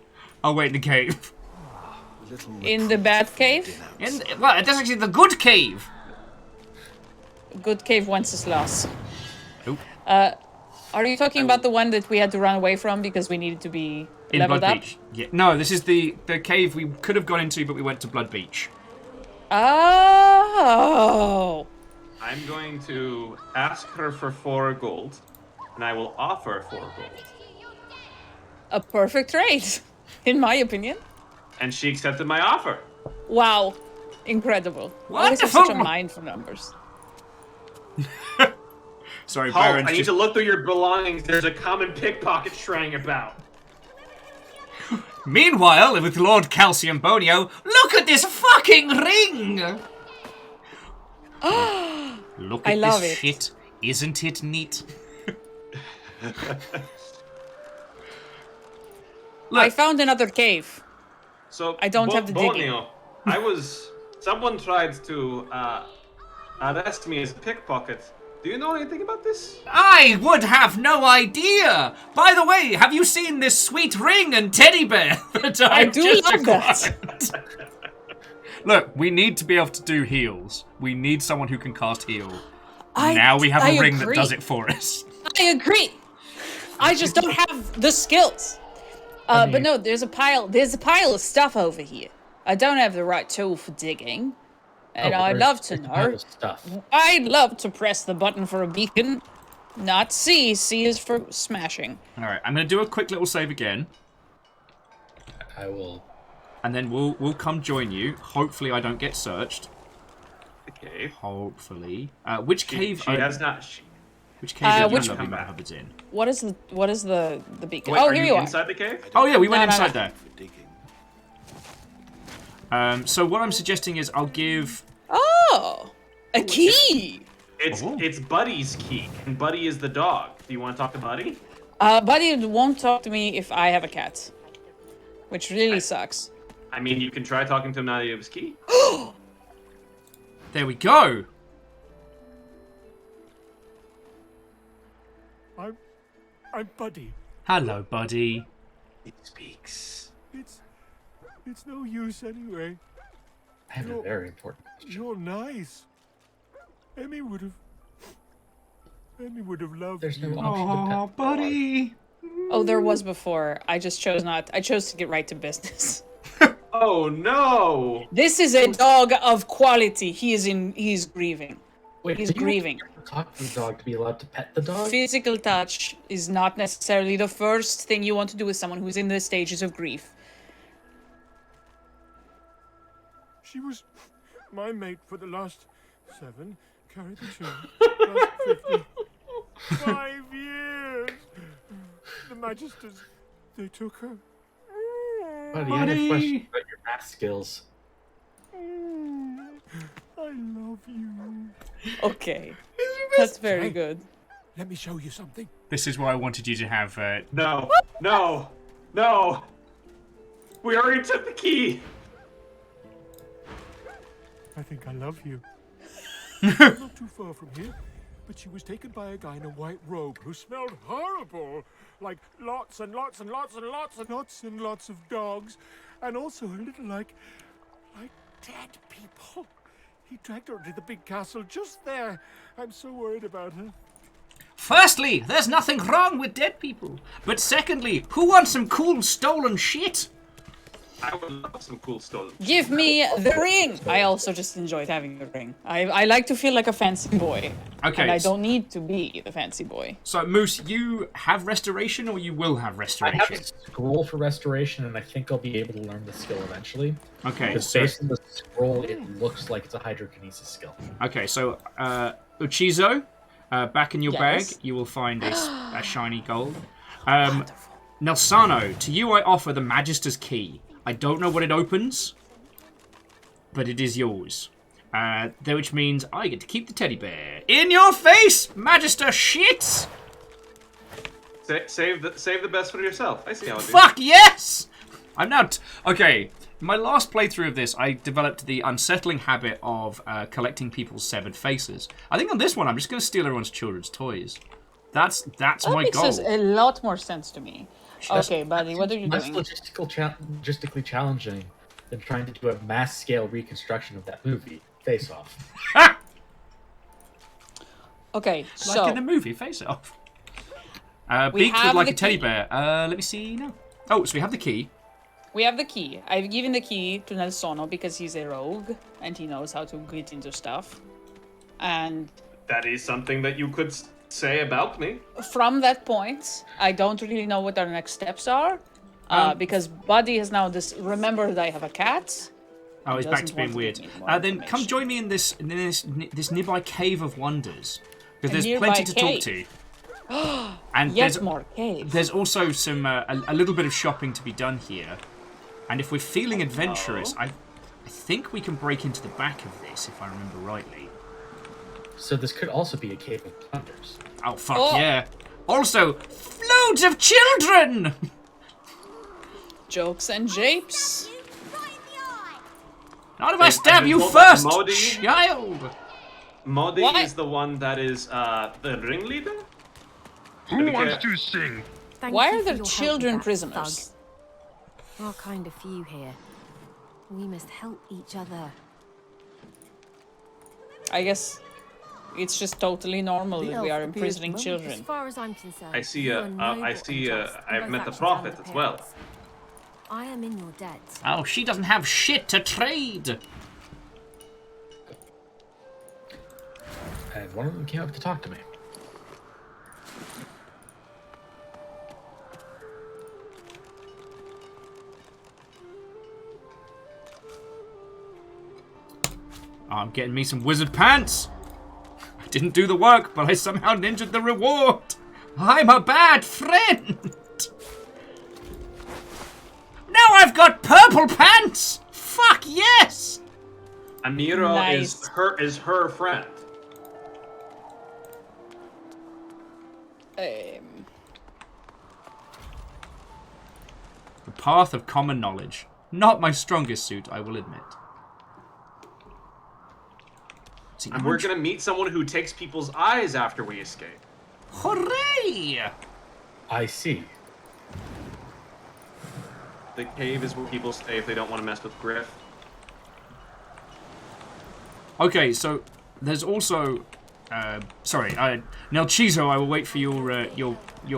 I'll wait in the cave. In the bad cave? Well, that's actually the good cave. Good cave Wenceslas. Nope. Are you talking about the one that we had to run away from because we needed to be In leveled Blood up? Beach. Yeah. No, this is the cave we could have gone into, but we went to Blood Beach. Oh. I'm going to ask her for 4 gold, and I will offer 4 gold. A perfect trade, in my opinion. And she accepted my offer. Wow. Incredible. Always have such a mind for numbers. Sorry, Halt, Baron's I need just... to look through your belongings. There's a common pickpocket straying about. Meanwhile, with Lord Calcium Bonio, look at this fucking ring! Look at I love this it. shit. Isn't it neat? I found another cave. So I don't have the digging. Borneo, someone tried to arrest me as a pickpocket. Do you know anything about this? I would have no idea! By the way, have you seen this sweet ring and teddy bear that I I've do just love acquired? that. Look, we need to be able to do heals. We need someone who can cast heal. I Now we have a ring agree. that does it for us. I agree. I just don't have the skills. But no, there's a pile of stuff over here. I don't have the right tool for digging. And I'd love to know. I'd love to press the button for a beacon. Not C. C is for smashing. Alright, I'm going to do a quick little save again. I will. And then we'll come join you. Hopefully I don't get searched. The cave. Hopefully. Which cave? She has not. Which cave? which Lovely Mohammed in? What is the beacon? Wait, oh, are here you you inside the cave? Oh yeah, we went No, inside no. there. So what I'm suggesting is I'll give... Oh! A key! It's Buddy's key, and Buddy is the dog. Do you want to talk to Buddy? Buddy won't talk to me if I have a cat. Which really sucks. I mean, you can try talking to him now that you have his key. There we go! I'm Buddy. Hello, buddy. It speaks. It's no use anyway. I have a very important question. You're nice. Emmy would have loved There's no you. option to Oh, buddy! Oh, there was before. I just chose not. I chose to get right to business. Oh no! This is a dog of quality. He's grieving. Wait, He's do you grieving. have to talk to the dog to be allowed to pet the dog? Physical touch is not necessarily the first thing you want to do with someone who's in the stages of grief. She was my mate for the last 7, carried the 2, last 50. 5 years! The Magisters, they took her. Buddy, I had a question about your math skills. I love you. Okay. That's very good. Let me show you something. This is why I wanted you to have... No! No! No! We already took the key! I think I love you. Not too far from here, but she was taken by a guy in a white robe who smelled horrible. Like lots and lots and lots and lots and lots and lots of dogs. And also a little like dead people. He dragged her to the big castle just there. I'm so worried about her. Firstly, there's nothing wrong with dead people. But secondly, who wants some cool stolen shit? I would love some cool stuff. Give me the ring! I also just enjoyed having a ring. I like to feel like a fancy boy. Okay. And I don't need to be the fancy boy. So, Moose, you have restoration, or you will have restoration? I have a scroll for restoration, and I think I'll be able to learn the skill eventually. Okay. Because based on the scroll, it looks like it's a hydrokinesis skill. Okay, so Uchizo, back in your bag, Yes. you will find a shiny gold. Nelsano, to you I offer the Magister's Key. I don't know what it opens, but it is yours. Which means I get to keep the teddy bear. In your face, Magister shit! Save the best for yourself. I see how it is. Fuck yes! I'm not... Okay, in my last playthrough of this, I developed the unsettling habit of collecting people's severed faces. I think on this one, I'm just going to steal everyone's children's toys. That's my goal. That makes a lot more sense to me. Okay, buddy, what are you That's doing? logistically challenging than trying to do a mass-scale reconstruction of that movie, Face Off. Okay, so... Like in the movie, Face Off. We Beaked have with like the a teddy key. bear. Let me see now. Oh, so we have the key. We have the key. I've given the key to Nelsono because he's a rogue and he knows how to get into stuff. And That is something that you could say about me. from that point, I don't really know what our next steps are. Because Buddy has now remembered that I have a cat. Oh, he's back to Doesn't being want weird. give me more Then come join me in this nearby cave of wonders, because A there's nearby plenty to talk to. cave. And Yet there's more caves. There's also some a little bit of shopping to be done here, and if we're feeling adventurous, I think we can break into the back of this, if I remember rightly. So this could also be a cave of wonders. Oh fuck yeah! Also, loads of children. Jokes and japes. Not if I Wait, stab I've you been told that first, Modi- child. Modi What? is the one that is the ringleader? Who wants to sing? Why are there children prisoners? Our kind of few here. We must help each other. I guess it's just totally normal The that we elf are appears imprisoning monk. As children. far as I'm concerned, I see. you are noble I and see. just in I've both met the actions prophet and as well. appearance. I am in your debt. Oh, she doesn't have shit to trade. And one of them came up to talk to me. I'm getting me some wizard pants. I didn't do the work, but I somehow ninja'd the reward. I'm a bad friend. Now I've got purple pants. Fuck yes. Amira Nice. is her friend. The path of common knowledge. Not my strongest suit, I will admit. See, And we're gonna meet someone who takes people's eyes after we escape. Hooray! I see. The cave is where people stay if they don't want to mess with Griff. Okay, so there's also, Nelchizo, I will wait for your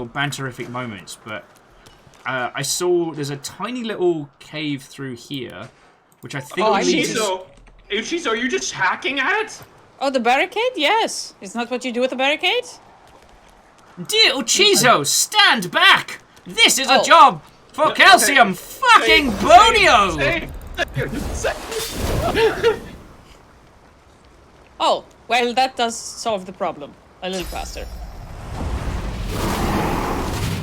banterific moments, but I saw there's a tiny little cave through here, which I think leads us... Uchizo, are you just hacking at it? Oh, the barricade? Yes. Isn't that what you do with the barricade? Dear Uchizo, stand back! This is Oh. a job for Calcium fucking Bonio! Oh, well, that does solve the problem a little faster.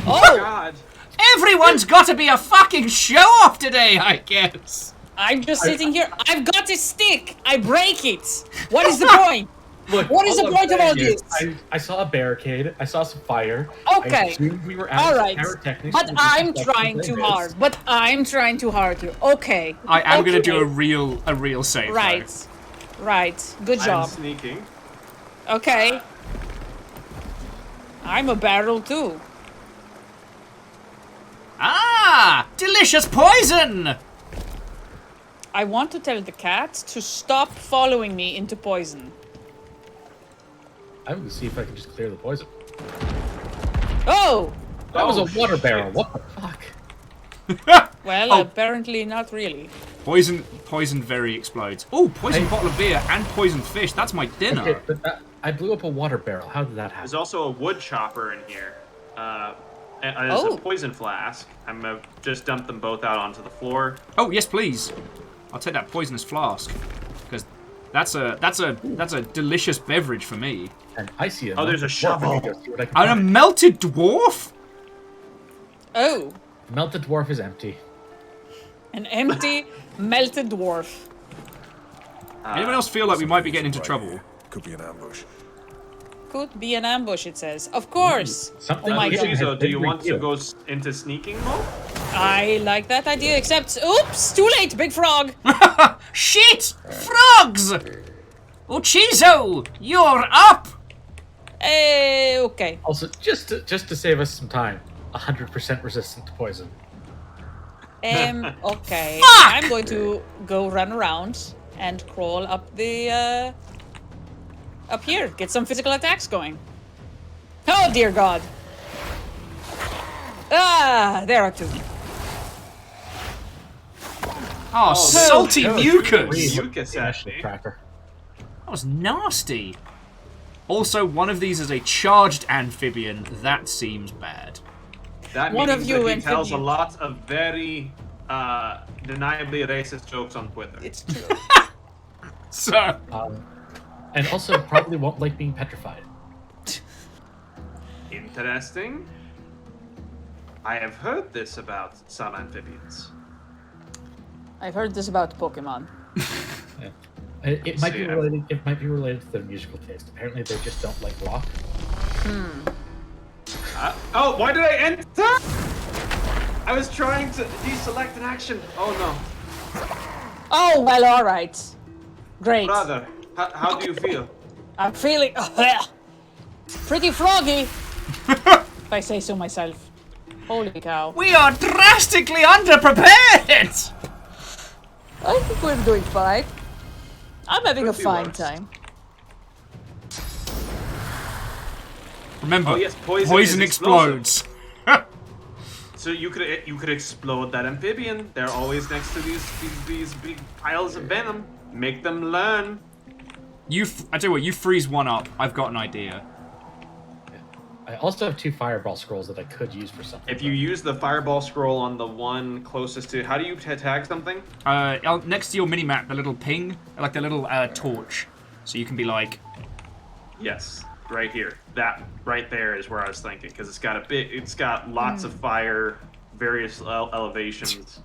Oh! God. Everyone's got to be a fucking show-off today, I guess. I'm just sitting here. I've got a stick. I break it. What is the point? Look, What is all the I'm point of all saying is, this? I saw a barricade. I saw some fire. I Okay. assumed we were out All of right. pyrotechnics. But and I'm we just trying left too the hard. But I'm trying too hard here. Okay. I am gonna do Okay. a real save. though. Right. Right. Good I'm job. sneaking. Okay. I'm a barrel too. Ah! Delicious poison! I want to tell the cat to stop following me into poison. I will see if I can just clear the poison. Oh! That was Oh, a water barrel. shit. What the fuck? Well, apparently not really. Poison very explodes. Oh, poison bottle of beer and poisoned fish. That's my dinner. Okay, but I blew up a water barrel. How did that happen? There's also a wood chopper in here. And there's a poison flask. I'm gonna just dump them both out onto the floor. Oh yes, please. I'll take that poisonous flask because that's a delicious beverage for me. And I see it. Oh, there's a shovel. And a melted dwarf. Oh. The melted dwarf is empty. An empty, melted dwarf. Anyone else feel like we might be getting into trouble? Could be an ambush. Could be an ambush, it says. Of course. Oh my God. Do you want to go into sneaking mode? I like that idea, except, oops, too late, big frog. Shit! Frogs! Chizo, you're up! Okay. Also, just to save us some time, 100% resistant to poison. Okay. Fuck! I'm going to go run around and crawl up the, up here. Get some physical attacks going. Oh, dear God. Ah, there are two. Oh, salty mucus! Mucus, actually. Cracker. That was nasty. Also, one of these is a charged amphibian. That seems bad. That One means of you that he tells a amphibian. lot of very deniably racist jokes on Twitter. It's true. So. And also probably won't like being petrified. Interesting. I have heard this about some amphibians. I've heard this about Pokemon. Yeah. It might be related. It might be related to their musical taste. Apparently, they just don't like rock. Oh, why did I enter? I was trying to deselect an action. Oh no. Oh, well, all right. Great. Brother, how do you feel? I'm feeling pretty froggy, if I say so myself. Holy cow. We are drastically underprepared! I think we're doing fine. I'm having a Could be fine worse. time. Remember, Oh, yes, poison poison is explodes. So you could explode that amphibian. They're always next to these big piles of venom. Make them learn. I tell you what, you freeze one up. I've got an idea. I also have 2 fireball scrolls that I could use for something. If you use the fireball scroll on the one closest to, how do you tag something? Next to your minimap, the little ping, like the little torch. So you can be like... Yes, right here. That right there is where I was thinking, because it's got lots of fire, various elevations.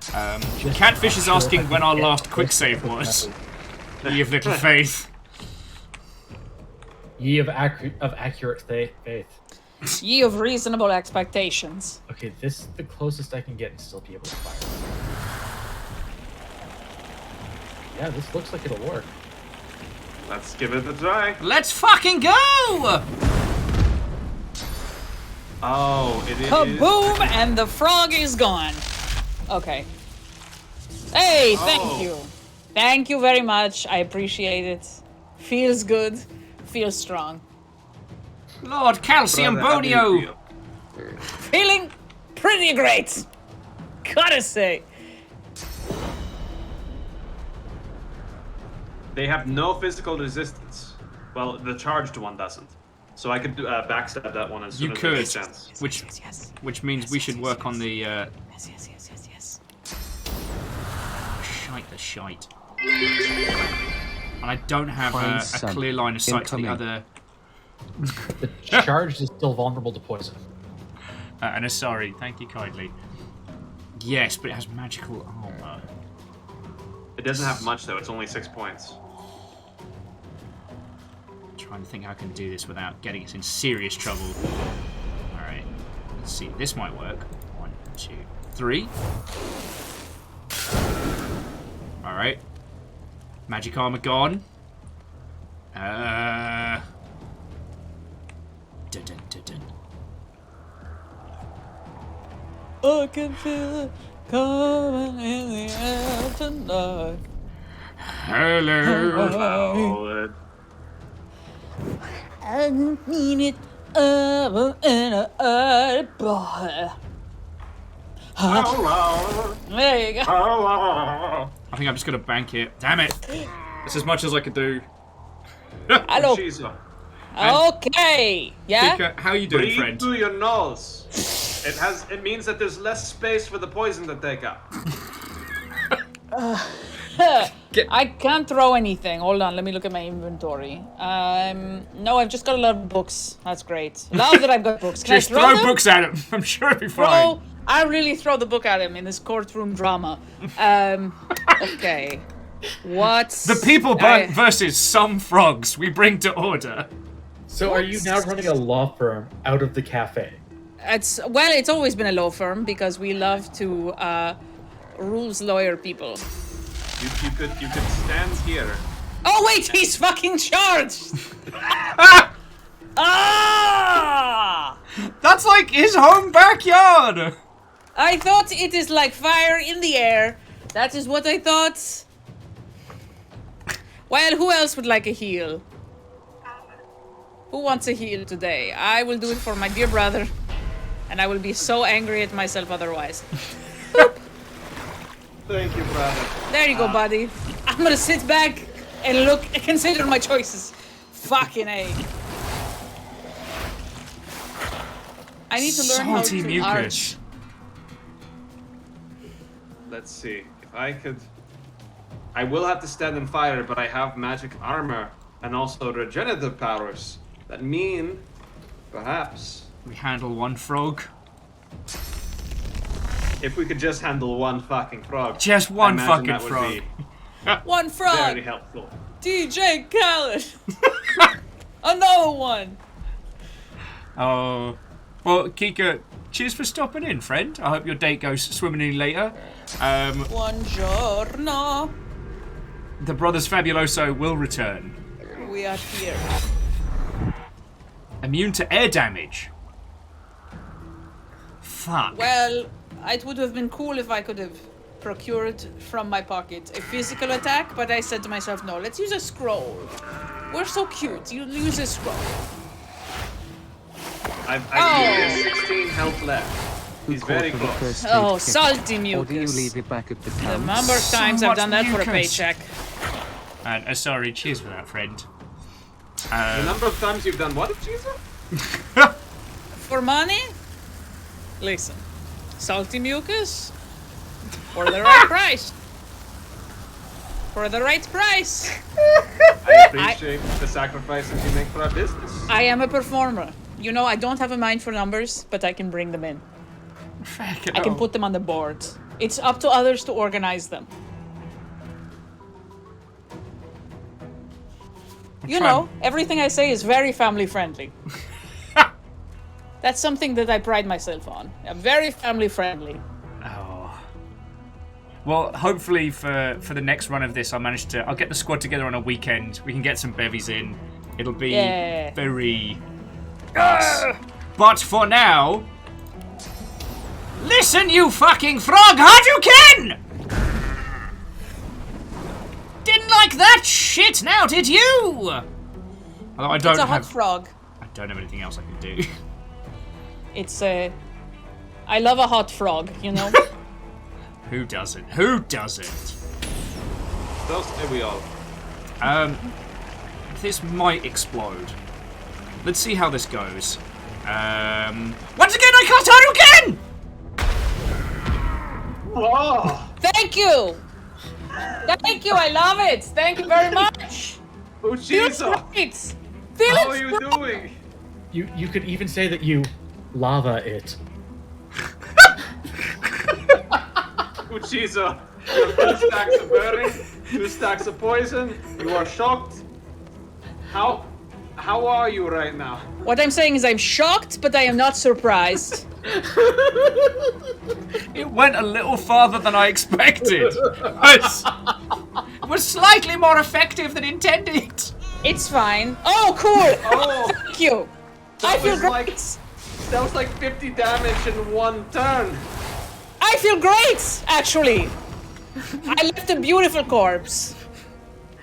Catfish is asking when our last quick save was. Ye of little faith. Ye of accurate faith. Ye of reasonable expectations. Okay, this is the closest I can get and still be able to fire. Yeah, this looks like it'll work. Let's give it a try. Let's fucking go! Oh, it is. Kaboom! And the frog is gone. Okay. Hey, thank Oh. you. Thank you very much. I appreciate it. Feels good. Feels strong. Lord Calcium Brother, how do you Bonio! feel? Feeling pretty great. Gotta say. They have no physical resistance. Well, the charged one doesn't. So I could backstab that one as soon as it makes sense. Which means we should work on the... Yes, yes, yes, yes, yes. Shite the shite. And I don't have a clear line of sight to the other... The charged is still vulnerable to poison. And sorry, thank you kindly. Yes, but it has magical armor. It doesn't have much though. It's only 6 points. Trying to think how I can do this without getting us in serious trouble. Alright, let's see. This might work. 1, 2, 3. Alright. Magic armor gone. Dun, dun, dun, dun. I can feel it coming in the air tonight. Hello. I don't need it in a boy. There you go. I think I'm just gonna bank it. Damn it! That's as much as I could do. Hello. Okay. Yeah. Kika, how you doing, Breathe friend? through your nose. It means that there's less space for the poison to take up. I can't throw anything. Hold on, let me look at my inventory. No, I've just got a lot of books. That's great. Love that I've got books. Can Just I throw throw them? books at him. I'm sure it'll be fine. I really throw the book at him in this courtroom drama. Okay. What's The people versus some frogs we bring to order. So are you now running a law firm out of the cafe? It's always been a law firm because we love to rules lawyer people. You could stand here. Oh wait, he's fucking charged. Ah! That's like his home backyard. I thought it is like fire in the air. That is what I thought. Well, who else would like a heal? Who wants a heal today? I will do it for my dear brother. And I will be so angry at myself otherwise. Thank you, brother. There you go, buddy. I'm gonna sit back and consider my choices. Fucking A. I need to learn how Salty to mucus. arch. Let's see. If I could... I will have to stand in fire, but I have magic armor and also regenerative powers. That mean, perhaps... We handle one frog. If we could just handle one fucking frog. Just one I imagine fucking that would frog. be One frog. very helpful. DJ Khaled. Another one. Oh. Well, Kika, cheers for stopping in, friend. I hope your date goes swimming in later. Buongiorno. The brothers Fabuloso will return. We are here. Immune to air damage. Fuck. Well, it would have been cool if I could have procured from my pocket a physical attack, but I said to myself, no, let's use a scroll. We're so cute. You use a scroll. I've only 16 health left. He's very close. Oh, salty mucus. Or do you leave it back at the The town? number of times I've done that for a paycheck. And sorry, cheers for that, friend. The number of times you've done what, Jesus? For money? Listen, salty mucus for the right price. For the right price. I appreciate the sacrifices you make for our business. I am a performer. You know, I don't have a mind for numbers, but I can bring them in. I can put them on the board. It's up to others to organize them. You know, everything I say is very family friendly. That's something that I pride myself on. I'm very family friendly. Oh. Well, hopefully for the next run of this, I'll get the squad together on a weekend. We can get some bevies in. It'll be very us. But for now, listen, you fucking frog Hadouken! Didn't like that shit now, did you? Although I don't It's a have hot frog. I don't have anything else I can do. It's I love a hot frog, you know? Who doesn't? Who doesn't? So say we all. This might explode. Let's see how this goes. Once again, I cast Hadouken! Whoa! Thank you! Thank you, I love it! Thank you very much! Oh, Jesus! How are you doing? You could even say that you lava it. Uchizo, 2 stacks of burning, 2 stacks of poison. You are shocked. How are you right now? What I'm saying is I'm shocked, but I am not surprised. It went a little farther than I expected. It was slightly more effective than intended. It's fine. Oh, cool! Oh, thank you. I feel great. That was like 50 damage in 1 turn. I feel great, actually. I left a beautiful corpse.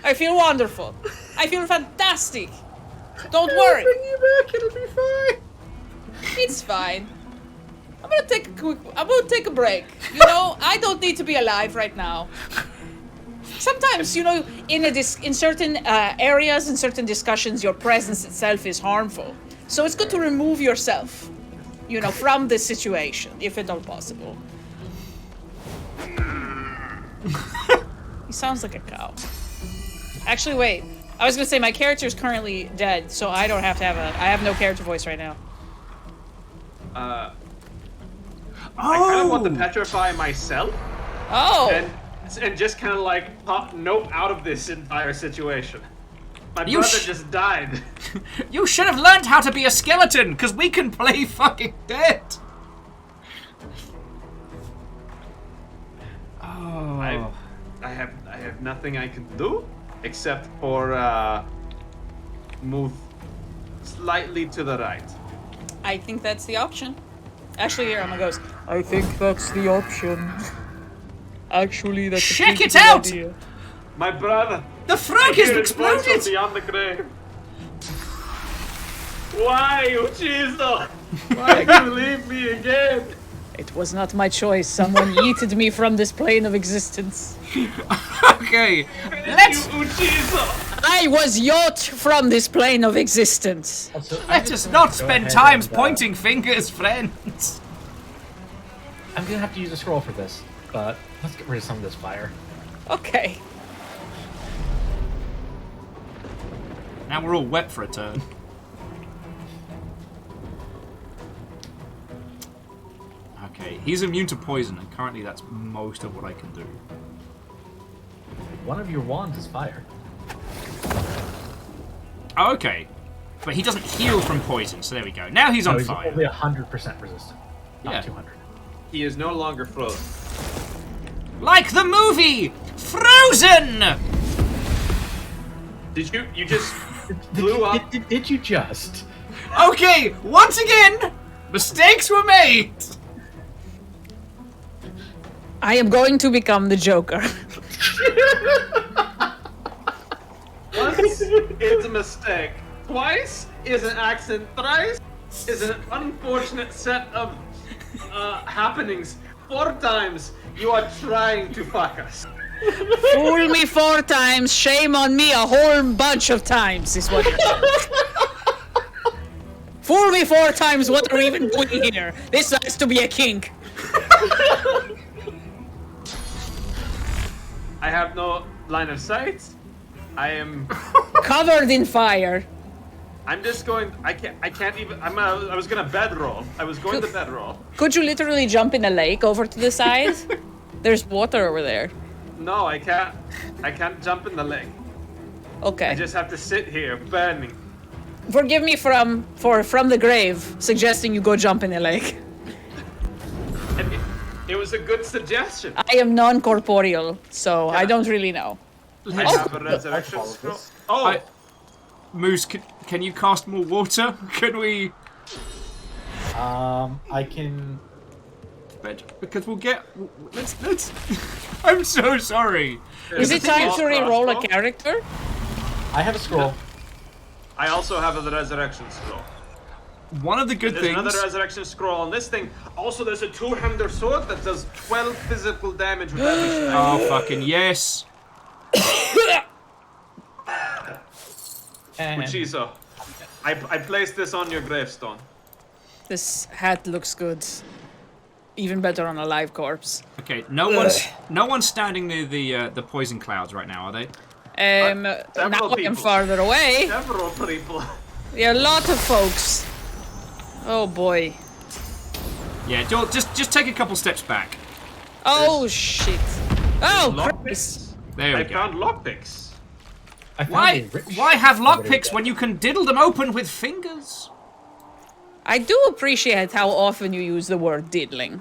I feel wonderful. I feel fantastic. Don't worry. Bring you back, it'll be fine. It's fine. I'm gonna take a break. You know, I don't need to be alive right now. Sometimes, you know, in certain areas, in certain discussions, your presence itself is harmful. So it's good to remove yourself, you know, from this situation, if at all possible. He sounds like a cow. Actually, wait. I was gonna say my character is currently dead, so I don't have to have I have no character voice right now. I kind of want to petrify myself. Oh. And just kind of like pop note out of this entire situation. My brother just died. You should have learned how to be a skeleton, because we can play fucking dead. Oh. I have nothing I can do except for move slightly to the right. I think that's the option. Actually, here, I'm gonna go. I think that's the option. Actually, that's a Check it good out! idea. My brother. The frog has exploded! Beyond the grave. Why, Uchizo? Why did you leave me again? It was not my choice. Someone yeeted me from this plane of existence. Okay, let's. I was yacht from this plane of existence. Let us not spend times pointing fingers, friends. I'm gonna have to use a scroll for this, but let's get rid of some of this fire. Okay. Now we're all wet for a turn. Okay, he's immune to poison, and currently that's most of what I can do. One of your wands is fire. Oh, okay. But he doesn't heal from poison, so there we go. Now he's on fire. He's only 100% resistant, not Yeah. 200. He is no longer frozen. Like the movie Frozen! Did you just blew up? Did you just? Okay, once again, mistakes were made. I am going to become the Joker. Once is a mistake. Twice is an accident. Thrice is an unfortunate set of happenings. 4 times you are trying to fuck us. Fool me 4 times, shame on me a whole bunch of times is what. Fool me 4 times, what are we even doing here? This has to be a kink. I have no line of sight. I am covered in fire. I'm just going. I can't even. I was gonna bedroll. I was going to bedroll. Could you literally jump in a lake over to the side? There's water over there. No, I can't. I can't jump in the lake. Okay. I just have to sit here burning. Forgive me from the grave suggesting you go jump in a lake. It was a good suggestion. I am non-corporeal, so I don't really know. I have a resurrection scroll. Oh, Moose, can you cast more water? Can we? I can. Because we'll get. Let's. I'm so sorry. Is it time to re-roll a character? I have a scroll. I also have a resurrection scroll. One of the good There's things. another resurrection scroll on this thing. Also, there's a 2-hander sword that does 12 physical damage with every strike. Oh fucking yes. Uchizo, I placed this on your gravestone. This hat looks good. Even better on a live corpse. Okay, no one's standing near the poison clouds right now, are they? Now I am farther away. Several people. Yeah, a lot of folks. Oh boy. Yeah, just take a couple steps back. Oh shit. Oh Christ. There we I go. found lockpicks. Why have lockpicks when you can diddle them open with fingers? I do appreciate how often you use the word diddling.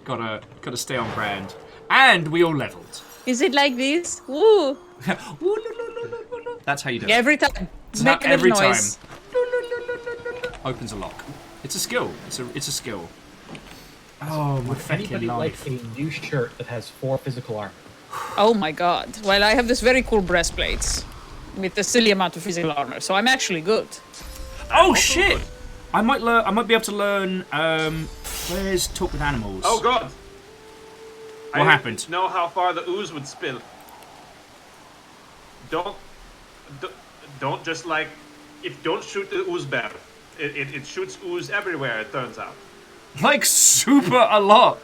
Gotta stay on brand. And we all leveled. Is it like this? Woo. That's how you do it. Every time. It's Make how a every noise. time. Opens a lock. It's a skill. It's a skill. Oh my Would fucking anybody like life. a new shirt that has 4 physical armor? Oh my god. Well, I have this very cool breastplates with a silly amount of physical armor, so I'm actually good. Oh shit! I might be able to learn Where's talk with animals? Oh god! What happened? I know how far the ooze would spill. Don't just like, don't shoot the ooze bear. It shoots ooze everywhere, it turns out. Like super a lot.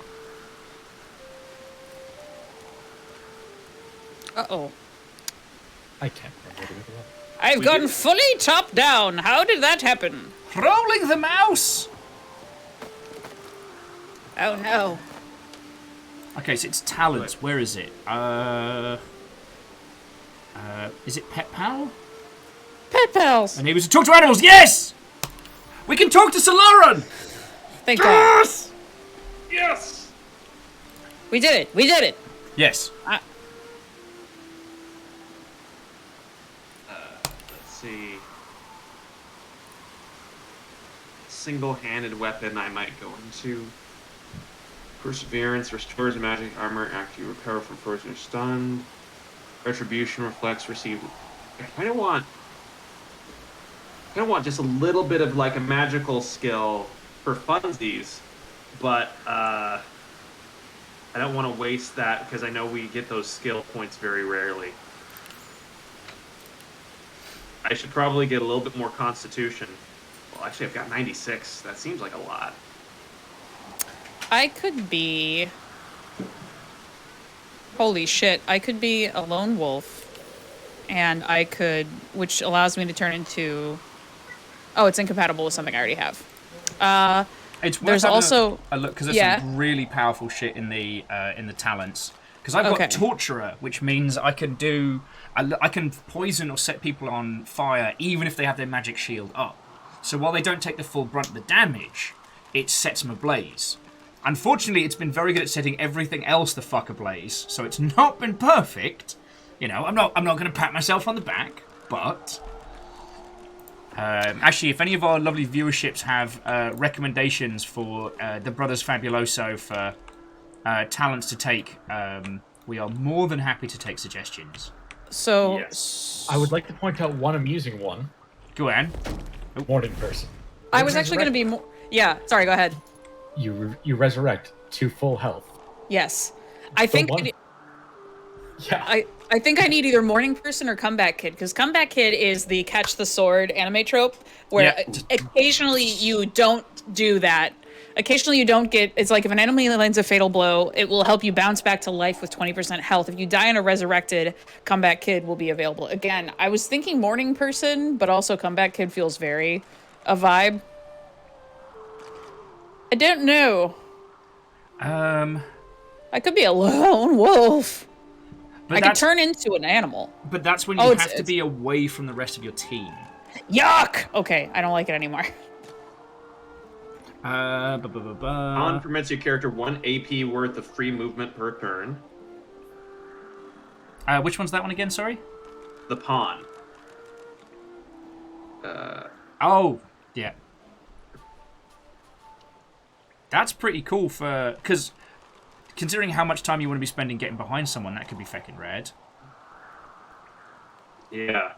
Uh-oh. I can't remember. I've gone fully top down. How did that happen? Rolling the mouse. Oh no. Okay, so it's talents. Where is it? Is it Pet Pal? Pet Pals. And he was to talk to animals. Yes! We can talk to Solaran! Thank God. Yes! We did it. We did it. Yes. Let's see. Single-handed weapon I might go into. Perseverance restores magic armor after you recover from frozen or stunned. Retribution reflects received. I kind of want just a little bit of like a magical skill for funsies, but I don't want to waste that because I know we get those skill points very rarely. I should probably get a little bit more Constitution. Well, actually, I've got 96. That seems like a lot. I could be... Holy shit. I could be a lone wolf. And I could... Which allows me to turn into... Oh, it's incompatible with something I already have. It's worth there's also... a look, because there's some really powerful shit in the talents. Because I've got Torturer, which means I can do... I can poison or set people on fire even if they have their magic shield up. So while they don't take the full brunt of the damage, it sets them ablaze. Unfortunately, it's been very good at setting everything else the fuck ablaze, so it's not been perfect. You know, I'm not going to pat myself on the back, but... actually, if any of our lovely viewerships have recommendations for the Brothers Fabuloso for talents to take, we are more than happy to take suggestions. So... Yes. I would like to point out one amusing one. Go on. Morning person. I was actually going to be more... Yeah, sorry, go ahead. You resurrect to full health. Yes. I think... Yeah. I think I need either Morning Person or Comeback Kid, because Comeback Kid is the catch the sword anime trope, where occasionally you don't do that. Occasionally you don't get... It's like if an enemy lands a fatal blow, it will help you bounce back to life with 20% health. If you die in a resurrected, Comeback Kid will be available. Again, I was thinking Morning Person, but also Comeback Kid feels very a vibe. I don't know. I could be a lone wolf. But I could turn into an animal. But that's when you have to be away from the rest of your team. Yuck! Okay, I don't like it anymore. Pawn permits your character 1 AP worth of free movement per turn. Which one's that one again, sorry? The pawn. Oh, yeah. That's pretty cool for... Because considering how much time you want to be spending getting behind someone, that could be feckin' rad. Yeah.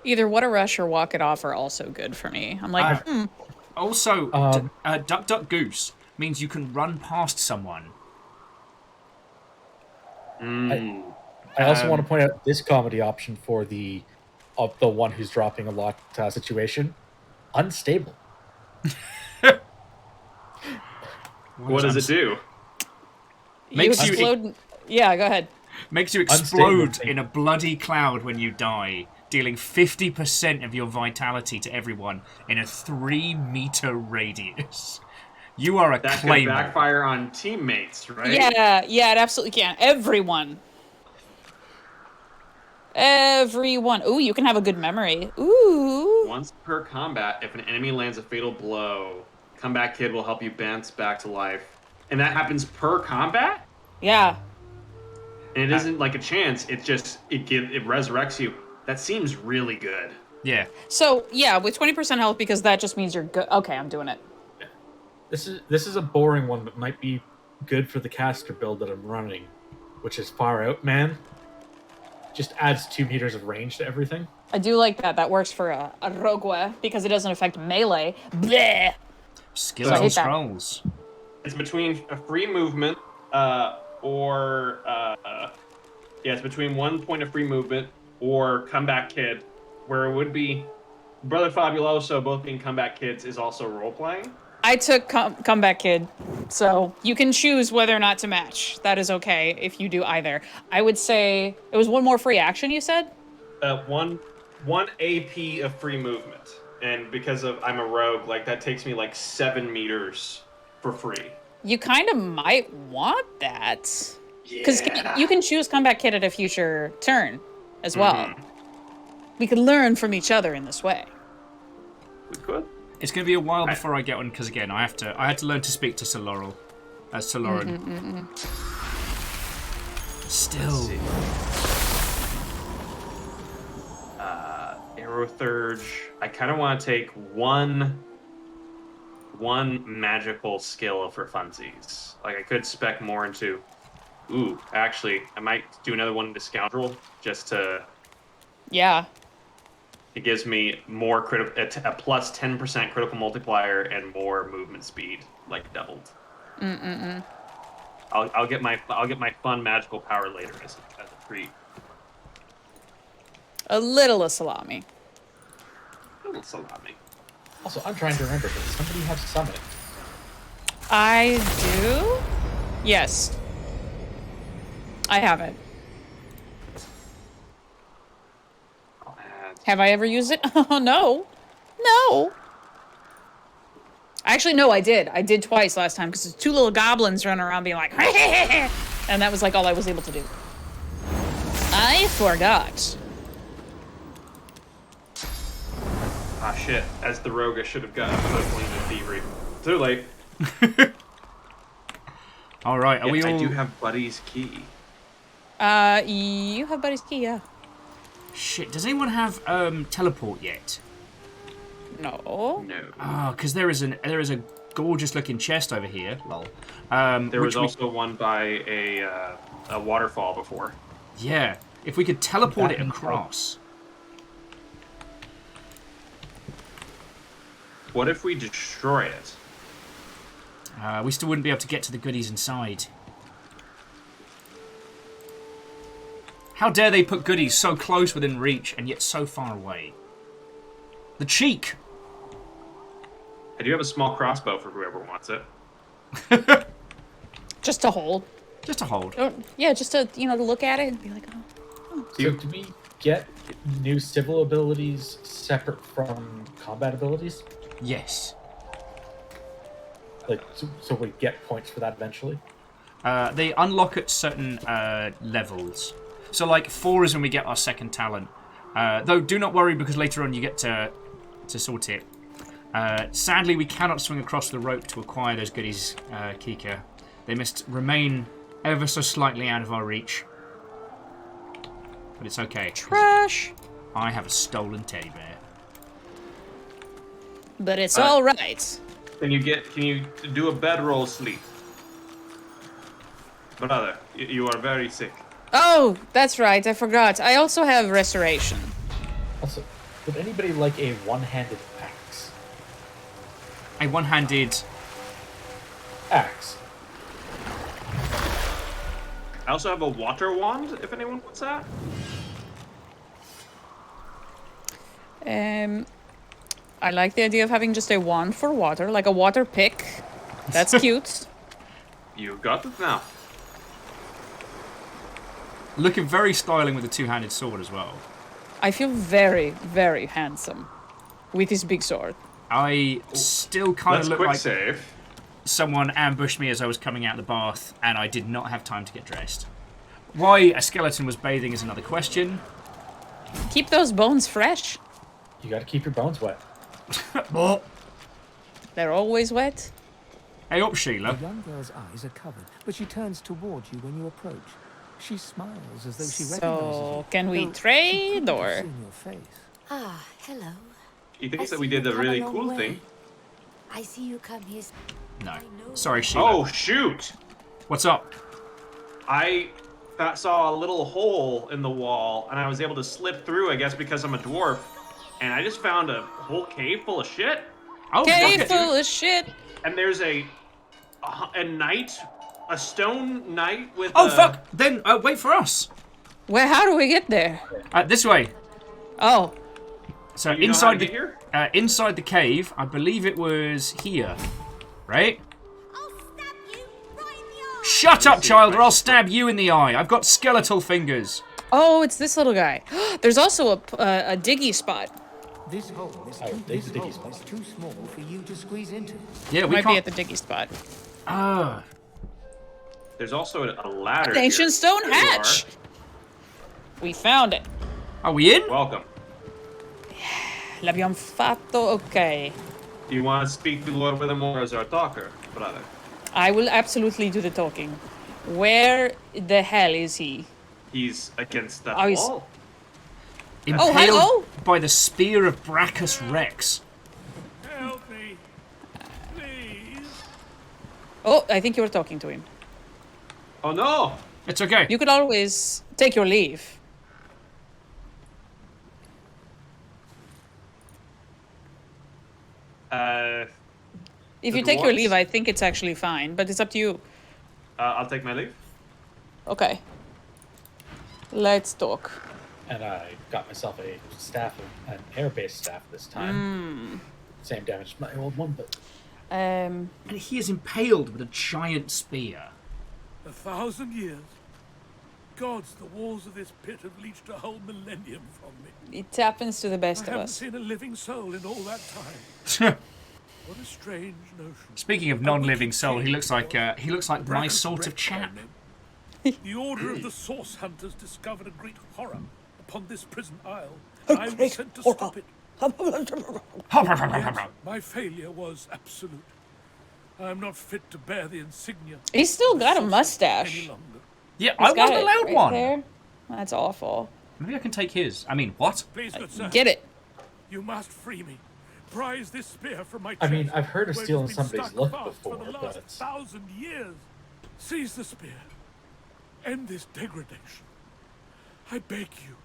Either What a Rush or Walk It Off are also good for me. I'm like, Also, Duck Duck Goose means you can run past someone. I also want to point out this comedy option for the one who's dropping a lot situation. Unstable. What does it do? Makes you explode. Yeah, go ahead. Makes you explode in a bloody cloud when you die, dealing 50% of your vitality to everyone in a 3-meter radius. You are a that claymore. Can backfire on teammates, right? Yeah, it absolutely can. Everyone. Ooh, you can have a good memory. Ooh. Once per combat, if an enemy lands a fatal blow, Comeback Kid will help you bounce back to life. And that happens per combat? Yeah. And it isn't like a chance, it resurrects you. That seems really good. Yeah. So, yeah, with 20% health, because that just means you're good. Okay, I'm doing it. This is a boring one, but might be good for the caster build that I'm running, which is Far Out Man. Just adds 2 meters of range to everything. I do like that. That works for a Rogue, because it doesn't affect melee. Bleh. Skills So- and scrolls. It's between a free movement, it's between 1 point of free movement or comeback kid, where it would be Brother Fabuloso, both being comeback kids, is also role playing. I took Comeback Kid, so you can choose whether or not to match. That is okay if you do either. I would say it was one more free action, you said? One AP of free movement, and because of I'm a rogue, like that takes me like 7 meters for free. You kind of might want that. Because you can choose Comeback Kid at a future turn as well. We could learn from each other in this way. We could. It's going to be a while before I get one, because again, I had to learn to speak to Sir Laurel. Sir Lauren. Still. Aerothurge. I kind of want to take one magical skill for funsies. Like I could spec more into. Ooh, actually, I might do another one into Scoundrel just to. Yeah. It gives me more a plus 10% critical multiplier and more movement speed, like doubled. I'll get my fun magical power later as a treat. A little of salami. A little salami. Also, I'm trying to remember, does somebody have summon? I do? Yes. I have it. Have I ever used it? Oh, no. No. Actually, no, I did. I did twice last time because there's 2 little goblins running around being like, and that was like all I was able to do. I forgot. Ah, shit. As the rogue, I should have gotten a point of thievery. Too late. All right, are we all... I do have Buddy's key. You have Buddy's key, yeah. Shit, does anyone have teleport yet? No. No. Ah, because there is a gorgeous looking chest over here. Lol. There was also one by a waterfall before. Yeah, if we could teleport it across. What if we destroy it? We still wouldn't be able to get to the goodies inside. How dare they put goodies so close within reach and yet so far away? The cheek! I do have a small crossbow for whoever wants it. Just to hold. Just to hold. Yeah, just to, to look at it and be like, oh. So do we get new civil abilities separate from combat abilities? Yes. Like, so we get points for that eventually? They unlock at certain levels. So, like, 4 is when we get our second talent. Though, do not worry, because later on you get to sort it. Sadly, we cannot swing across the rope to acquire those goodies, Kika. They must remain ever so slightly out of our reach. But it's okay. Trash! I have a stolen teddy bear. But it's all right. Can you do a bedroll sleep? Brother, you are very sick. Oh, that's right. I forgot. I also have restoration. Also, would anybody like a one-handed axe? A one-handed... axe. I also have a water wand, if anyone wants that. I like the idea of having just a wand for water, like a water pick. That's cute. You got it now. Looking very styling with a two-handed sword as well. I feel very, very handsome with his big sword. I still kind of look like save. Someone ambushed me as I was coming out of the bath, and I did not have time to get dressed. Why a skeleton was bathing is another question. Keep those bones fresh. You gotta keep your bones wet. They're always wet. Hey up, Sheila. The young girl's eyes are covered, but she turns towards you when you approach. She smiles as though she recognizes So, you. can we though trade, she or...? couldn't have seen your face. Ah, hello. He thinks that we did a really cool thing. I see you come here. No. Sorry, Sheila. Oh, shoot! What's up? I saw a little hole in the wall, and I was able to slip through, I guess because I'm a dwarf, and I just found a whole cave full of shit. Oh, Cave look. full of shit. And there's a knight, a stone knight with. Oh fuck! Then wait for us. Where? How do we get there? This way. Oh. So You know how inside to the get here? inside the cave, I believe it was here, right? Shut up, child, or I'll stab you in the eye. I've got skeletal fingers. Oh, it's this little guy. There's also a diggy spot. This hole is too small for you to squeeze into. Yeah, we might can't... be at the diggy spot. Ah. There's also a ladder. An ancient stone hatch. We found it. Are we in? Welcome. L'abbiamo fatto. Okay. Do you want to speak to Lord Withermore as our talker, brother? I will absolutely do the talking. Where the hell is he? He's against that he's- wall. Impaled hello? by the spear of Brachus Rex. Help me, please. Oh, I think you were talking to him. Oh no! It's okay. You could always take your leave. If you take your leave, I think it's actually fine, but it's up to you. I'll take my leave. Okay. Let's talk. And I got myself a staff, an air-based staff this time. Same damage as my old one, but... And he is impaled with a giant spear. 1,000 years. Gods, the walls of this pit have leached a whole millennium from me. It happens to the best I of haven't us. seen a living soul in all that time. What a strange notion. Speaking of non-living soul, he looks like my sort of chap. The Order of the Source Hunters discovered a great horror upon this prison isle. I was sent to stop it. Yet, my failure was absolute. I am not fit to bear the insignia. He's still got a mustache. Yeah, He's I got wasn't it allowed right one. there. That's awful. Maybe I can take his. I mean, what? Please, good sir. Get it. You must free me. Prize this spear from my I mean, chest, I've heard of where it stealing has been somebody's stuck look fast before, for the but last it's... 1,000 years. Seize the spear. End this degradation. I beg you.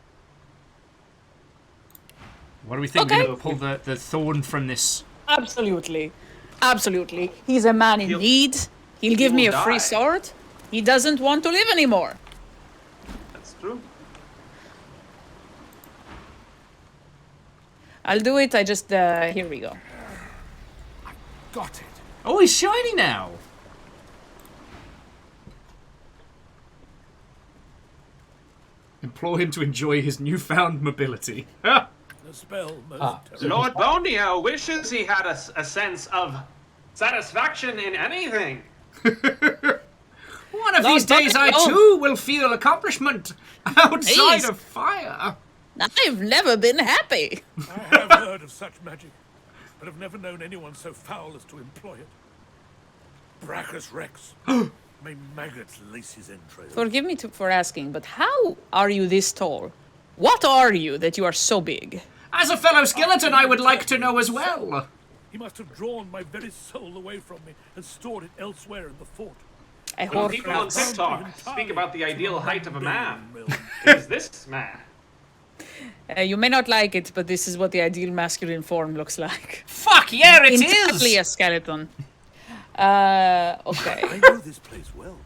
What do we think? Okay. We're gonna pull the thorn from this. Absolutely. Absolutely. He's a man in need. He'll give me a will free die. sword. He doesn't want to live anymore. That's true. I'll do it. I just, here we go. Got it. Oh, he's shiny now. Implore him to enjoy his newfound mobility. The spell most terrible. Lord Bonio wishes he had a sense of satisfaction in anything. One of Lord these days, I Bonio. too will feel accomplishment outside Please. of fire. I've never been happy. I have heard of such magic, but have never known anyone so foul as to employ it. Brachus Rex. May maggots lace his entrails. Forgive me for asking, but how are you this tall? What are you that you are so big? As a fellow skeleton, I would like to know as well. He must have drawn my very soul away from me and stored it elsewhere in the fort. When people on TikTok speak about the ideal height of a man, it is this man. You may not like it, but this is what the ideal masculine form looks like. Fuck yeah, it is! Entirely a skeleton. Okay. I know this place well.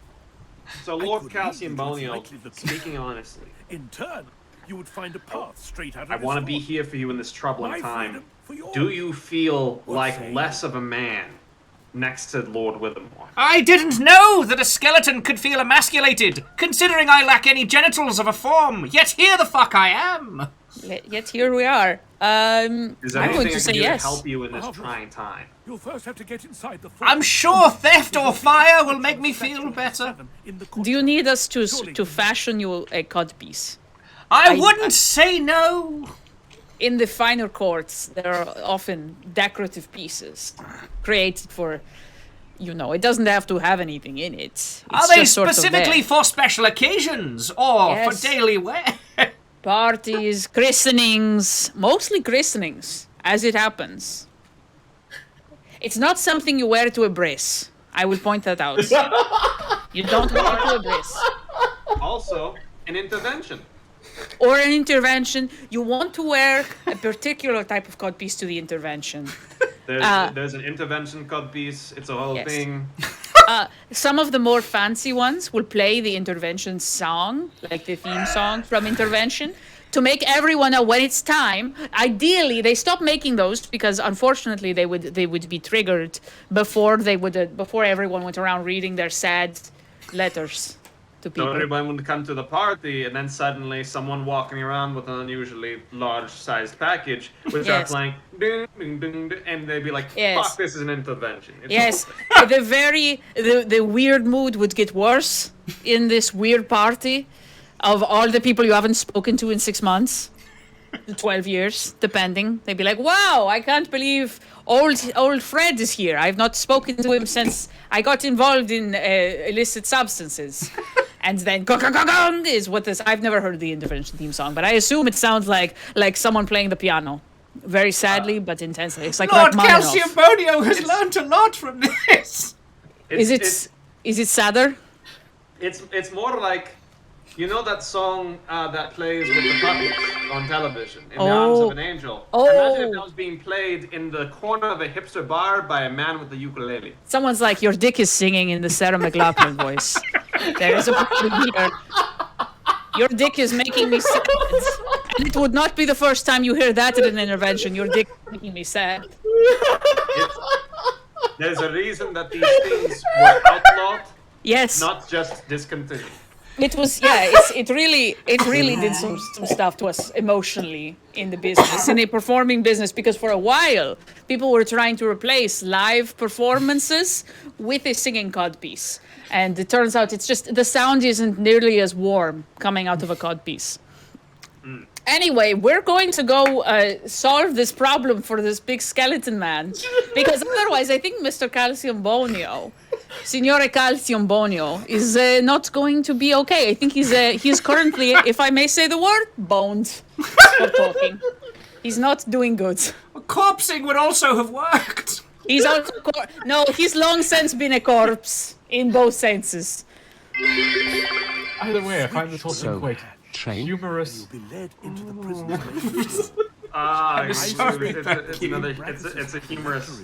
So Lord Calcium Bonio, speaking honestly, In turn, you would find a path straight out of I this want to be fort. here for you in this troubling My time. freedom for yours. Do you feel like say less of a man next to Lord Withermore? I didn't know that a skeleton could feel emasculated, considering I lack any genitals of a form, yet here the fuck I am. Yet here we are. Is there I'm going anything to I say can do yes. to help you in this trying time? You'll first have to get inside the fort. I'm sure theft or fire will make me feel better. Do you need us to fashion you a codpiece? I wouldn't say no. In the finer courts, there are often decorative pieces created for, you know, it doesn't have to have anything in it. It's Are they just sort of specifically there. for special occasions or Yes. for daily wear? Parties, christenings, mostly christenings, as it happens. It's not something you wear to a brace. I will point that out. You don't wear it to a brace. Also, an intervention. Or an intervention. You want to wear a particular type of codpiece to the intervention. There's an intervention codpiece. It's a whole thing. Some of the more fancy ones will play the intervention song, like the theme song from intervention, to make everyone know when it's time. Ideally, they stop making those because unfortunately they would be triggered before everyone went around reading their sad letters to people. So everyone would come to the party, and then suddenly someone walking around with an unusually large-sized package would start playing, ding, ding, ding, ding, and they'd be like, "Fuck, this is an intervention." It's the weird mood would get worse in this weird party of all the people you haven't spoken to in 6 months, 12 years, depending. They'd be like, "Wow, I can't believe old Fred is here. I've not spoken to him since I got involved in illicit substances." And then "Gong" is what this. I've never heard the intervention theme song, but I assume it sounds like someone playing the piano, very sadly but intensely. It's like Lord Calciumbonio has learned a lot from this. Is it sadder? It's more like, you know that song that plays with the puppets on television, In the Arms of an Angel? Imagine if that was being played in the corner of a hipster bar by a man with a ukulele. Someone's like, your dick is singing in the Sarah McLachlan voice. There is a problem here. Your dick is making me sad. And it would not be the first time you hear that at an intervention. Your dick is making me sad. There's a reason that these things were outlawed. Yes. Not just discontinued. It was, it really did some stuff to us emotionally in the business, in the performing business, because for a while, people were trying to replace live performances with a singing codpiece. And it turns out it's just, the sound isn't nearly as warm coming out of a codpiece. Anyway, we're going to go solve this problem for this big skeleton man, because otherwise I think Mr. Calciumbonio, Signore Calciumbonio, is not going to be okay. I think he's currently, if I may say the word, boned for talking. He's not doing good. Corpsing would also have worked. He's also no, he's long since been a corpse in both senses. Either way, I find this whole thing quite humorous. You'll be led into the prisoner's it's a humorous.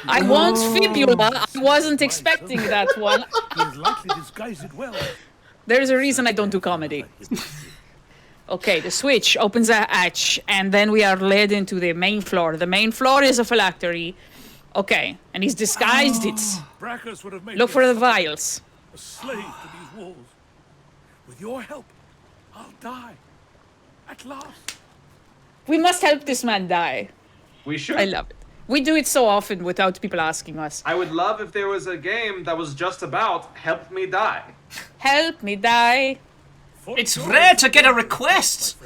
I won't fibula. I wasn't expecting that one. You'll likely disguise it well. There's a reason I don't do comedy. Okay, the switch opens a hatch, and then we are led into the main floor. The main floor is a phylactery. Okay, and he's disguised it. Brachus would have made Look for the vials. a slave to these walls. With your help, I'll die. At last. We must help this man die. We should. I love it. We do it so often without people asking us. I would love if there was a game that was just about help me die. Help me die. It's rare to get a request.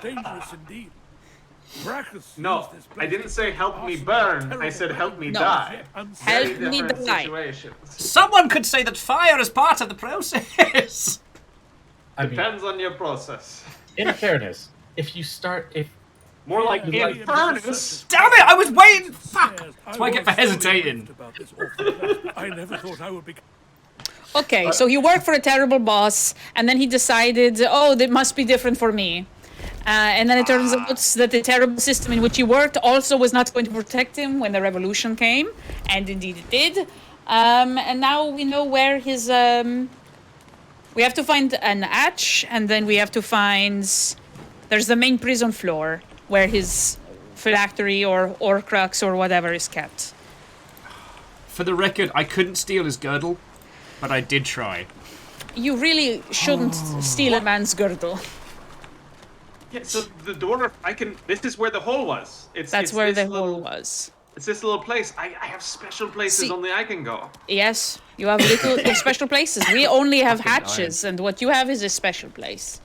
Dangerous indeed. Brachus No, I didn't say help me burn. I said help me die. Help me die. Situations. Someone could say that fire is part of the process. Depends on your process. In fairness, if you start, more like in furnace. Damn it! I was waiting. Fuck. That's what I get for hesitating. I never thought I would be. Okay, so he worked for a terrible boss, and then he decided, oh, that must be different for me. And then it turns out that the terrible system in which he worked also was not going to protect him when the revolution came, and indeed it did. And now we know where his... We have to find an hatch, and then we have to find... There's the main prison floor, where his phylactery or Horcrux or whatever is kept. For the record, I couldn't steal his girdle, but I did try. You really shouldn't steal a man's girdle. Yeah, so the door, this is where the hole was. That's where the hole was. It's this little place. I have special places only I can go. Yes, you have little special places. We only have hatches, and what you have is a special place.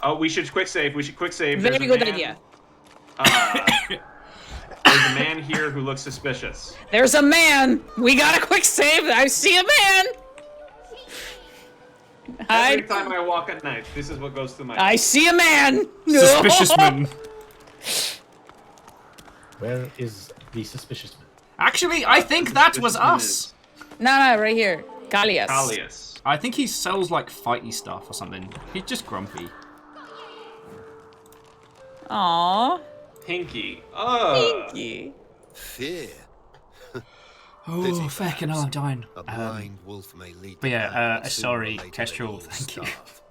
Oh, we should quick save. Very good idea. There's a man here who looks suspicious. There's a man! We got a quick save! I see a man! Every time I walk at night, this is what goes through my head. I see a man! Suspicious man. Where is the suspicious man? Actually, I think that was us. No, right here. Callias. I think he sells like fighty stuff or something. He's just grumpy. Aww. Pinky. Pinky. Fear. Oh, fucking hell, I'm dying. A blind wolf may lead But the pack, yeah, but sooner or sorry, later they Kestrel, will thank you. starve.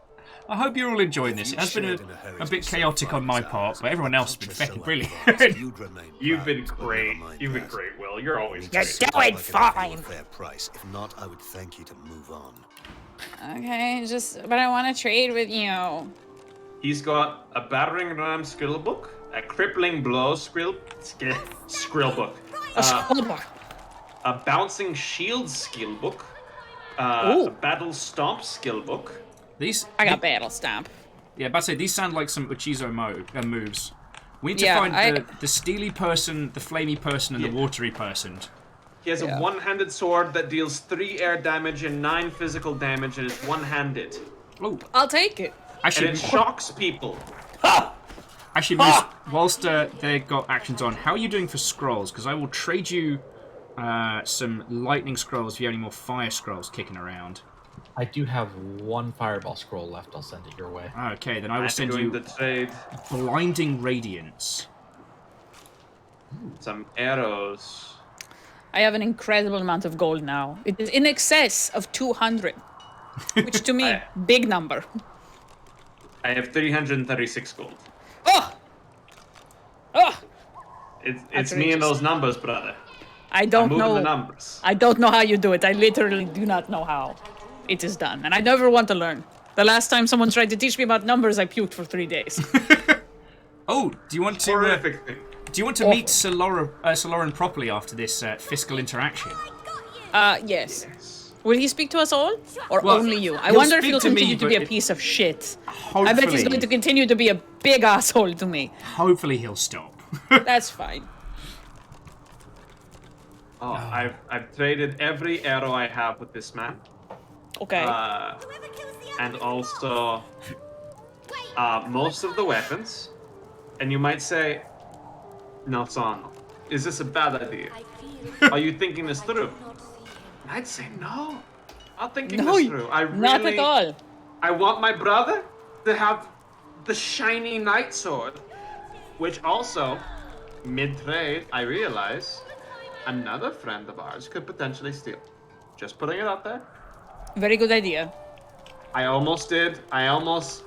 I hope you're all enjoying this. It has been a bit chaotic on my part, but everyone else has been fucking brilliant. You've been great. You've been great, Will. You're always You're great. doing fine. Fair price. If not, I would thank you to move on. Okay, but I want to trade with you. He's got a battering ram skill book, a crippling blow skill book, A skill book. a bouncing shield skill book, a battle stomp skill book. I got battle stomp. Yeah, but I say these sound like some Uchizo moves. We need to find the steely person, the flamey person, and the watery person. He has a one-handed sword that deals 3 air damage and 9 physical damage, and it's one-handed. Oh, I'll take it. Actually, and it shocks people. Actually, Moose, whilst they got actions on, how are you doing for scrolls? Because I will trade you some lightning scrolls if you have any more fire scrolls kicking around. I do have 1 fireball scroll left. I'll send it your way. Okay, then I will send you blinding radiance. Some arrows. I have an incredible amount of gold now. It is in excess of 200, which to me, big number. I have 336 gold. Oh! It's me and those numbers, brother. I don't know. The numbers. I don't know how you do it. I literally do not know how it is done, and I never want to learn. The last time someone tried to teach me about numbers, I puked for 3 days. Oh, do you want to? Horrific thing. Do you want to meet Soloran properly after this fiscal interaction? Yes. Will he speak to us all? Or only you? I wonder if he'll continue to be a piece of shit. I bet he's going to continue to be a big asshole to me. Hopefully he'll stop. That's fine. Oh, I've traded every arrow I have with this man. Okay. And also most of the weapons. And you might say, no, son, is this a bad idea? Are you thinking this through? I'd say no. Not thinking this through. Not at all. I want my brother to have the shiny knight sword, which also, mid-trade, I realize, another friend of ours could potentially steal. Just putting it out there. Very good idea. I almost did. I almost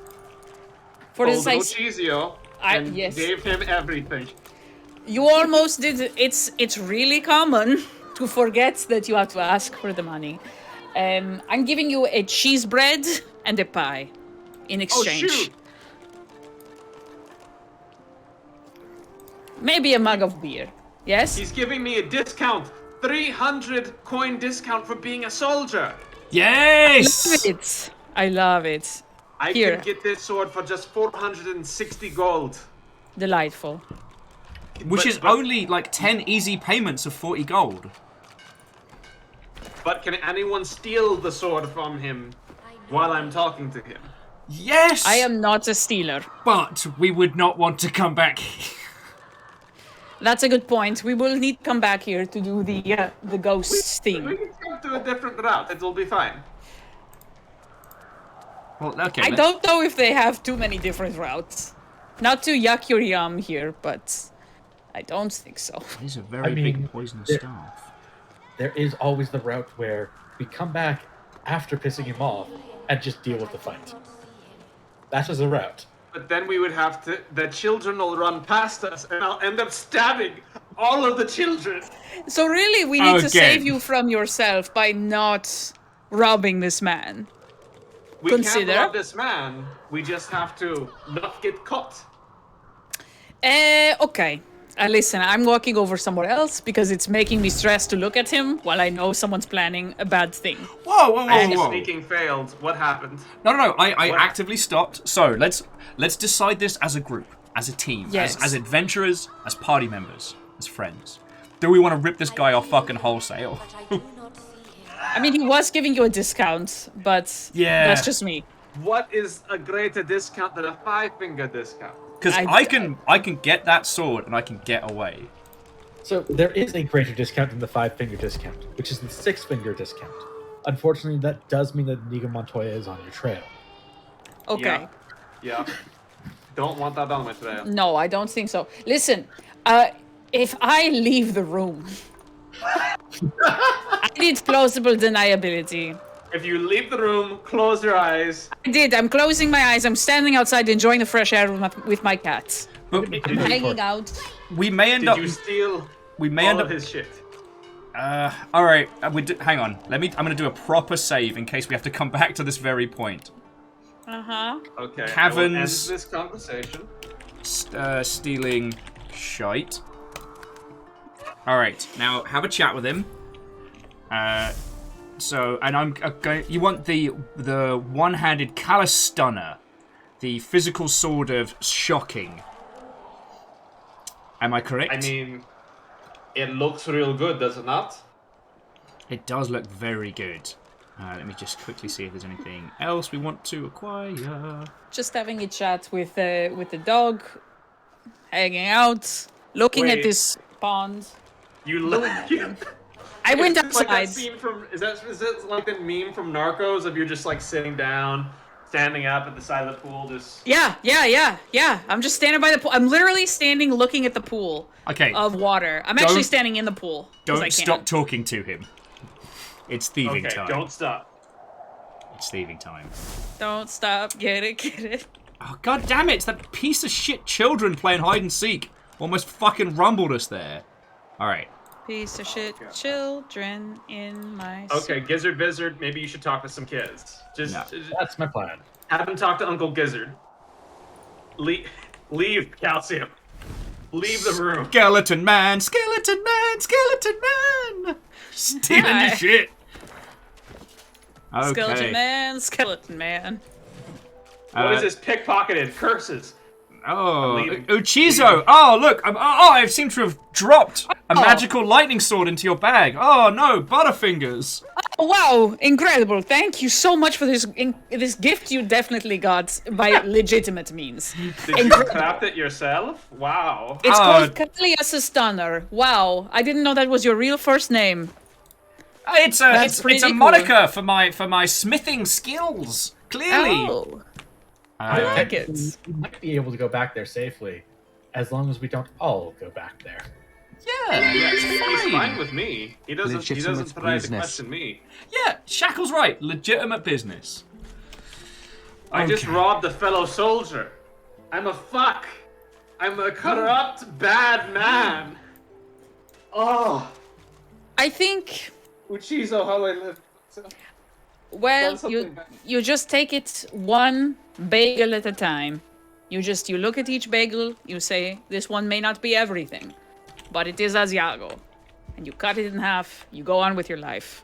for the Chizio and gave him everything. You almost did. It's really common to forget that you have to ask for the money. I'm giving you a cheese bread and a pie in exchange. Oh, shoot. Maybe a mug of beer. Yes? He's giving me a discount. 300 coin discount for being a soldier. Yes! I love it. I can get this sword for just 460 gold. Delightful. Which is only like 10 easy payments of 40 gold. But can anyone steal the sword from him while I'm talking to him? Yes! I am not a stealer. But we would not want to come back. That's a good point. We will need to come back here to do the ghost thing. We can come to a different route. It will be fine. Well, okay. I don't know if they have too many different routes. Not to yuck your yum here, but I don't think so. He's a very big poisonous staff. There is always the route where we come back after pissing him off and just deal with the fight. That is a route. But then we would have to... The children will run past us and I'll end up stabbing all of the children. So really, we need to save you from yourself by not robbing this man. We can't rob this man. We just have to not get caught. Okay. Listen, I'm walking over somewhere else because it's making me stressed to look at him while I know someone's planning a bad thing. Whoa. Sneaking failed. What happened? No. I actively stopped. So let's decide this as a group, as a team, as adventurers, as party members, as friends. Do we want to rip this guy off fucking wholesale? I mean, he was giving you a discount, but that's just me. What is a greater discount than a 5-finger discount? Because I can get that sword and I can get away. So there is a greater discount than the 5-finger discount, which is the 6-finger discount. Unfortunately, that does mean that Inigo Montoya is on your trail. Okay. Yeah. Don't want that on my trail. No, I don't think so. Listen, If I leave the room, I need plausible deniability. If you leave the room, close your eyes. I did. I'm closing my eyes. I'm standing outside enjoying the fresh air with my cats. But I'm hanging out. we may end up. Did you steal We may all end of up. his shit? All right. Hang on. I'm gonna do a proper save in case we have to come back to this very point. Uh-huh. Okay. Caverns. I will end this conversation. Stealing shite. All right. Now have a chat with him. So, and I'm going. You want the one-handed callous stunner, the physical sword of shocking. Am I correct? I mean, it looks real good, does it not? It does look very good. Let me just quickly see if there's anything else we want to acquire. Just having a chat with the dog, hanging out, looking at this pond. I went outside. Like that scene from is that like the meme from Narcos of you're just like sitting down, standing up at the side of the pool, just Yeah. I'm just standing by the pool. I'm literally standing looking at the pool. Okay. Of water. I'm actually standing in the pool. 'Cause I Don't can. stop talking to him. It's thieving time. Don't stop. It's thieving time. Don't stop. Get it. Oh, god damn it! It's that piece of shit children playing hide and seek. Almost fucking rumbled us there. Alright. Piece of shit children in my Okay, Gizzard Vizard, maybe you should talk to some kids. That's my plan. Have them talk to Uncle Gizzard. Leave, Calcium. Leave the room. Skeleton man! Skeleton man! Skeleton man! Stealing your shit! Okay. Skeleton man. What is this pickpocketed? Curses. Oh, Uchizo! Oh, look! I seem to have dropped a magical lightning sword into your bag. Oh no, Butterfingers! Oh, wow, incredible! Thank you so much for this gift you definitely got by legitimate means. Did you craft it yourself? Wow. It's called Kalias Stunner. Wow, I didn't know that was your real first name. It's a moniker for my smithing skills. Clearly. Oh. I like it. We might be able to go back there safely, as long as we don't all go back there. Yeah, he's fine with me. He doesn't try to question me. Yeah, Shackle's right. Legitimate business. I just robbed a fellow soldier. I'm a fuck. I'm a corrupt, bad man. Oh. I think. Uchizo, how I live. Well, you just take it one bagel at a time. You look at each bagel, you say, this one may not be everything, but it is Asiago. And you cut it in half, you go on with your life.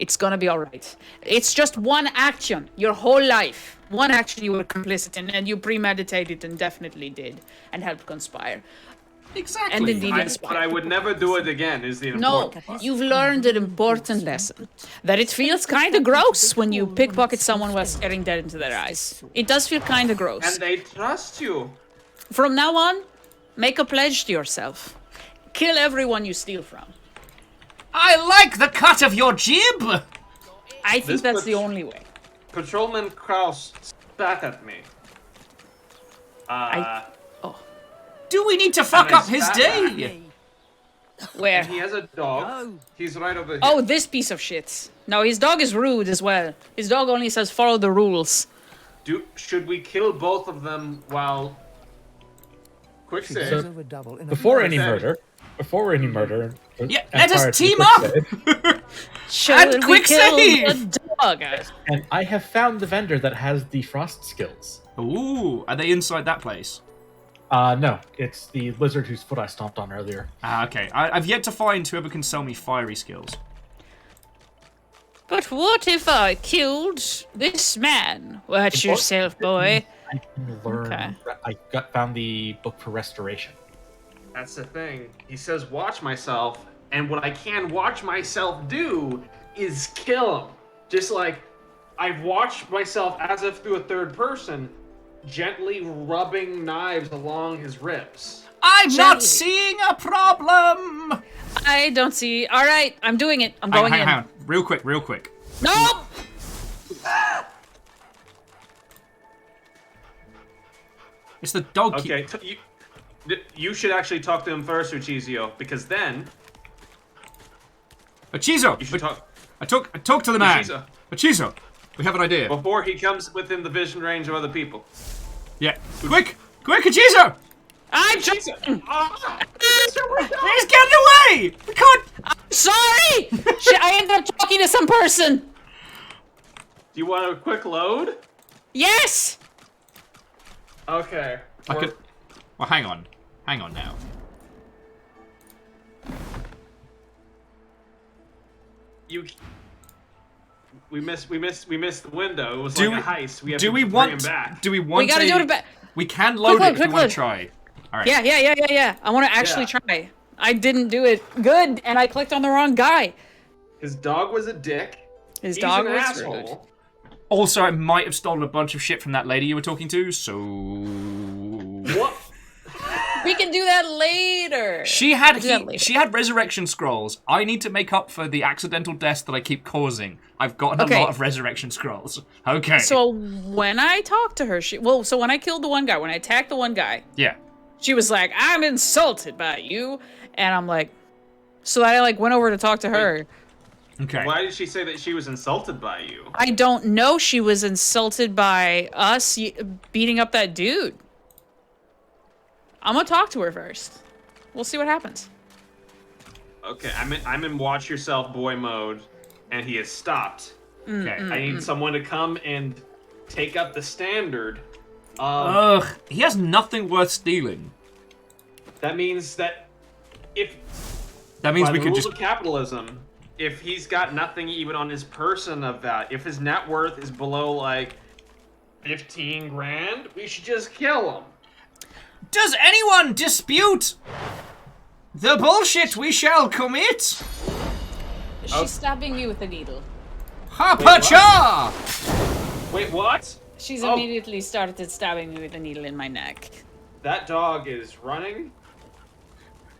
It's gonna be alright. It's just one action, your whole life. One action you were complicit in, and you premeditated and definitely did, and helped conspire. Exactly. And indeed but I would never do it again, is the No, important. you've learned an important lesson. That it feels kind of gross when you pickpocket someone while staring dead into their eyes. It does feel kind of gross. And they trust you. From now on, make a pledge to yourself. Kill everyone you steal from. I like the cut of your jib! I think that's the only way. Patrolman Kraus spat at me. Do we need to fuck up his day? Where? And he has a dog. He's right over here. Oh, this piece of shit. No, his dog is rude as well. His dog only says follow the rules. Should we kill both of them while... Quick save. So, before any murder... Yeah, let us team up! And quick save! The dog. And I have found the vendor that has the frost skills. Ooh, are they inside that place? No, it's the lizard whose foot I stomped on earlier. Okay. I've yet to find whoever can sell me fiery skills. But what if I killed this man? Watch yourself, boy. I can learn. Okay. I found the book for restoration. That's the thing. He says watch myself, and what I can watch myself do is kill him. Just like I've watched myself as if through a third person, gently rubbing knives along his ribs. I'm not seeing a problem! I don't see. All right, I'm doing it. I'm going in. Hang on. Real quick. No! It's the dog. Okay, You should actually talk to him first, Uchizio, because then... Achizo! You should talk... I talk to the man. Achizo, we have an idea. Before he comes within the vision range of other people. Yeah. Quick, Achizo! I'm Achizo! He's getting away! We can't... Sorry! I ended up talking to some person. Do you want a quick load? Yes! Okay. I could... Well, hang on. Hang on now. We missed the window. It was like a heist. We have to bring him back. Do we want We gotta do it back. We can load it if we want to try. All right. Yeah. I want to actually try. I didn't do it good, and I clicked on the wrong guy. His dog was a dick. His dog was asshole. rude. Also, I might have stolen a bunch of shit from that lady you were talking to, so... What? We can do that later. She had resurrection scrolls. I need to make up for the accidental deaths that I keep causing. I've gotten a lot of resurrection scrolls. Okay. So when I talked to her, so when I killed the one guy, when I attacked the one guy, yeah, she was like, "I'm insulted by you," and I'm like, so I like went over to talk to her. Okay. Why did she say that she was insulted by you? I don't know. She was insulted by us beating up that dude. I'm gonna talk to her first. We'll see what happens. Okay, I'm in watch yourself boy mode, and he has stopped. Okay, I need someone to come and take up the standard. Ugh, he has nothing worth stealing. That means that if that means by we the could rules just of capitalism, if he's got nothing even on his person of that, if his net worth is below like 15 grand, we should just kill him. Does anyone dispute the bullshit we shall commit? She's stabbing me with a needle. Ha-pa-cha! Wait, what? She's immediately started stabbing me with a needle in my neck. That dog is running.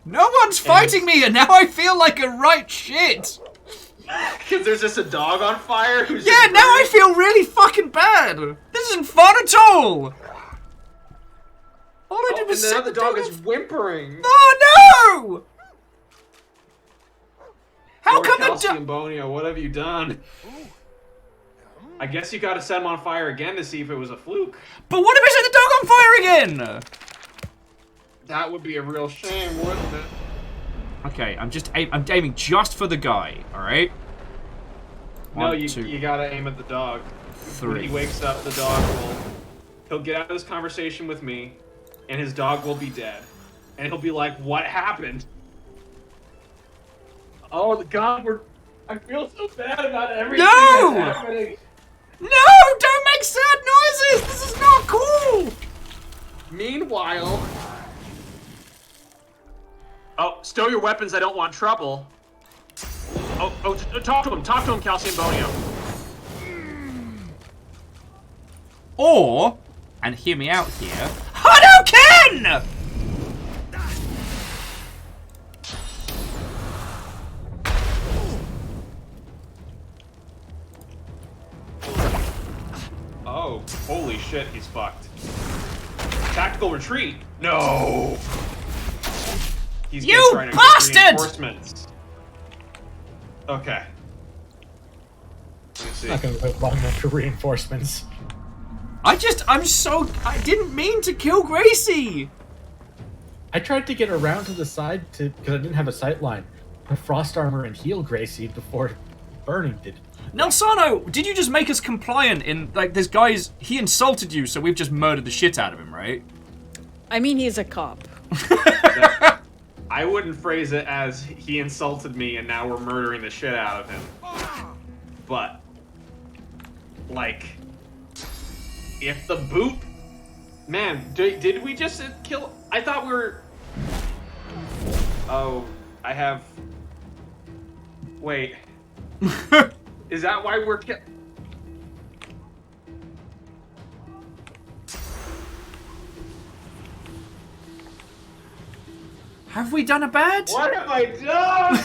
No one's fighting me, and now I feel like a right shit. Because there's just a dog on fire who's now I feel really fucking bad. This isn't fun at all. All I did was and the dog is whimpering. Oh no! How Lord come the Calcium Bonio, what have you done? I guess you gotta set him on fire again to see if it was a fluke. But what if I set the dog on fire again? That would be a real shame, wouldn't it? Okay, I'm aiming just for the guy, alright? No, you gotta aim at the dog. 3. When he wakes up, the dog he'll get out of this conversation with me, and his dog will be dead. And he'll be like, what happened? Oh, God, I feel so bad about everything that's happening. No! Don't make sad noises! This is not cool! Meanwhile... Oh, stow your weapons, I don't want trouble. Oh, talk to him, Calcium Bonio. Or, and hear me out here, Hadouken! Oh, holy shit, he's fucked. Tactical retreat? No! He's You trying to bastard! get reinforcements. Okay. Let me see. Not gonna live long enough for reinforcements. I didn't mean to kill Gracie! I tried to get around to the side because I didn't have a sight line. The frost armor and heal Gracie before burning did. Nelsano, did you just make us compliant in, like, this guy's, he insulted you, so we've just murdered the shit out of him, right? I mean, he's a cop. I wouldn't phrase it as he insulted me and now we're murdering the shit out of him. But, like, if the boop... Man, did we just kill... I thought we were... Oh, I have... Wait. Is that why we're Have we done a bad? What have I done?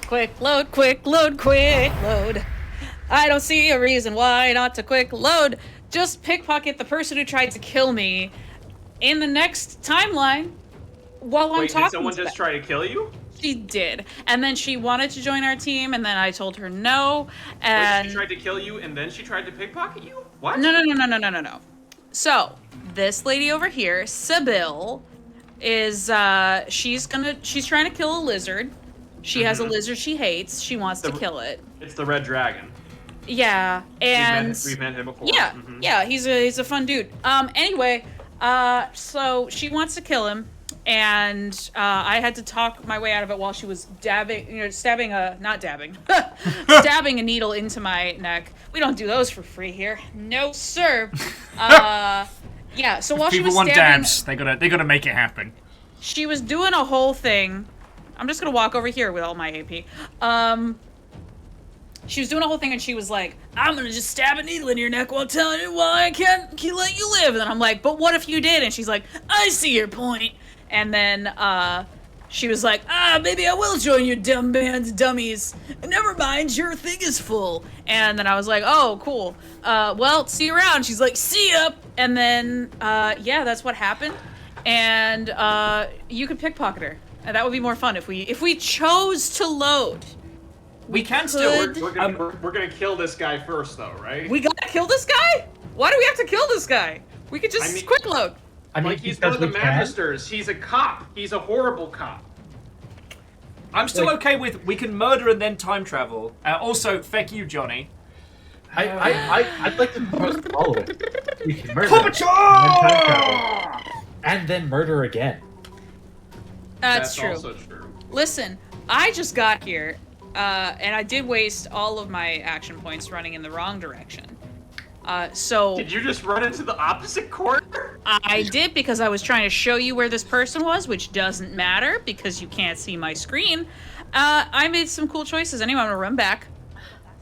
Quick load. I don't see a reason why not to quick load. Just pickpocket the person who tried to kill me in the next timeline, while I'm Wait, talking did someone just try to kill you? She did. And then she wanted to join our team, and then I told her no. And Wait, she tried to kill you, and then she tried to pickpocket you? What? No. So, this lady over here, Sybil, is she's trying to kill a lizard. She has a lizard she hates. She wants to kill it. It's the red dragon. Yeah, and we've met him before. Yeah, yeah, he's a fun dude. Anyway, so she wants to kill him, and I had to talk my way out of it while she was stabbing a needle into my neck. We don't do those for free here. No, sir. Yeah, so while she was People want stabbing, dabs. They gotta make it happen. she was doing a whole thing. I'm just gonna walk over here with all my AP. She was doing a whole thing, and she was like, I'm gonna just stab a needle in your neck while telling you why I can't let you live. And then I'm like, but what if you did? And she's like, I see your point. And then she was like, maybe I will join your dumb band of dummies. Never mind, your thing is full. And then I was like, oh, cool. Well, see you around. She's like, see ya. And then, yeah, that's what happened. And you could pickpocket her. And that would be more fun if we chose to load. We can still. We're gonna kill this guy first, though, right? We gotta kill this guy? Why do we have to kill this guy? We could just quick load. I mean, like, he's one of the magisters. He's a cop. He's a horrible cop. I'm still okay with we can murder and then time travel. Also, feck you, Johnny. I'd like to propose all of it. We can murder and then time travel, and then murder again. That's true. Also true. Listen, I just got here, and I did waste all of my action points running in the wrong direction. So did you just run into the opposite court? I did, because I was trying to show you where this person was, which doesn't matter because you can't see my screen. I made some cool choices. Anyway, I'm gonna run back,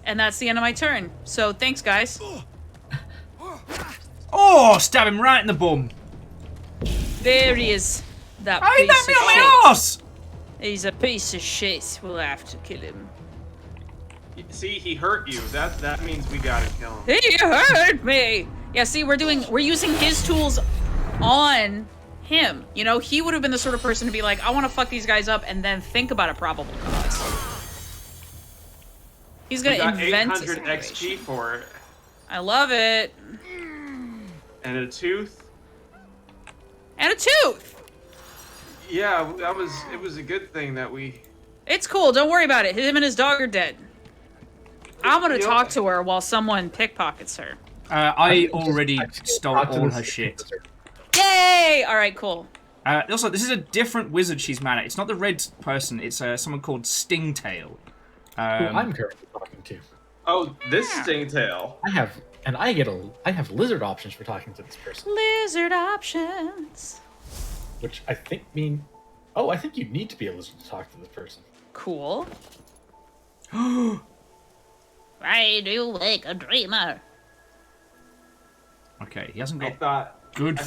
and that's the end of my turn. So thanks, guys. Oh, stab him right in the bum. There he is. That Hey, piece that me of on my shit. ass! He's a piece of shit. We'll have to kill him. See, he hurt you. That means we gotta kill him. He hurt me. Yeah, see, we're using his tools on him. You know, he would have been the sort of person to be like, I want to fuck these guys up, and then think about a probable cause. He's gonna invent a 800 situation. XP for it. I love it. And a tooth. And a tooth. Yeah, it was a good thing that we. It's cool. Don't worry about it. Him and his dog are dead. I'm gonna talk to her while someone pickpockets her. I already stole all her shit. Yay! All right, cool. Also, this is a different wizard she's mad at. It's not the red person. It's someone called Stingtail. Who I'm currently talking to. Oh, this Stingtail. I have lizard options for talking to this person. Lizard options. Which I think mean... Oh, I think you need to be a lizard to talk to this person. Cool. I do like a dreamer. Okay, he hasn't got I thought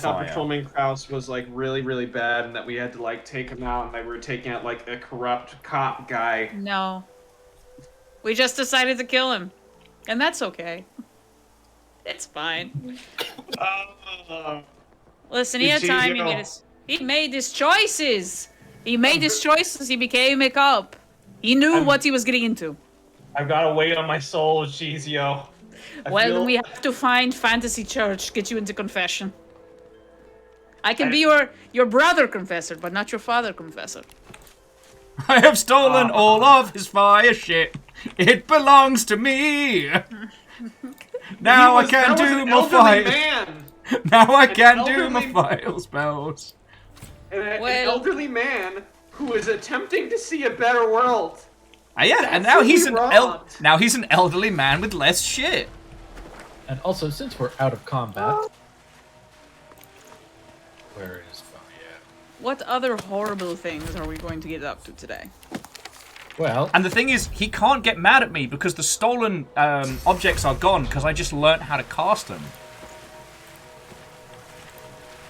fire. Patrolman Kraus was like really, really bad, and that we had to like take him out, and they were taking out like a corrupt cop guy. No. We just decided to kill him. And that's okay. It's fine. Listen, he had time. He made his choices. He made his choices. He became a cop. He knew what he was getting into. I've got to wait on my soul, Gizio. Well, we have to find Fantasy Church, get you into confession. I can be your brother confessor, but not your father confessor. I have stolen all of his fire shit. It belongs to me. Now I can do my fire. Now I can do my fire spells. An elderly man who is attempting to see a better world. Yeah, and now he's an elderly man with less shit. And also, since we're out of combat, where is Fire? What other horrible things are we going to get up to today? Well, and the thing is, he can't get mad at me because the stolen objects are gone because I just learnt how to cast them.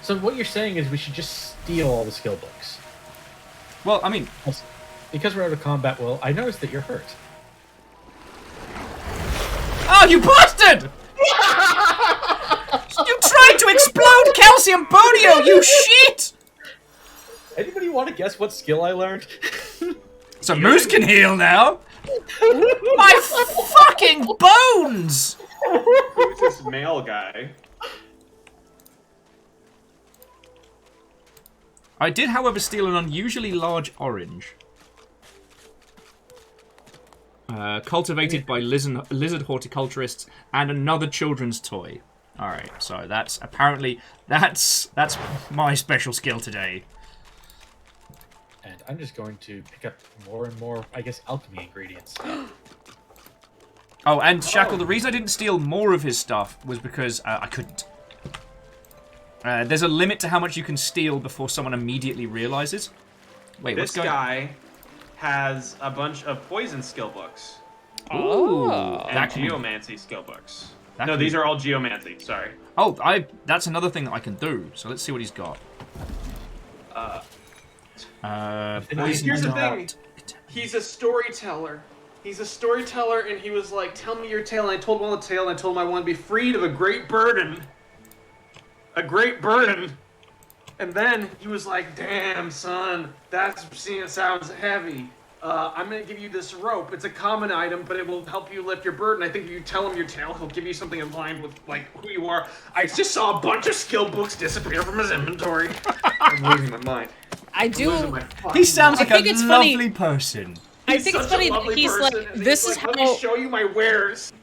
So what you're saying is we should just steal all the skill books. Well, I mean, because we're out of combat. Well, I noticed that you're hurt. Oh, you bastard! You tried trying to explode Calcium Bonio, you shit! Anybody want to guess what skill I learned? So Moose can heal now. My fucking bones! Who's this male guy? I did, however, steal an unusually large orange. Cultivated by lizard horticulturists and another children's toy. Alright, so that's apparently... That's my special skill today. And I'm just going to pick up more and more, I guess, alchemy ingredients. Oh, and Shackle, the reason I didn't steal more of his stuff was because I couldn't. There's a limit to how much you can steal before someone immediately realizes. Wait, This what's going guy has a bunch of poison skill books. Ooh, And that can be- geomancy skill books. That No, can these be- are all geomancy, sorry. Oh, that's another thing that I can do. So let's see what he's got. Poison Here's the dart. thing. He's a storyteller. He's a storyteller, and he was like, tell me your tale, and I told him all the tale, and I told him I want to be freed of a great burden. A great burden. And then he was like, damn, son, that sounds heavy. I'm going to give you this rope. It's a common item, but it will help you lift your burden. I think if you tell him your tale, he'll give you something in line with, like, who you are. I just saw a bunch of skill books disappear from his inventory. I'm losing my mind. I do. He sounds like I think a it's funny- lovely person. I think it's funny that he's like, this is Let how. me show you my wares.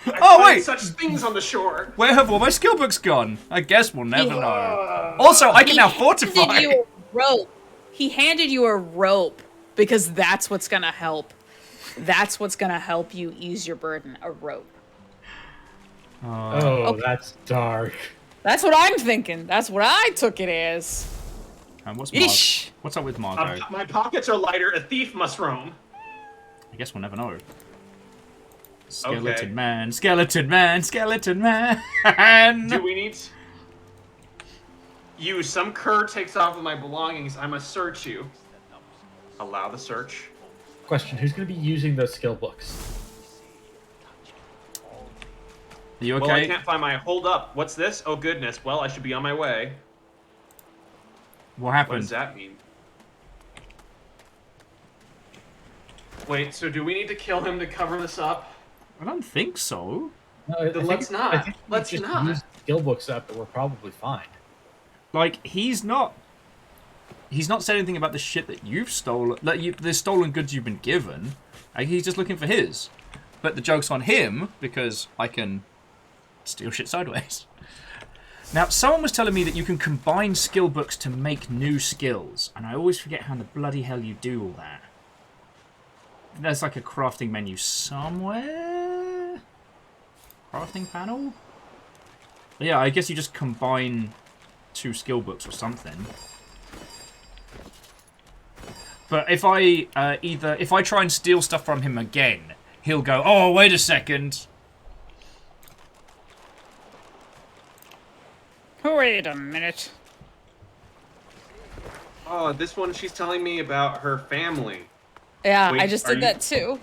I Oh, find wait. such things on the shore. Where have all my skill books gone? I guess we'll never know. Also, I can now fortify. Handed you a rope. He handed you a rope because that's what's gonna help. That's what's gonna help you ease your burden. A rope. Oh, that's dark. That's what I'm thinking. That's what I took it as. And what's Ish. What's up with Margot? My pockets are lighter. A thief must roam. I guess we'll never know. Skeleton man, skeleton man, skeleton man. Do we need... You, some cur takes off with my belongings. I must search you. Allow the search. Question, who's going to be using those skill books? Are you okay? Well, I can't find my... Hold up. What's this? Oh, goodness. Well, I should be on my way. What happened? What does that mean? Wait, so do we need to kill him to cover this up? I don't think so. No, Then let's not. Let's not. Use skill books up, but we're probably fine. Like, he's not said anything about the shit that you've stolen, the stolen goods you've been given. Like, he's just looking for his. But the joke's on him, because I can steal shit sideways. Now, someone was telling me that you can combine skill books to make new skills, and I always forget how the bloody hell you do all that. There's like a crafting menu somewhere? Crafting panel? Yeah, I guess you just combine 2 skill books or something. But if I if I try and steal stuff from him again, he'll go, "Oh, wait a second." Wait a minute. Oh, this one, she's telling me about her family. Yeah, Wait, I just are did you- that too.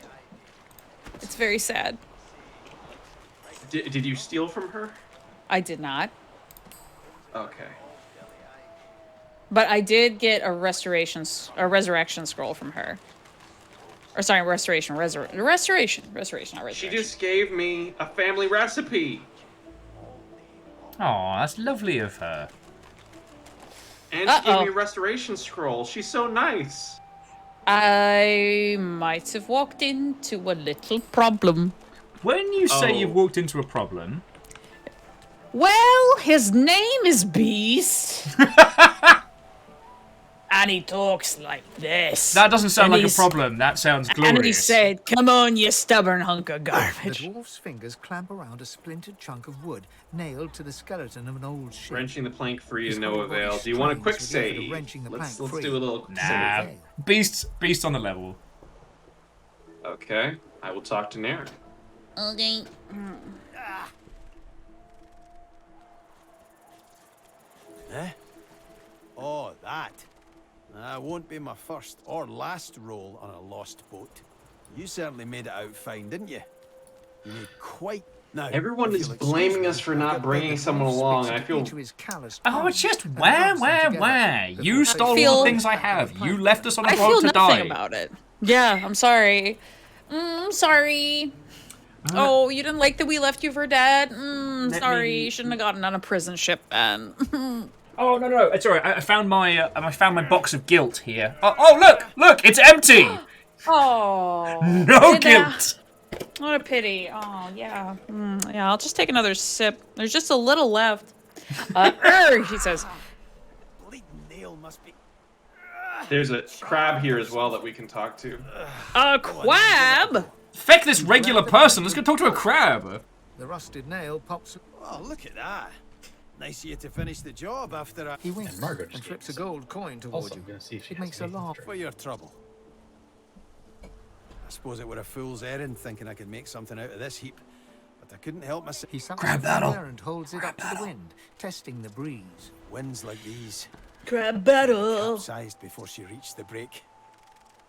It's very sad. Did you steal from her? I did not. Okay. But I did get a resurrection scroll from her. Or sorry, restoration, not resurrection. She just gave me a family recipe. Oh, that's lovely of her. And she gave me a restoration scroll. She's so nice. I might have walked into a little problem. When you say you've walked into a problem... Well, his name is Beast. And he talks like this. That doesn't sound And like a he's- problem. That sounds glorious. And he said, "Come on, you stubborn hunk of The garbage." dwarf's fingers clamp around a splintered chunk of wood nailed to the skeleton of an old ship. Wrenching the plank free His to no whole body avail. Do you want a quick strains with the effort of save? wrenching the Let's plank free. do a little Nah. save. Beast on the level. Okay, I will talk to Naren. Okay. Eh? Oh, that. That won't be my first or last roll on a lost boat. You certainly made it out fine, didn't you? You made quite Now, Everyone is blaming us for not bringing someone along, and I feel... Oh, it's just where? You stole all the things I have. You left us on a boat to die. I feel nothing about it. Yeah, I'm sorry. Sorry. Oh, you didn't like that we left you for dead? Sorry. You shouldn't have gotten on a prison ship then. Oh, no, it's alright. I found my box of guilt here. Oh, look, it's empty! Oh. No guilt! What a pity. Oh, yeah. Yeah, I'll just take another sip. There's just a little left. He says. There's a crab here as well that we can talk to. A crab? Feck this regular person. Let's go talk to a crab. The rusted nail pops. Oh, look at that. Nice of you to finish the job after a... He winks and flips a gold coin toward you. It makes a laugh. For your trouble. I suppose it were a fool's errand thinking I could make something out of this heap. But I couldn't help myself. He crab battle and holds it up to the wind, testing the breeze. Winds like these. Crab battle. Capsized before she reached the break.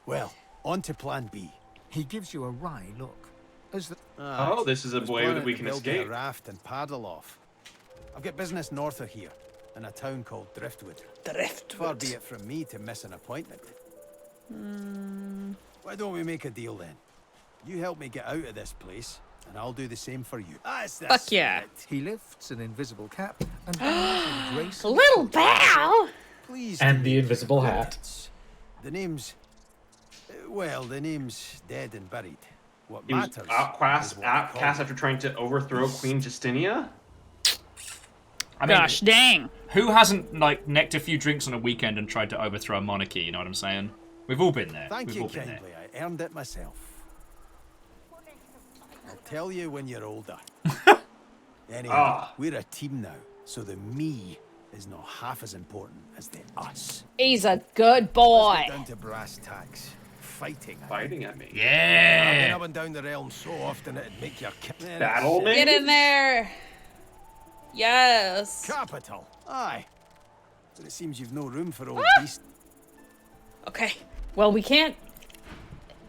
Well, on to plan B. He gives you a wry look. As the... Oh, this is a way that we can escape. A raft and paddle off. I've got business north of here, in a town called Driftwood. Far be it from me to miss an appointment. Why don't we make a deal then? You help me get out of this place, and I'll do the same for you. Fuck yeah. He lifts an invisible cap and bows with grace. Little bow. Please. And the invisible hat. The name's... well, the name's dead and buried. What He was matters... outcast after trying to overthrow Queen Justinia? I mean, Gosh dang. Who hasn't, like, necked a few drinks on a weekend and tried to overthrow a monarchy, you know what I'm saying? We've all been there. Thank We've you all been kindly. I earned it myself. I'll tell you when you're older. Anyway, we're a team now, so the me is not half as important as the us. He's a good boy. Let's get down to brass tacks. Fighting at me. Yeah. I've been up and down the realm so often it'd make your battle me. Get in there. Yes. Capital. Aye. But it seems you've no room for old beast. Okay. Well, we can't.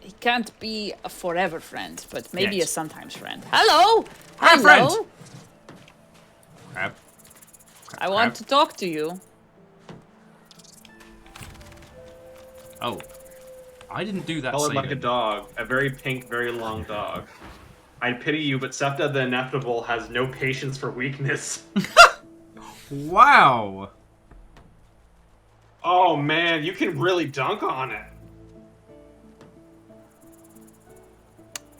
He can't be a forever friend, but maybe a sometimes friend. Hello. Hi, friend. Crab. I want to talk to you. Oh. I didn't do that. Colored like a dog. A very pink, very long dog. I pity you, but Septa the Ineffable has no patience for weakness. Wow. Oh man, you can really dunk on it.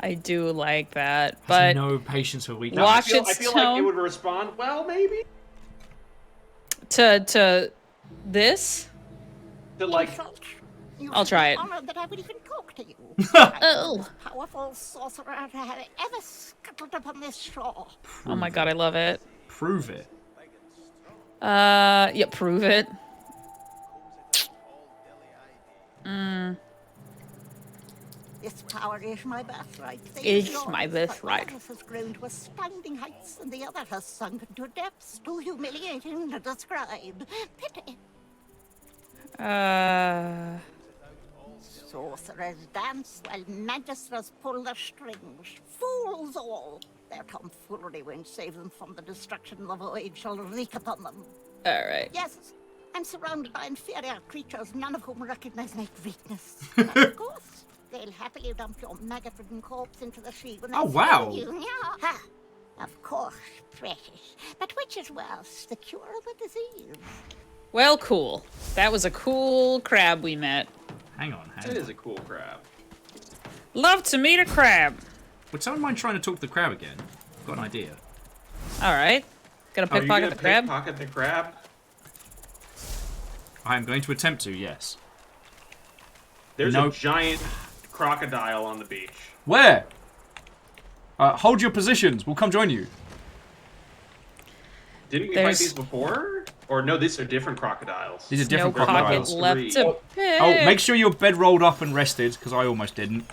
I do like that, but no patience for weakness. Watch I its feel tone. like it would respond well, maybe. To this. To like. I'll try it. Honored that I would even talk to you. Oh. Powerful sorcerer to have ever scuttled upon this shore. Oh my god, I love it. Prove it. Yeah, prove it. This power is my birthright. It's my birthright. One has grown to astounding heights, and the other has sunk into depths too humiliating to describe. Pity. Sorcerers dance while magisters pull the strings. Fools all! Their tomfoolery won't save them from the destruction the void shall wreak upon them. Alright. Yes, I'm surrounded by inferior creatures, none of whom recognize my greatness. But of course, they'll happily dump your maggot-ridden corpse into the sea when they see you. Yeah. Ha! Of course, precious. But which is worse, the cure or the disease? Well, cool. That was a cool crab we met. Hang on. It is a cool crab. Love to meet a crab. Would someone mind trying to talk to the crab again? I've got an idea. Alright. Gonna pickpocket the crab? Pickpocket the crab? I am going to attempt to, yes. There's a giant crocodile on the beach. Where? Hold your positions. We'll come join you. Didn't we fight these before? Or no, these are different crocodiles. These are different crocodiles. Pocket left to pick. Oh, make sure your bed rolled up and rested, because I almost didn't.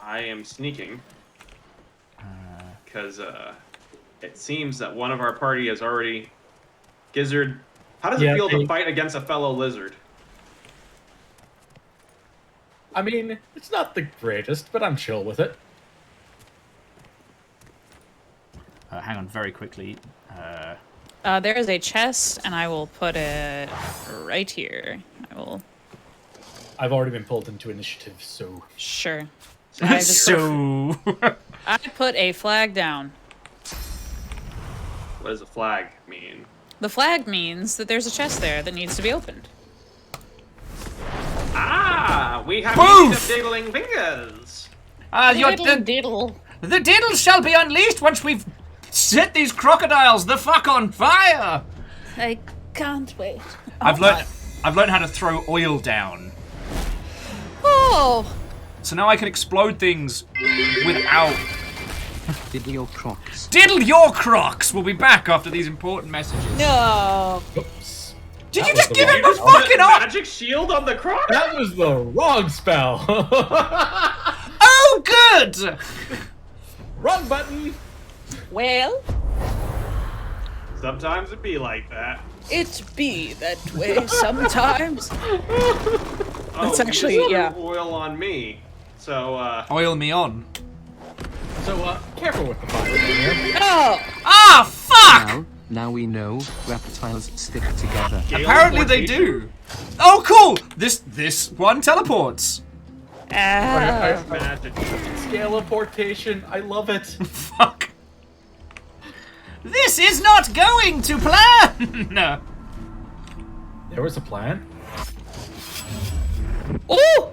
I am sneaking. Because it seems that one of our party has already... Gizzard, how does it feel to fight against a fellow lizard? I mean, it's not the greatest, but I'm chill with it. Hang on, very quickly. There is a chest, and I will put it right here. I've already been pulled into initiative, so... Sure. So... I put a flag down. What does a flag mean? The flag means that there's a chest there that needs to be opened. Ah! We have Move! diddling fingers! Diddle. The diddle shall be unleashed once we've set these crocodiles the fuck on fire! I can't wait. I've learned how to throw oil down. Oh! So now I can explode things without... Diddle your crocs. Diddle your crocs! We'll be back after these important messages. No! Oops. Did That you was just the give wrong him a spell. fucking up? Magic shield on the croc? That was the wrong spell. Oh, good! Wrong button. Well, Sometimes it be like that. it be that way sometimes. That's you actually, just yeah. threw oil on me. So, Oil me on. So, careful with the fire down here. Oh! Ah, fuck! Now we know reptiles stick together. Apparently they do. Oh, cool! This one teleports. magic. Scaleportation. I love it. Fuck. This is not going to plan! There was a plan. Ooh!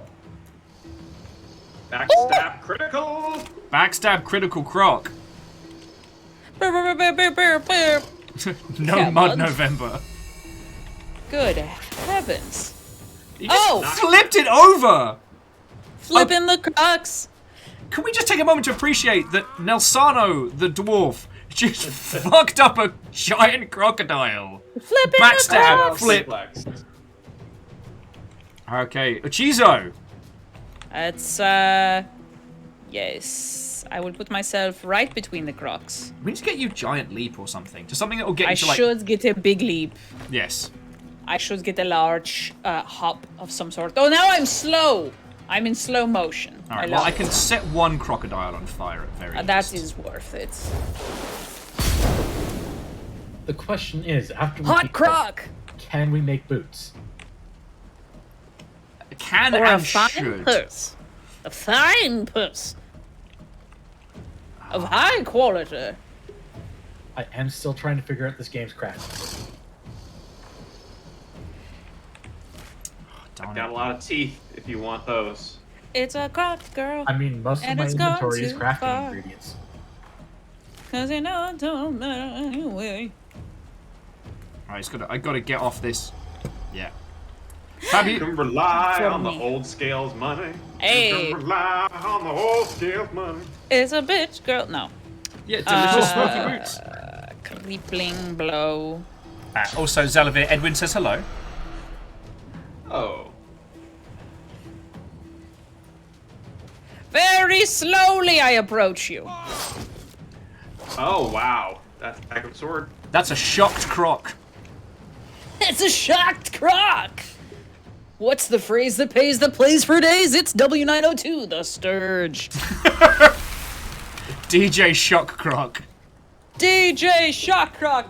Backstab critical! Backstab critical croc. Burr, burr, burr, burr, burr, burr. No Come mud on. November. Good heavens. You just Oh! flipped it over! Flipping the crocs. Can we just take a moment to appreciate that Nelsano, the dwarf, just fucked up a giant crocodile? Flipping the Backstab, crocs. flip. Okay, Uchizo. It's, yes. I will put myself right between the crocs. We need to get you giant leap or something. Just something that will get I you to like... should get a big leap. Yes. I should get a large hop of some sort. Oh, now I'm slow. I'm in slow motion. Alright, I well love I can set one crocodile on fire at very that least. is worth it. The question is, after we Hot beat croc! can we make boots? Can Or a and fine should. puss. A fine puss. Of high quality. I am still trying to figure out this game's crafting. I've got a lot of teeth if you want those. It's a croc girl. I mean, most of and my it's gone inventory is too crafting far. ingredients. Cause you know it don't matter anyway. Alright, I gotta get off this. Yeah. You can rely on the old scales money. Hey. You can rely on the old scales money. It's a bitch girl. No. Yeah, delicious smoky boots. Crippling blow. Also, Zalavir Edwin says hello. Oh. Very slowly I approach you. Oh, wow. That's a pack of sword. That's a shocked croc. It's a shocked croc. What's the phrase that pays the plays for days? It's W902, the Sturge. DJ Shock Croc. DJ Shock Croc.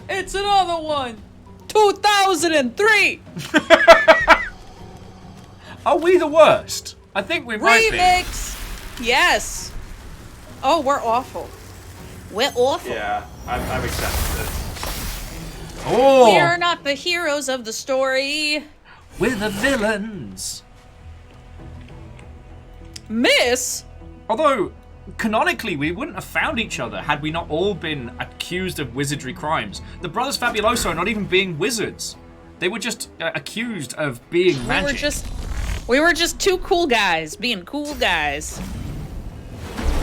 It's another one. 2003. Are we the worst? I think we might be. Remix. Yes. Oh, we're awful. We're awful. Yeah, I've accepted this. Oh! We are not the heroes of the story. We're the villains. Miss? Although, canonically, we wouldn't have found each other had we not all been accused of wizardry crimes. The brothers Fabuloso are not even being wizards. They were just accused of being magic. We were just two cool guys being cool guys.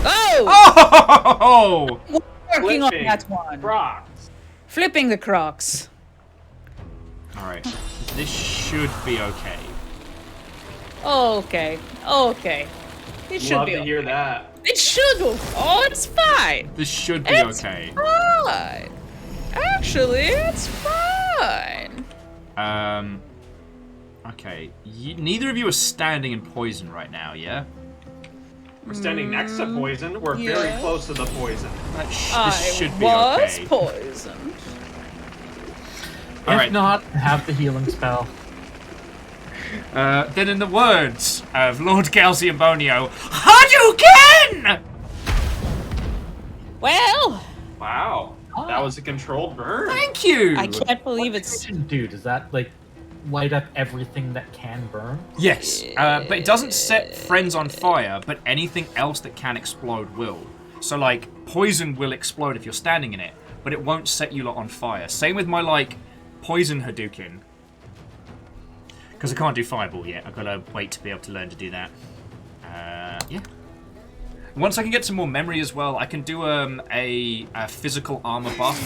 Oh! Oh! Working on that one. Crocs. Flipping the crocs. Alright. This should be okay. Okay. Okay. It should Love be to okay. hear that. It should. Oh, it's fine. This should be It's okay. fine. Actually, it's fine. Okay. Neither of you are standing in poison right now, yeah? We're standing next to poison. We're very close to the poison. This should be was okay. poisoned. If not, have the healing spell. Then in the words of Lord Calciumbonio, Hadouken! Well. Wow. That was a controlled burn. Thank you. I can't believe it's. Dude, does that like light up everything that can burn? Yes, but it doesn't set friends on fire, but anything else that can explode will. So like poison will explode if you're standing in it, but it won't set you lot on fire. Same with my like poison Hadouken. Because I can't do fireball yet. I've got to wait to be able to learn to do that. Yeah. Once I can get some more memory as well, I can do a physical armor buff.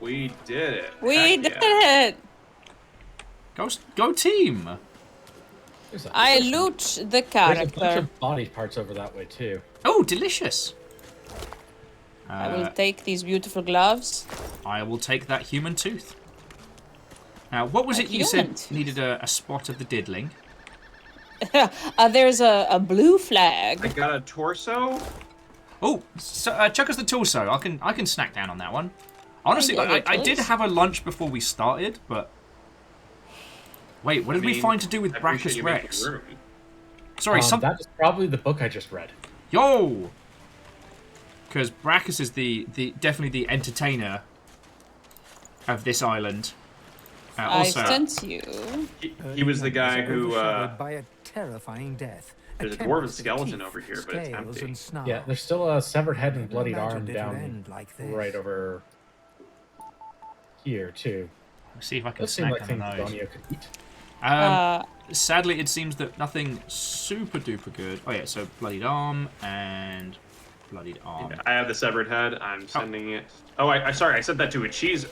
We did it. We did it. Go team. I loot the There's a bunch character. of body parts over that way too. Oh, delicious. I will take these beautiful gloves. I will take that human tooth. Now, what was it you said needed a spot of the diddling? There's a blue flag. I got a torso. Oh, so, chuck us the torso. I can snack down on that one. Honestly, Yeah, like, I please. did have a lunch before we started, but wait, what did we find to do with Brachus Rex? Sorry, That is probably the book I just read. Yo, because Brachus is definitely the entertainer of this island. Also, I sent you. He was the guy who. by a terrifying death. There's a dwarven skeleton over here, but it's empty. Yeah, there's still a severed head and bloodied arm down right over here too. Let's see if I can Those seem snack like on things those. Bonio could eat. Sadly, it seems that nothing super duper good. Oh yeah, so bloodied arm and bloodied arm. I have the severed head. I'm sending it. Oh, sorry. I sent that to Uchizo.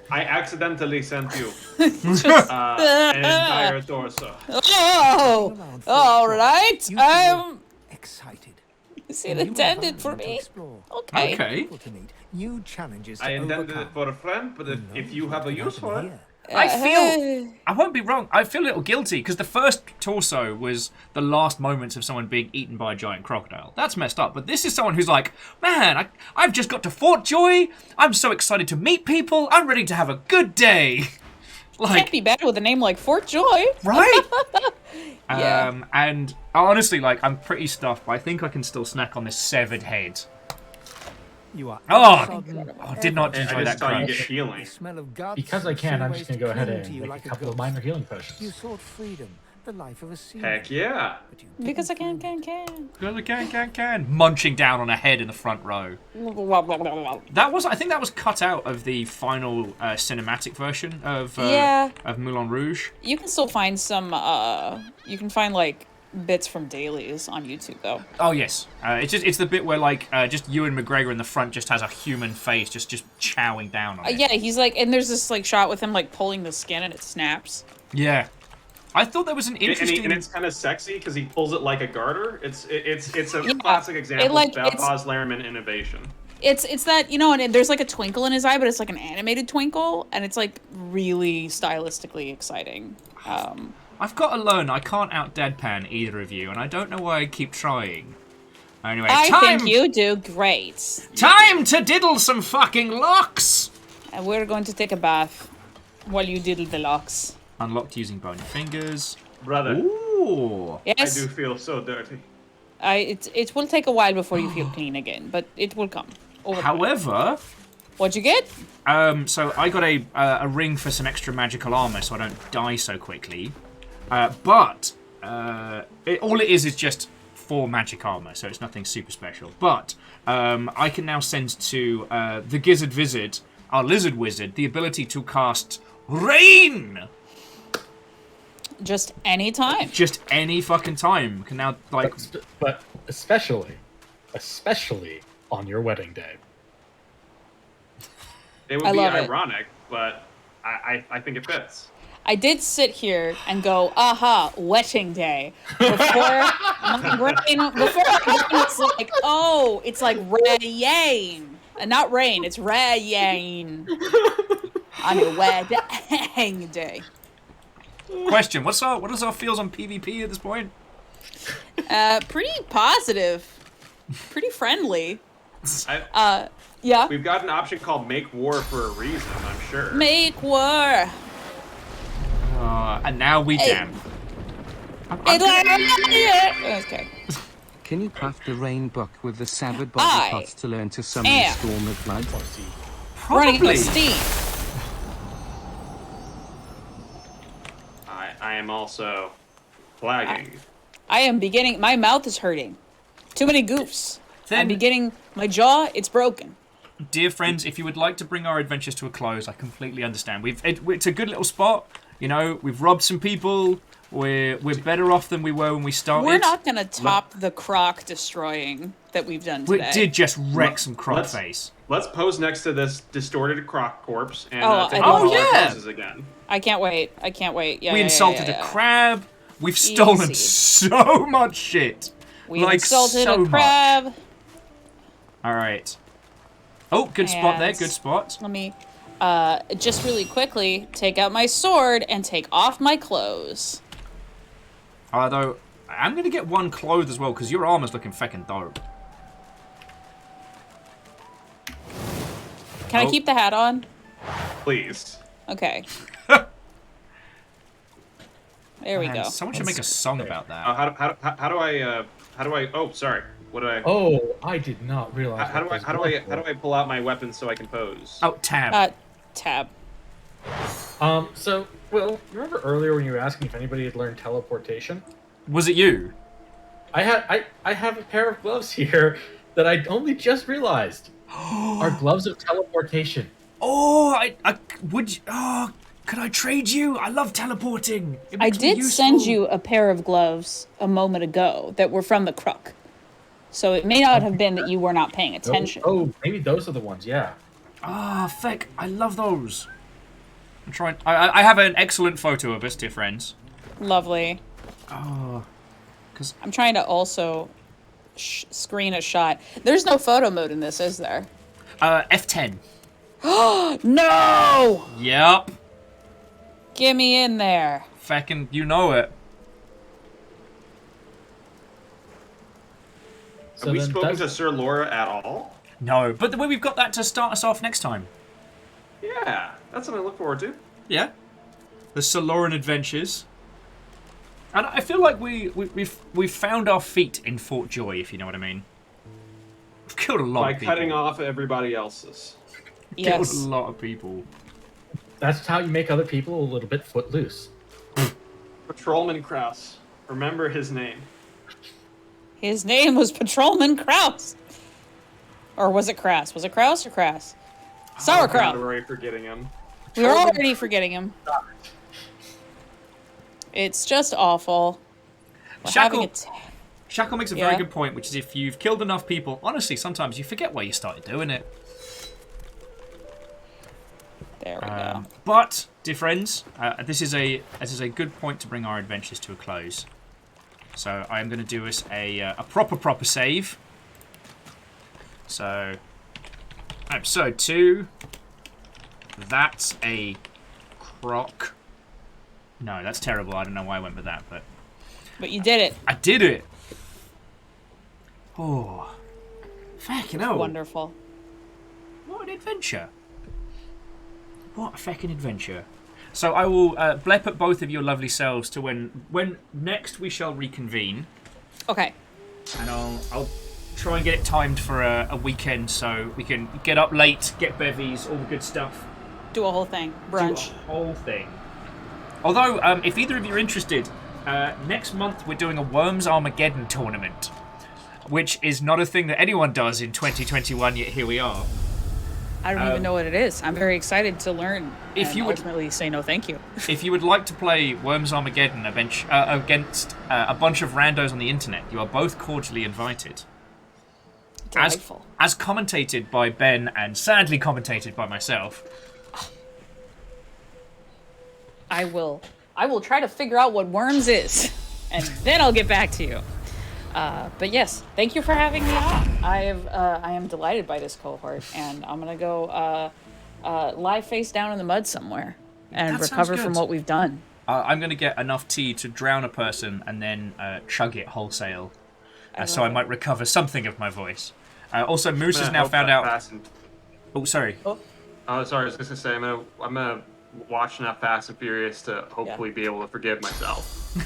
I accidentally sent you an entire torso. Oh, all right. I'm excited. Is it intended for me? Okay. Okay. New challenges. I intended it for a friend, but if you have a use for it. I won't be wrong, I feel a little guilty, because the first torso was the last moments of someone being eaten by a giant crocodile. That's messed up, but this is someone who's like, man, I've just got to Fort Joy, I'm so excited to meet people, I'm ready to have a good day. Can't be bad with a name like Fort Joy. Right? Yeah. And honestly, like, I'm pretty stuffed, but I think I can still snack on this severed head. You are did not enjoy that saw you crunch. get healing. Because I can, I'm just gonna go ahead and make a couple of minor healing potions. You sought freedom, the life of a sea. Heck yeah. Because I can. Because I can. Munching down on a head in the front row. That was, I think that was cut out of the final cinematic version of Moulin Rouge. You can still find some. You can find like bits from dailies on YouTube though. Oh yes, it's the bit where like just Ewan McGregor in the front just has a human face just chowing down on it. Yeah, he's like, and there's this like shot with him like pulling the skin and it snaps. Yeah, I thought there was an interesting. And it's kind of sexy because he pulls it like a garter. It's a classic example like, of Baz Luhrmann innovation. It's that, you know, and there's like a twinkle in his eye, but it's like an animated twinkle, and it's like really stylistically exciting. I've got to learn I can't out-deadpan either of you, and I don't know why I keep trying. Anyway, I think you do great. Time to diddle some fucking locks! And we're going to take a bath while you diddle the locks. Unlocked using bony fingers. Brother. Ooh. Yes. I do feel so dirty. It will take a while before you feel clean again, but it will come. However... What'd you get? So I got a ring for some extra magical armor so I don't die so quickly. But all it is just 4 magic armor, so it's nothing super special. But I can now send to the Gizzard Wizard, our lizard wizard, the ability to cast Rain! Just any time. Just any fucking time. Can now, like... But especially on your wedding day. It would be ironic, but I think it fits. I did sit here and go, aha, wedding day. Before my brain was like, oh, it's like rain. Not rain, it's rain. On your wedding day. Question, what is our feels on PvP at this point? Pretty positive. Pretty friendly. Yeah. We've got an option called Make War for a reason, I'm sure. Make war. And now we damn. Okay. Can you craft the rain buck with the severed body parts to learn to summon a storm of blood? Running out of steam. I am also flagging. I am beginning. My mouth is hurting. Too many goofs. I'm beginning. My jaw, it's broken. Dear friends, if you would like to bring our adventures to a close, I completely understand. It's a good little spot. You know, we've robbed some people. We're better off than we were when we started. We're not gonna top the croc destroying that we've done today. We did just wreck some croc face. Let's pose next to this distorted croc corpse and take our poses again. I can't wait. Yeah. We insulted a crab. We've stolen so much shit. We insulted a crab. All right. Oh, good spot there. Good spot. Let me just really quickly take out my sword and take off my clothes. Although, I'm going to get one clothes as well, because your armor's looking feckin' dope. Can I keep the hat on? Please. Okay. There we go. Someone should make a song about that. How do I? Oh, sorry. What did I? Oh, I did not realize. How do I pull out my weapon so I can pose? Oh, tab. Tab. So, Will, remember earlier when you were asking if anybody had learned teleportation? Was it you? I have a pair of gloves here that I only just realized are gloves of teleportation. Oh, could I trade you? I love teleporting. I did send you a pair of gloves a moment ago that were from the crook. So it may not have been that you were not paying attention. Oh, maybe those are the ones, yeah. Feck, I love those. I'm trying. I have an excellent photo of us, dear friends. Lovely. Oh, because I'm trying to also screen a shot. There's no photo mode in this, is there? F10. No! Yep. Get me in there. Feckin', you know it. Have we spoken to Sir Laura at all? No, but the way we've got that to start us off next time. Yeah, that's something I look forward to. Yeah. The Sir Lauren adventures. And I feel like we've found our feet in Fort Joy, if you know what I mean. We've killed a lot of people. By cutting off everybody else's. Killed a lot of people. That's how you make other people a little bit footloose. Patrolman Kraus. Remember his name. His name was Patrolman Kraus. Or was it Kraus? Was it Kraus or Kraus? Sauerkraut. We're already forgetting him. We were already forgetting him. It's just awful. Shackle makes a very good point, which is if you've killed enough people, honestly, sometimes you forget why you started doing it. There we go. But, dear friends, this is a good point to bring our adventures to a close. So I am going to do us a proper save. So, episode 2. That's a croc. No, that's terrible. I don't know why I went with that, but... But you did it. I did it. Oh. Fucking hell. Wonderful. What an adventure. What a fucking adventure. So I will blep at both of your lovely selves to when next we shall reconvene. Okay. And I'll try and get it timed for a weekend so we can get up late, get bevies, all the good stuff. Do a whole thing. Brunch. Do a whole thing. Although, if either of you are interested, next month we're doing a Worms Armageddon tournament, which is not a thing that anyone does in 2021, yet here we are. I don't even know what it is. I'm very excited to learn if you would ultimately say no thank you. If you would like to play Worms Armageddon against a bunch of randos on the internet, you are both cordially invited. Delightful. As commentated by Ben and sadly commentated by myself. I will try to figure out what Worms is, and then I'll get back to you. But yes, thank you for having me on. I am delighted by this cohort, and I'm gonna go lie face down in the mud somewhere and recover from what we've done. I'm going to get enough tea to drown a person and then chug it wholesale. So I might recover something of my voice. Also, Moose has now found out... Oh, sorry. Oh, sorry. I was just going to say, I'm gonna watch enough Fast and Furious to hopefully be able to forgive myself.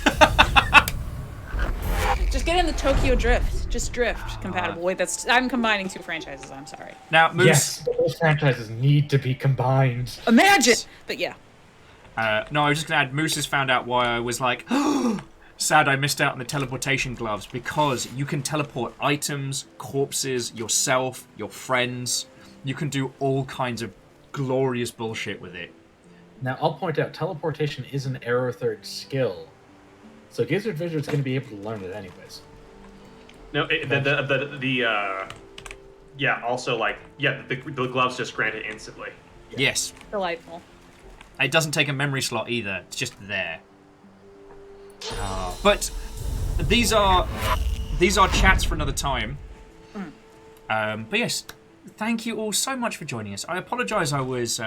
Just get in the Tokyo Drift. Just Drift compatible. Wait, I'm combining 2 franchises. I'm sorry. Now, Moose... Yes, those franchises need to be combined. Imagine! But yeah. No, I was just going to add, Moose has found out why I was like, sad I missed out on the teleportation gloves, because you can teleport items, corpses, yourself, your friends. You can do all kinds of glorious bullshit with it. Now, I'll point out, teleportation is an Arrow Third skill. So Gizzard Wizard's going to be able to learn it anyways. No, also, the gloves just grant it instantly. Yes. Delightful. It doesn't take a memory slot either. It's just there. But these are chats for another time. But yes, thank you all so much for joining us. I apologise I was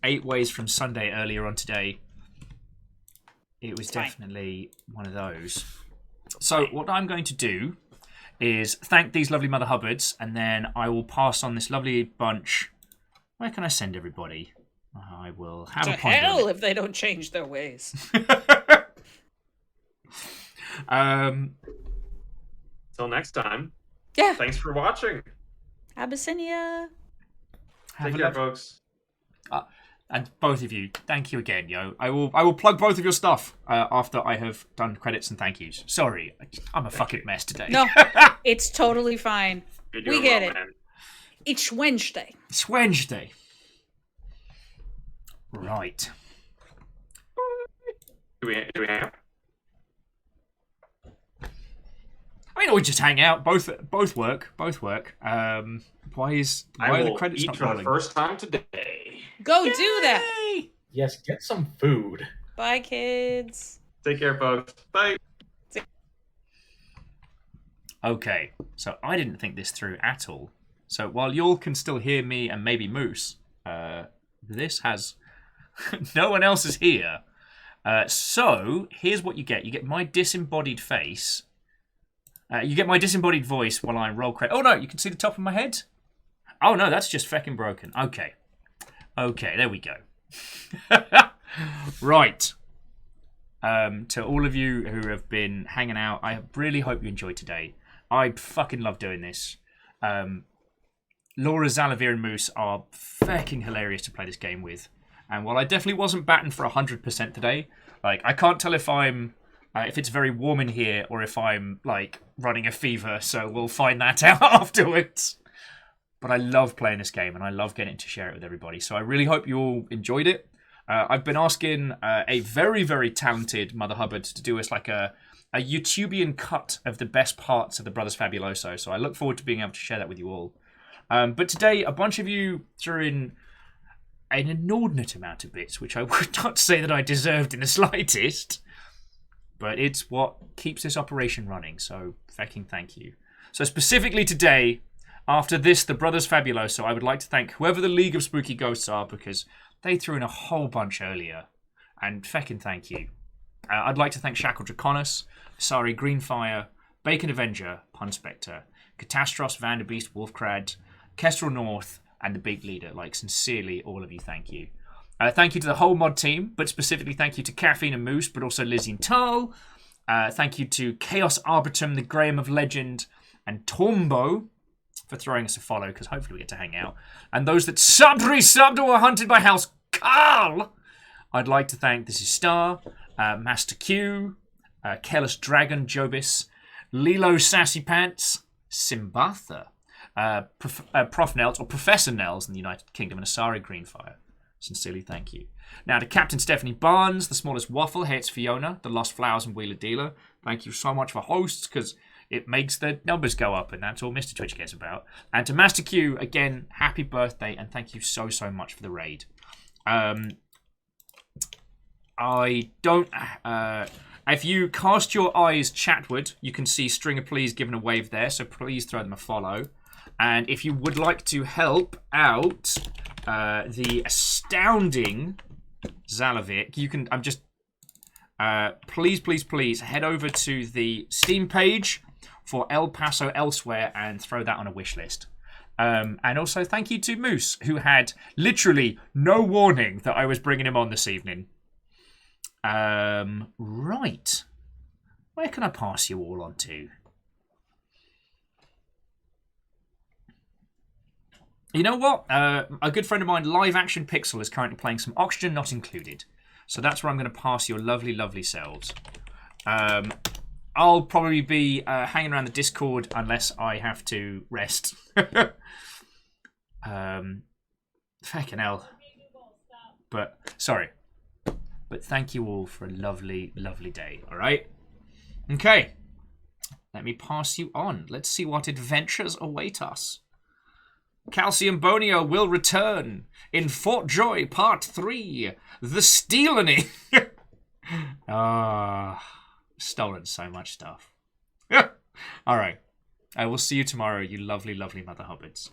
8 ways from Sunday earlier on today. It was definitely one of those. So what I'm going to do is thank these lovely Mother Hubbards, and then I will pass on this lovely bunch. Where can I send everybody? I will have a ponder. Hell if they don't change their ways. Till next time. Yeah. Thanks for watching. Abyssinia. Take care, folks. And both of you, thank you again, yo. I will plug both of your stuff after I have done credits and thank yous. Sorry, I'm a fucking mess today. No, it's totally fine. We get it. Man. It's Wednesday. It's Wednesday. Right. Do we hang out? I mean, we just hang out. Both work. Both work. Why are the credits not rolling? For the first time today. Go do that. Yes, get some food. Bye, kids. Take care, folks. Bye. Okay, so I didn't think this through at all. So while y'all can still hear me and maybe Moose, this has... no one else is here. So here's what you get. You get my disembodied face. You get my disembodied voice while I roll credit. Oh no, you can see the top of my head? Oh no, that's just feckin' broken. Okay. Okay, there we go. Right. To all of you who have been hanging out, I really hope you enjoyed today. I fucking love doing this. Laura, Zalavir, and Moose are fucking hilarious to play this game with. And while I definitely wasn't batting for 100% today, like, I can't tell if I'm... if it's very warm in here or if I'm, like, running a fever, so we'll find that out afterwards. But I love playing this game, and I love getting to share it with everybody. So I really hope you all enjoyed it. I've been asking a very, very talented Mother Hubbard to do us, like, a YouTubian cut of the best parts of the Brothers Fabuloso. So I look forward to being able to share that with you all. But today, a bunch of you threw in an inordinate amount of bits, which I would not say that I deserved in the slightest. But it's what keeps this operation running, so fucking thank you. So specifically today, after this, the Brothers Fabuloso, I would like to thank whoever the League of Spooky Ghosts are, because they threw in a whole bunch earlier. And fucking thank you. I'd like to thank Shackle Draconis, Sari Greenfire, Bacon Avenger, Pun Spectre, Catastros, Vanderbeast, Wolfcrad, Kestrel North, and the Big Leader. Like, sincerely, all of you, thank you. Thank you to the whole mod team, but specifically thank you to Caffeine and Moose, but also Lizzie and Tull. Thank you to Chaos Arbitrum, the Graham of Legend, and Tombo for throwing us a follow, because hopefully we get to hang out. And those that subbed or were hunted by House Carl, I'd like to thank This Is Star, Master Q, Careless Dragon, Jobis, Lilo Sassy Pants, Simbatha, Prof Nels, or Professor Nels in the United Kingdom, and Asari Greenfire. Sincerely, thank you. Now to Captain Stephanie Barnes, the Smallest Waffle, Hates Fiona, the Lost Flowers, and Wheeler Dealer. Thank you so much for hosts, because it makes the numbers go up, and that's all Mr. Twitch cares about. And to Master Q, again, happy birthday, and thank you so, so much for the raid. I don't... if you cast your eyes chatward, you can see Stringer Please giving a wave there, so please throw them a follow. And if you would like to help out the astounding Zalovic, you can. I'm just. Please head over to the Steam page for El Paso Elsewhere and throw that on a wish list. And also thank you to Moose, who had literally no warning that I was bringing him on this evening. Right. Where can I pass you all on to? You know what? A good friend of mine, Live Action Pixel, is currently playing some Oxygen Not Included. So that's where I'm going to pass your lovely, lovely selves. I'll probably be hanging around the Discord unless I have to rest. Fucking hell. But, sorry. But thank you all for a lovely, lovely day, alright? Okay. Let me pass you on. Let's see what adventures await us. Calcium Bonio will return in Fort Joy Part 3. The Stealany. Stolen so much stuff. Alright. I will see you tomorrow, you lovely, lovely Mother Hobbits.